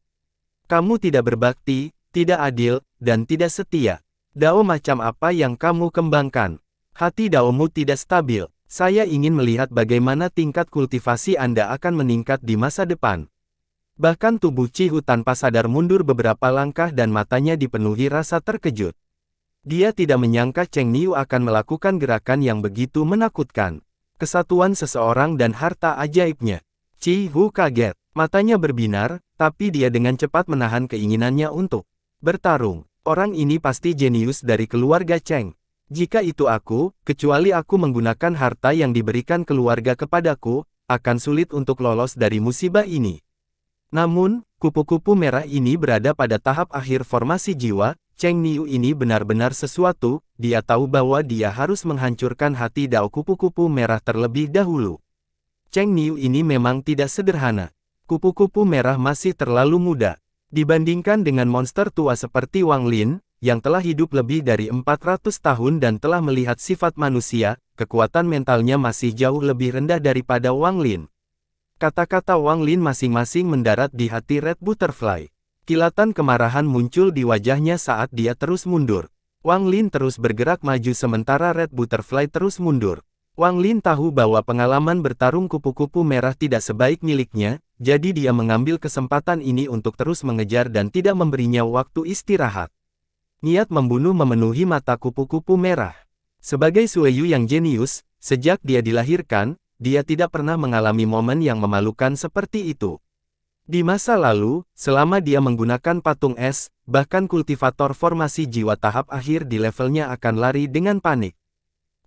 Kamu tidak berbakti, tidak adil, dan tidak setia. Dao macam apa yang kamu kembangkan? Hati daomu tidak stabil. Saya ingin melihat bagaimana tingkat kultivasi Anda akan meningkat di masa depan. Bahkan tubuh Cihu tanpa sadar mundur beberapa langkah dan matanya dipenuhi rasa terkejut. Dia tidak menyangka Cheng Niu akan melakukan gerakan yang begitu menakutkan. Kesatuan seseorang dan harta ajaibnya. Cihu kaget. Matanya berbinar, tapi dia dengan cepat menahan keinginannya untuk bertarung. Orang ini pasti jenius dari keluarga Cheng. Jika itu aku, kecuali aku menggunakan harta yang diberikan keluarga kepadaku, akan sulit untuk lolos dari musibah ini. Namun, kupu-kupu merah ini berada pada tahap akhir formasi jiwa. Cheng Niu ini benar-benar sesuatu, dia tahu bahwa dia harus menghancurkan hati Dao kupu-kupu merah terlebih dahulu. Cheng Niu ini memang tidak sederhana. Kupu-kupu merah masih terlalu muda. Dibandingkan dengan monster tua seperti Wang Lin, yang telah hidup lebih dari 400 tahun dan telah melihat sifat manusia, kekuatan mentalnya masih jauh lebih rendah daripada Wang Lin. Kata-kata Wang Lin masing-masing mendarat di hati Red Butterfly. Kilatan kemarahan muncul di wajahnya saat dia terus mundur. Wang Lin terus bergerak maju sementara Red Butterfly terus mundur. Wang Lin tahu bahwa pengalaman bertarung kupu-kupu merah tidak sebaik miliknya, jadi dia mengambil kesempatan ini untuk terus mengejar dan tidak memberinya waktu istirahat. Niat membunuh memenuhi mata kupu-kupu merah. Sebagai Sueyu yang jenius, sejak dia dilahirkan, dia tidak pernah mengalami momen yang memalukan seperti itu. Di masa lalu, selama dia menggunakan patung es, bahkan kultivator formasi jiwa tahap akhir di levelnya akan lari dengan panik.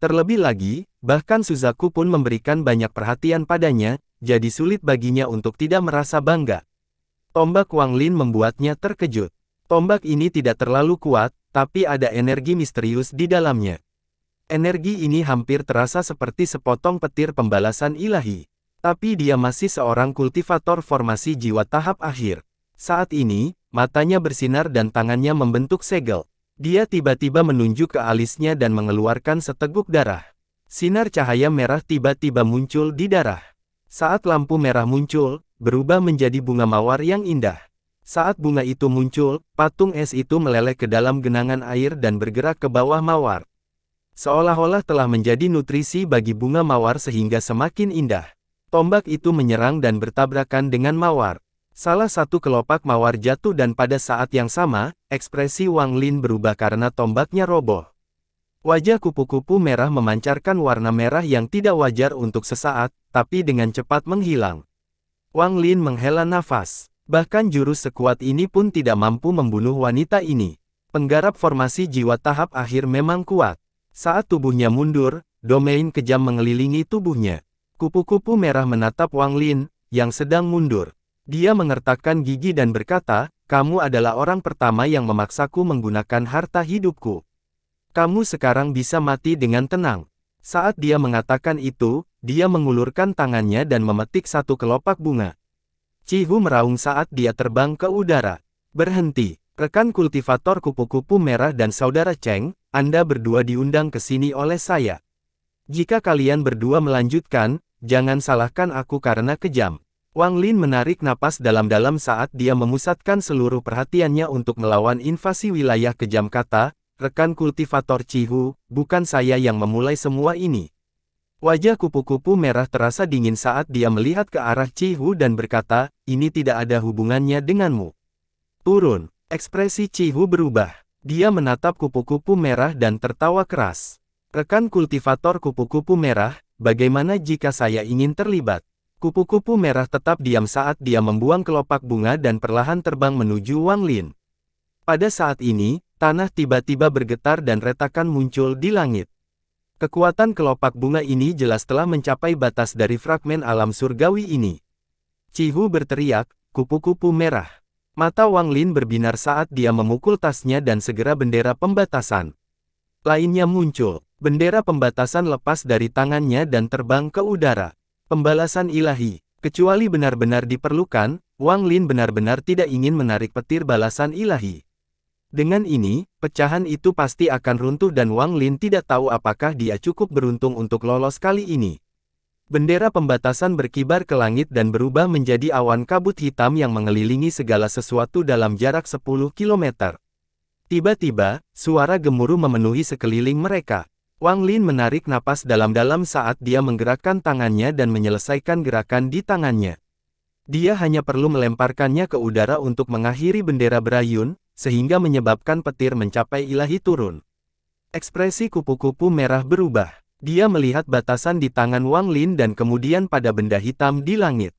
Terlebih lagi, bahkan Suzaku pun memberikan banyak perhatian padanya, jadi sulit baginya untuk tidak merasa bangga. Tombak Wang Lin membuatnya terkejut. Tombak ini tidak terlalu kuat, tapi ada energi misterius di dalamnya. Energi ini hampir terasa seperti sepotong petir pembalasan ilahi. Tapi dia masih seorang kultivator formasi jiwa tahap akhir. Saat ini, matanya bersinar dan tangannya membentuk segel. Dia tiba-tiba menunjuk ke alisnya dan mengeluarkan seteguk darah. Sinar cahaya merah tiba-tiba muncul di darah. Saat lampu merah muncul, berubah menjadi bunga mawar yang indah. Saat bunga itu muncul, patung es itu meleleh ke dalam genangan air dan bergerak ke bawah mawar. Seolah-olah telah menjadi nutrisi bagi bunga mawar sehingga semakin indah. Tombak itu menyerang dan bertabrakan dengan mawar. Salah satu kelopak mawar jatuh dan pada saat yang sama, ekspresi Wang Lin berubah karena tombaknya roboh. Wajah kupu-kupu merah memancarkan warna merah yang tidak wajar untuk sesaat, tapi dengan cepat menghilang. Wang Lin menghela nafas. Bahkan jurus sekuat ini pun tidak mampu membunuh wanita ini. Penggarap formasi jiwa tahap akhir memang kuat. Saat tubuhnya mundur, domain kejam mengelilingi tubuhnya. Kupu-kupu merah menatap Wang Lin, yang sedang mundur. Dia mengertakkan gigi dan berkata, kamu adalah orang pertama yang memaksaku menggunakan harta hidupku. Kamu sekarang bisa mati dengan tenang. Saat dia mengatakan itu, dia mengulurkan tangannya dan memetik satu kelopak bunga. Cihu meraung saat dia terbang ke udara. Berhenti, rekan kultivator kupu-kupu merah dan saudara Cheng, Anda berdua diundang ke sini oleh saya. Jika kalian berdua melanjutkan, jangan salahkan aku karena kejam. Wang Lin menarik napas dalam-dalam saat dia memusatkan seluruh perhatiannya untuk melawan invasi wilayah kejam kata, rekan kultivator Cihu, bukan saya yang memulai semua ini. Wajah kupu-kupu merah terasa dingin saat dia melihat ke arah Cihu dan berkata, ini tidak ada hubungannya denganmu. Turun. Ekspresi Cihu berubah. Dia menatap kupu-kupu merah dan tertawa keras. Rekan kultivator kupu-kupu merah, bagaimana jika saya ingin terlibat? Kupu-kupu merah tetap diam saat dia membuang kelopak bunga dan perlahan terbang menuju Wang Lin. Pada saat ini, tanah tiba-tiba bergetar dan retakan muncul di langit. Kekuatan kelopak bunga ini jelas telah mencapai batas dari fragmen alam surgawi ini. Cihu berteriak, kupu-kupu merah. Mata Wang Lin berbinar saat dia memukul tasnya dan segera bendera pembatasan lainnya muncul. Bendera pembatasan lepas dari tangannya dan terbang ke udara. Pembalasan ilahi. Kecuali benar-benar diperlukan, Wang Lin benar-benar tidak ingin menarik petir balasan ilahi. Dengan ini, pecahan itu pasti akan runtuh dan Wang Lin tidak tahu apakah dia cukup beruntung untuk lolos kali ini. Bendera pembatasan berkibar ke langit dan berubah menjadi awan kabut hitam yang mengelilingi segala sesuatu dalam jarak 10 km. Tiba-tiba, suara gemuruh memenuhi sekeliling mereka. Wang Lin menarik napas dalam-dalam saat dia menggerakkan tangannya dan menyelesaikan gerakan di tangannya. Dia hanya perlu melemparkannya ke udara untuk mengakhiri bendera berayun, sehingga menyebabkan petir mencapai ilahi turun. Ekspresi kupu-kupu merah berubah. Dia melihat batasan di tangan Wang Lin dan kemudian pada benda hitam di langit.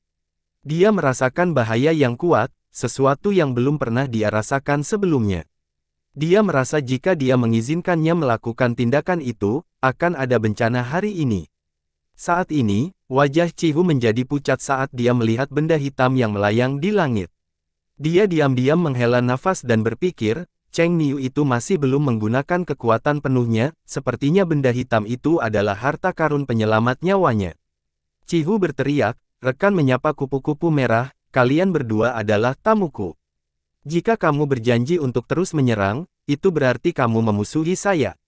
Dia merasakan bahaya yang kuat, sesuatu yang belum pernah dia rasakan sebelumnya. Dia merasa jika dia mengizinkannya melakukan tindakan itu, akan ada bencana hari ini. Saat ini, wajah Cihu menjadi pucat saat dia melihat benda hitam yang melayang di langit. Dia diam-diam menghela nafas dan berpikir, Cheng Niu itu masih belum menggunakan kekuatan penuhnya, sepertinya benda hitam itu adalah harta karun penyelamat nyawanya. Cihu berteriak, rekan menyapa kupu-kupu merah, kalian berdua adalah tamuku. Jika kamu berjanji untuk terus menyerang, itu berarti kamu memusuhi saya.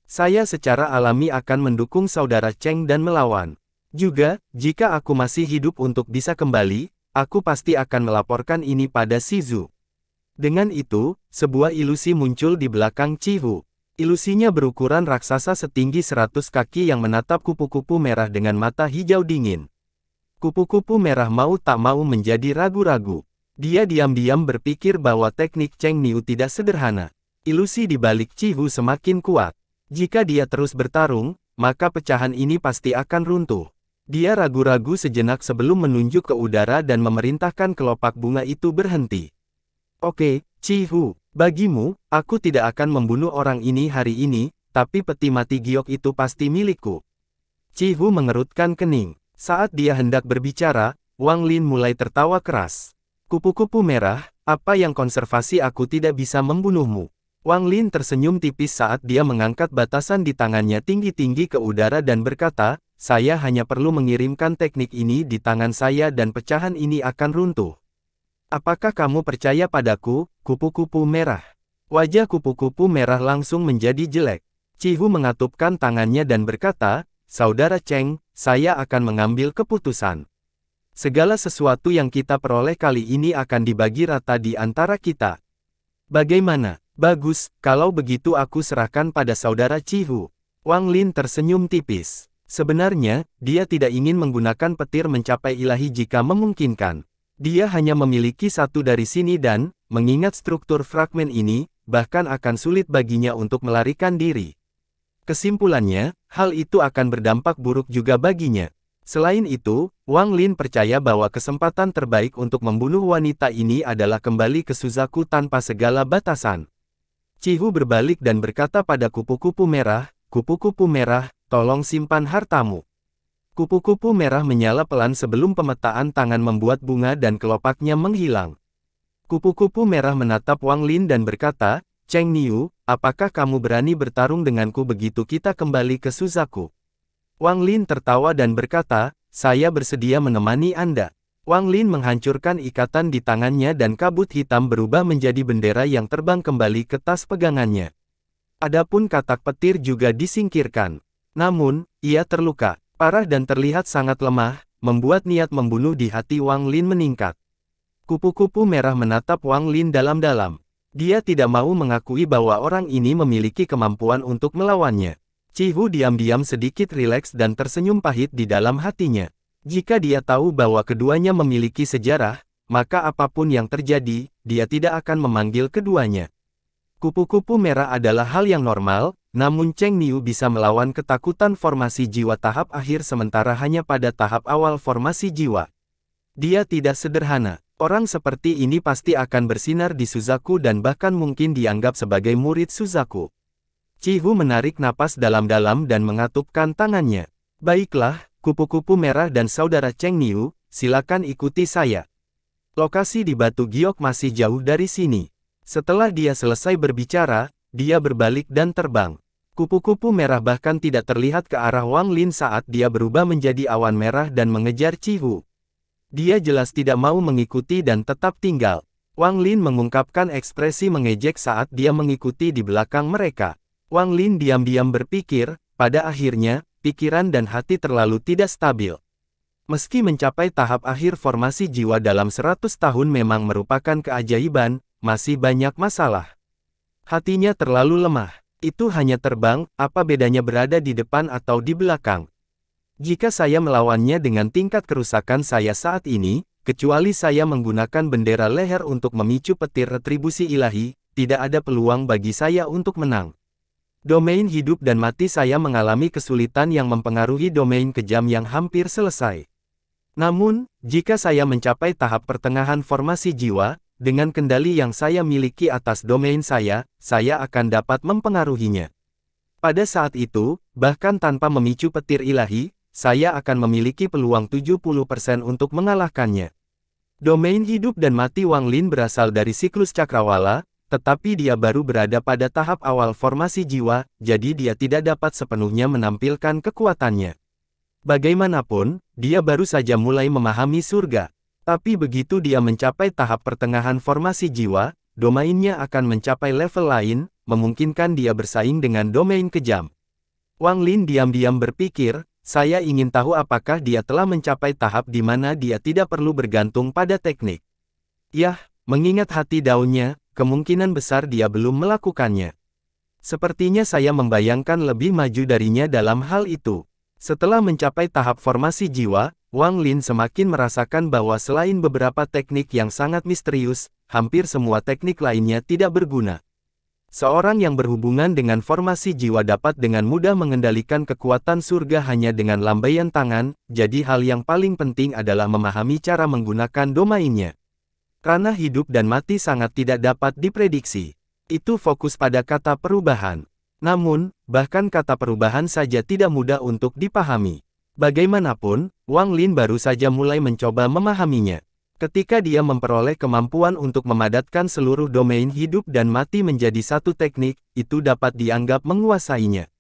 Saya secara alami akan mendukung saudara Cheng dan melawan. Juga, jika aku masih hidup untuk bisa kembali, aku pasti akan melaporkan ini pada Shizu. Dengan itu, sebuah ilusi muncul di belakang Cihu. Ilusinya berukuran raksasa setinggi 100 kaki yang menatap kupu-kupu merah dengan mata hijau dingin. Kupu-kupu merah mau tak mau menjadi ragu-ragu. Dia diam-diam berpikir bahwa teknik Cheng Niu tidak sederhana. Ilusi di balik Cihu semakin kuat. Jika dia terus bertarung, maka pecahan ini pasti akan runtuh. Dia ragu-ragu sejenak sebelum menunjuk ke udara dan memerintahkan kelopak bunga itu berhenti. Oke, Cihu, bagimu, aku tidak akan membunuh orang ini hari ini, tapi peti mati giok itu pasti milikku. Cihu mengerutkan kening. Saat dia hendak berbicara, Wang Lin mulai tertawa keras. Kupu-kupu merah, apa yang konservasi aku tidak bisa membunuhmu. Wang Lin tersenyum tipis saat dia mengangkat batasan di tangannya tinggi-tinggi ke udara dan berkata, saya hanya perlu mengirimkan teknik ini di tangan saya dan pecahan ini akan runtuh. Apakah kamu percaya padaku, kupu-kupu merah? Wajah kupu-kupu merah langsung menjadi jelek. Cihu mengatupkan tangannya dan berkata, Saudara Cheng, saya akan mengambil keputusan. Segala sesuatu yang kita peroleh kali ini akan dibagi rata di antara kita. Bagaimana? Bagus, kalau begitu aku serahkan pada saudara Cihu. Wang Lin tersenyum tipis. Sebenarnya, dia tidak ingin menggunakan petir mencapai ilahi jika memungkinkan. Dia hanya memiliki satu dari sini dan, mengingat struktur fragmen ini, bahkan akan sulit baginya untuk melarikan diri. Kesimpulannya, hal itu akan berdampak buruk juga baginya. Selain itu, Wang Lin percaya bahwa kesempatan terbaik untuk membunuh wanita ini adalah kembali ke Suzaku tanpa segala batasan. Cihu berbalik dan berkata pada kupu-kupu merah, tolong simpan hartamu. Kupu-kupu merah menyala pelan sebelum pemetaan tangan membuat bunga dan kelopaknya menghilang. Kupu-kupu merah menatap Wang Lin dan berkata, Cheng Niu, apakah kamu berani bertarung denganku begitu kita kembali ke Suzaku? Wang Lin tertawa dan berkata, saya bersedia menemani Anda. Wang Lin menghancurkan ikatan di tangannya dan kabut hitam berubah menjadi bendera yang terbang kembali ke tas pegangannya. Adapun katak petir juga disingkirkan. Namun, ia terluka parah dan terlihat sangat lemah, membuat niat membunuh di hati Wang Lin meningkat. Kupu-kupu merah menatap Wang Lin dalam-dalam. Dia tidak mau mengakui bahwa orang ini memiliki kemampuan untuk melawannya. Cihu diam-diam sedikit rileks dan tersenyum pahit di dalam hatinya. Jika dia tahu bahwa keduanya memiliki sejarah, maka apapun yang terjadi, dia tidak akan memanggil keduanya. Kupu-kupu merah adalah hal yang normal, namun Cheng Niu bisa melawan ketakutan formasi jiwa tahap akhir sementara hanya pada tahap awal formasi jiwa. Dia tidak sederhana. Orang seperti ini pasti akan bersinar di Suzaku dan bahkan mungkin dianggap sebagai murid Suzaku. Qihu menarik napas dalam-dalam dan mengatupkan tangannya. Baiklah, kupu-kupu merah dan saudara Cheng Niu, silakan ikuti saya. Lokasi di Batu Giok masih jauh dari sini. Setelah dia selesai berbicara, dia berbalik dan terbang. Kupu-kupu merah bahkan tidak terlihat ke arah Wang Lin saat dia berubah menjadi awan merah dan mengejar Qihu. Dia jelas tidak mau mengikuti dan tetap tinggal. Wang Lin mengungkapkan ekspresi mengejek saat dia mengikuti di belakang mereka. Wang Lin diam-diam berpikir, pada akhirnya, pikiran dan hati terlalu tidak stabil. Meski mencapai tahap akhir formasi jiwa dalam 100 tahun memang merupakan keajaiban, masih banyak masalah. Hatinya terlalu lemah. Itu hanya terbang, apa bedanya berada di depan atau di belakang? Jika saya melawannya dengan tingkat kerusakan saya saat ini, kecuali saya menggunakan bendera leher untuk memicu petir retribusi ilahi, tidak ada peluang bagi saya untuk menang. Domain hidup dan mati saya mengalami kesulitan yang mempengaruhi domain kejam yang hampir selesai. Namun, jika saya mencapai tahap pertengahan formasi jiwa, dengan kendali yang saya miliki atas domain saya akan dapat mempengaruhinya. Pada saat itu, bahkan tanpa memicu petir ilahi, saya akan memiliki peluang 70% untuk mengalahkannya. Domain hidup dan mati Wang Lin berasal dari siklus cakrawala, tetapi dia baru berada pada tahap awal formasi jiwa, jadi dia tidak dapat sepenuhnya menampilkan kekuatannya. Bagaimanapun, dia baru saja mulai memahami surga. Tapi begitu dia mencapai tahap pertengahan formasi jiwa, domainnya akan mencapai level lain, memungkinkan dia bersaing dengan domain kejam. Wang Lin diam-diam berpikir, saya ingin tahu apakah dia telah mencapai tahap di mana dia tidak perlu bergantung pada teknik. Yah, mengingat hati daunnya, kemungkinan besar dia belum melakukannya. Sepertinya saya membayangkan lebih maju darinya dalam hal itu. Setelah mencapai tahap formasi jiwa, Wang Lin semakin merasakan bahwa selain beberapa teknik yang sangat misterius, hampir semua teknik lainnya tidak berguna. Seorang yang berhubungan dengan formasi jiwa dapat dengan mudah mengendalikan kekuatan surga hanya dengan lambaian tangan, jadi hal yang paling penting adalah memahami cara menggunakan domainnya. Ranah hidup dan mati sangat tidak dapat diprediksi. Itu fokus pada kata perubahan. Namun, bahkan kata perubahan saja tidak mudah untuk dipahami. Bagaimanapun, Wang Lin baru saja mulai mencoba memahaminya. Ketika dia memperoleh kemampuan untuk memadatkan seluruh domain hidup dan mati menjadi satu teknik, itu dapat dianggap menguasainya.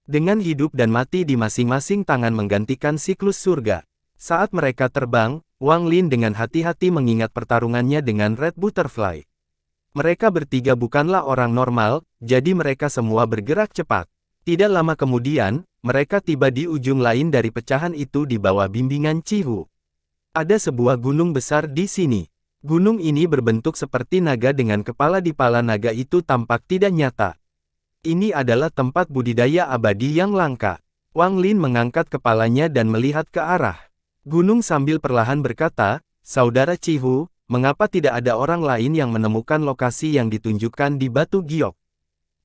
Dengan hidup dan mati di masing-masing tangan menggantikan siklus surga. Saat mereka terbang, Wang Lin dengan hati-hati mengingat pertarungannya dengan Red Butterfly. Mereka bertiga bukanlah orang normal, jadi mereka semua bergerak cepat. Tidak lama kemudian, mereka tiba di ujung lain dari pecahan itu di bawah bimbingan Qihu. Ada sebuah gunung besar di sini. Gunung ini berbentuk seperti naga dengan kepala di pala naga itu tampak tidak nyata. Ini adalah tempat budidaya abadi yang langka. Wang Lin mengangkat kepalanya dan melihat ke arah gunung sambil perlahan berkata, "Saudara Qihu, mengapa tidak ada orang lain yang menemukan lokasi yang ditunjukkan di Batu Giok?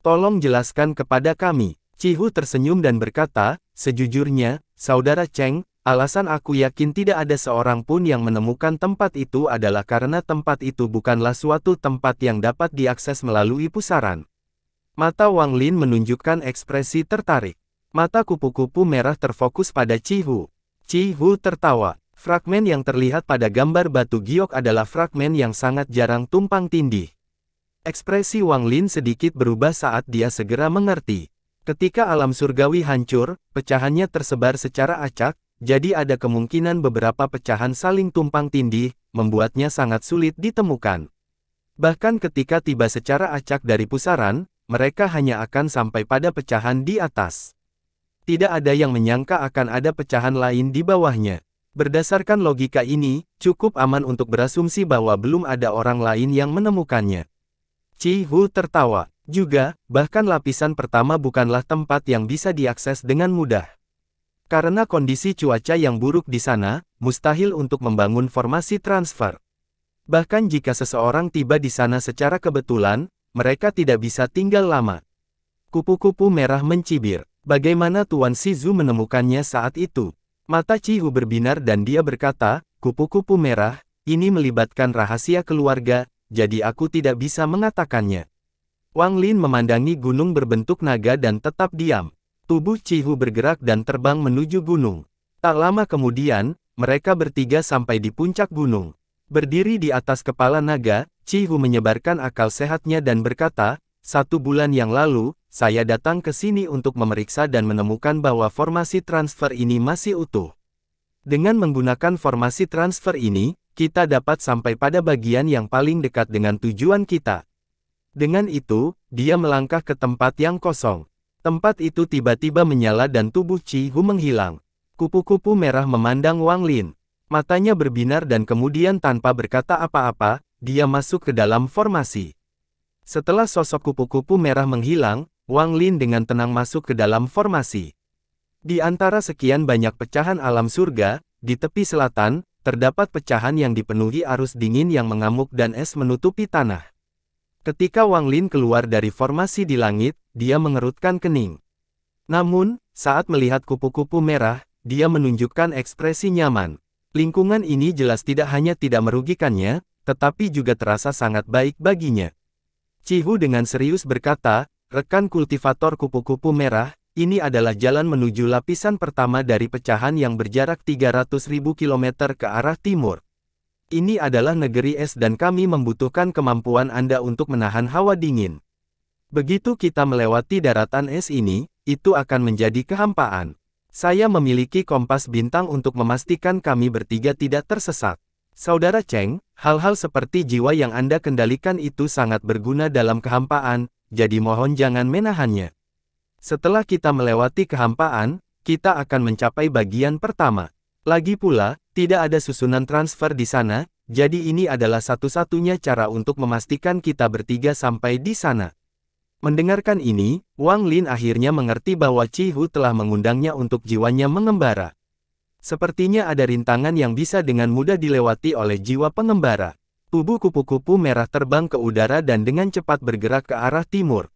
Tolong jelaskan kepada kami." Qihu tersenyum dan berkata, "Sejujurnya, Saudara Cheng, alasan aku yakin tidak ada seorang pun yang menemukan tempat itu adalah karena tempat itu bukanlah suatu tempat yang dapat diakses melalui pusaran." Mata Wang Lin menunjukkan ekspresi tertarik. Mata kupu-kupu merah terfokus pada Qihu. Qihu tertawa. Fragmen yang terlihat pada gambar Batu Giok adalah fragmen yang sangat jarang tumpang tindih. Ekspresi Wang Lin sedikit berubah saat dia segera mengerti. Ketika alam surgawi hancur, pecahannya tersebar secara acak, jadi ada kemungkinan beberapa pecahan saling tumpang tindih, membuatnya sangat sulit ditemukan. Bahkan ketika tiba secara acak dari pusaran, mereka hanya akan sampai pada pecahan di atas. Tidak ada yang menyangka akan ada pecahan lain di bawahnya. Berdasarkan logika ini, cukup aman untuk berasumsi bahwa belum ada orang lain yang menemukannya. Qihu tertawa. Juga, bahkan lapisan pertama bukanlah tempat yang bisa diakses dengan mudah. Karena kondisi cuaca yang buruk di sana, mustahil untuk membangun formasi transfer. Bahkan jika seseorang tiba di sana secara kebetulan, mereka tidak bisa tinggal lama. Kupu-kupu merah mencibir. Bagaimana Tuan Shizu menemukannya saat itu? Mata Cihu berbinar dan dia berkata, kupu-kupu merah, ini melibatkan rahasia keluarga, jadi aku tidak bisa mengatakannya. Wang Lin memandangi gunung berbentuk naga dan tetap diam. Tubuh Cihu bergerak dan terbang menuju gunung. Tak lama kemudian, mereka bertiga sampai di puncak gunung. Berdiri di atas kepala naga, Cihu menyebarkan akal sehatnya dan berkata, 1 bulan yang lalu, saya datang ke sini untuk memeriksa dan menemukan bahwa formasi transfer ini masih utuh. Dengan menggunakan formasi transfer ini, kita dapat sampai pada bagian yang paling dekat dengan tujuan kita. Dengan itu, dia melangkah ke tempat yang kosong. Tempat itu tiba-tiba menyala dan tubuh Cihu menghilang. Kupu-kupu merah memandang Wang Lin. Matanya berbinar dan kemudian tanpa berkata apa-apa, dia masuk ke dalam formasi. Setelah sosok kupu-kupu merah menghilang, Wang Lin dengan tenang masuk ke dalam formasi. Di antara sekian banyak pecahan alam surga, di tepi selatan, terdapat pecahan yang dipenuhi arus dingin yang mengamuk dan es menutupi tanah. Ketika Wang Lin keluar dari formasi di langit, dia mengerutkan kening. Namun, saat melihat kupu-kupu merah, dia menunjukkan ekspresi nyaman. Lingkungan ini jelas tidak hanya tidak merugikannya, tetapi juga terasa sangat baik baginya. Cihu dengan serius berkata, rekan kultivator kupu-kupu merah, ini adalah jalan menuju lapisan pertama dari pecahan yang berjarak 300.000 km ke arah timur. Ini adalah negeri es dan kami membutuhkan kemampuan Anda untuk menahan hawa dingin. Begitu kita melewati daratan es ini, itu akan menjadi kehampaan. Saya memiliki kompas bintang untuk memastikan kami bertiga tidak tersesat. Saudara Cheng, hal-hal seperti jiwa yang Anda kendalikan itu sangat berguna dalam kehampaan, jadi mohon jangan menahannya. Setelah kita melewati kehampaan, kita akan mencapai bagian pertama. Lagi pula, tidak ada susunan transfer di sana, jadi ini adalah satu-satunya cara untuk memastikan kita bertiga sampai di sana. Mendengarkan ini, Wang Lin akhirnya mengerti bahwa Cihu telah mengundangnya untuk jiwanya mengembara. Sepertinya ada rintangan yang bisa dengan mudah dilewati oleh jiwa pengembara. Tubuh kupu-kupu merah terbang ke udara dan dengan cepat bergerak ke arah timur.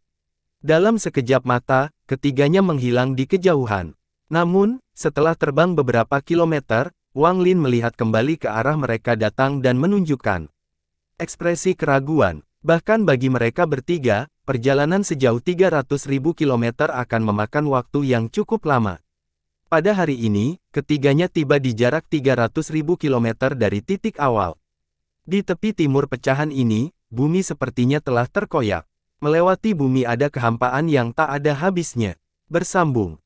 Dalam sekejap mata, ketiganya menghilang di kejauhan. Namun, setelah terbang beberapa kilometer, Wang Lin melihat kembali ke arah mereka datang dan menunjukkan ekspresi keraguan. Bahkan bagi mereka bertiga, perjalanan sejauh 300.000 km akan memakan waktu yang cukup lama. Pada hari ini, ketiganya tiba di jarak 300.000 km dari titik awal. Di tepi timur pecahan ini, bumi sepertinya telah terkoyak. Melewati bumi ada kehampaan yang tak ada habisnya. Bersambung.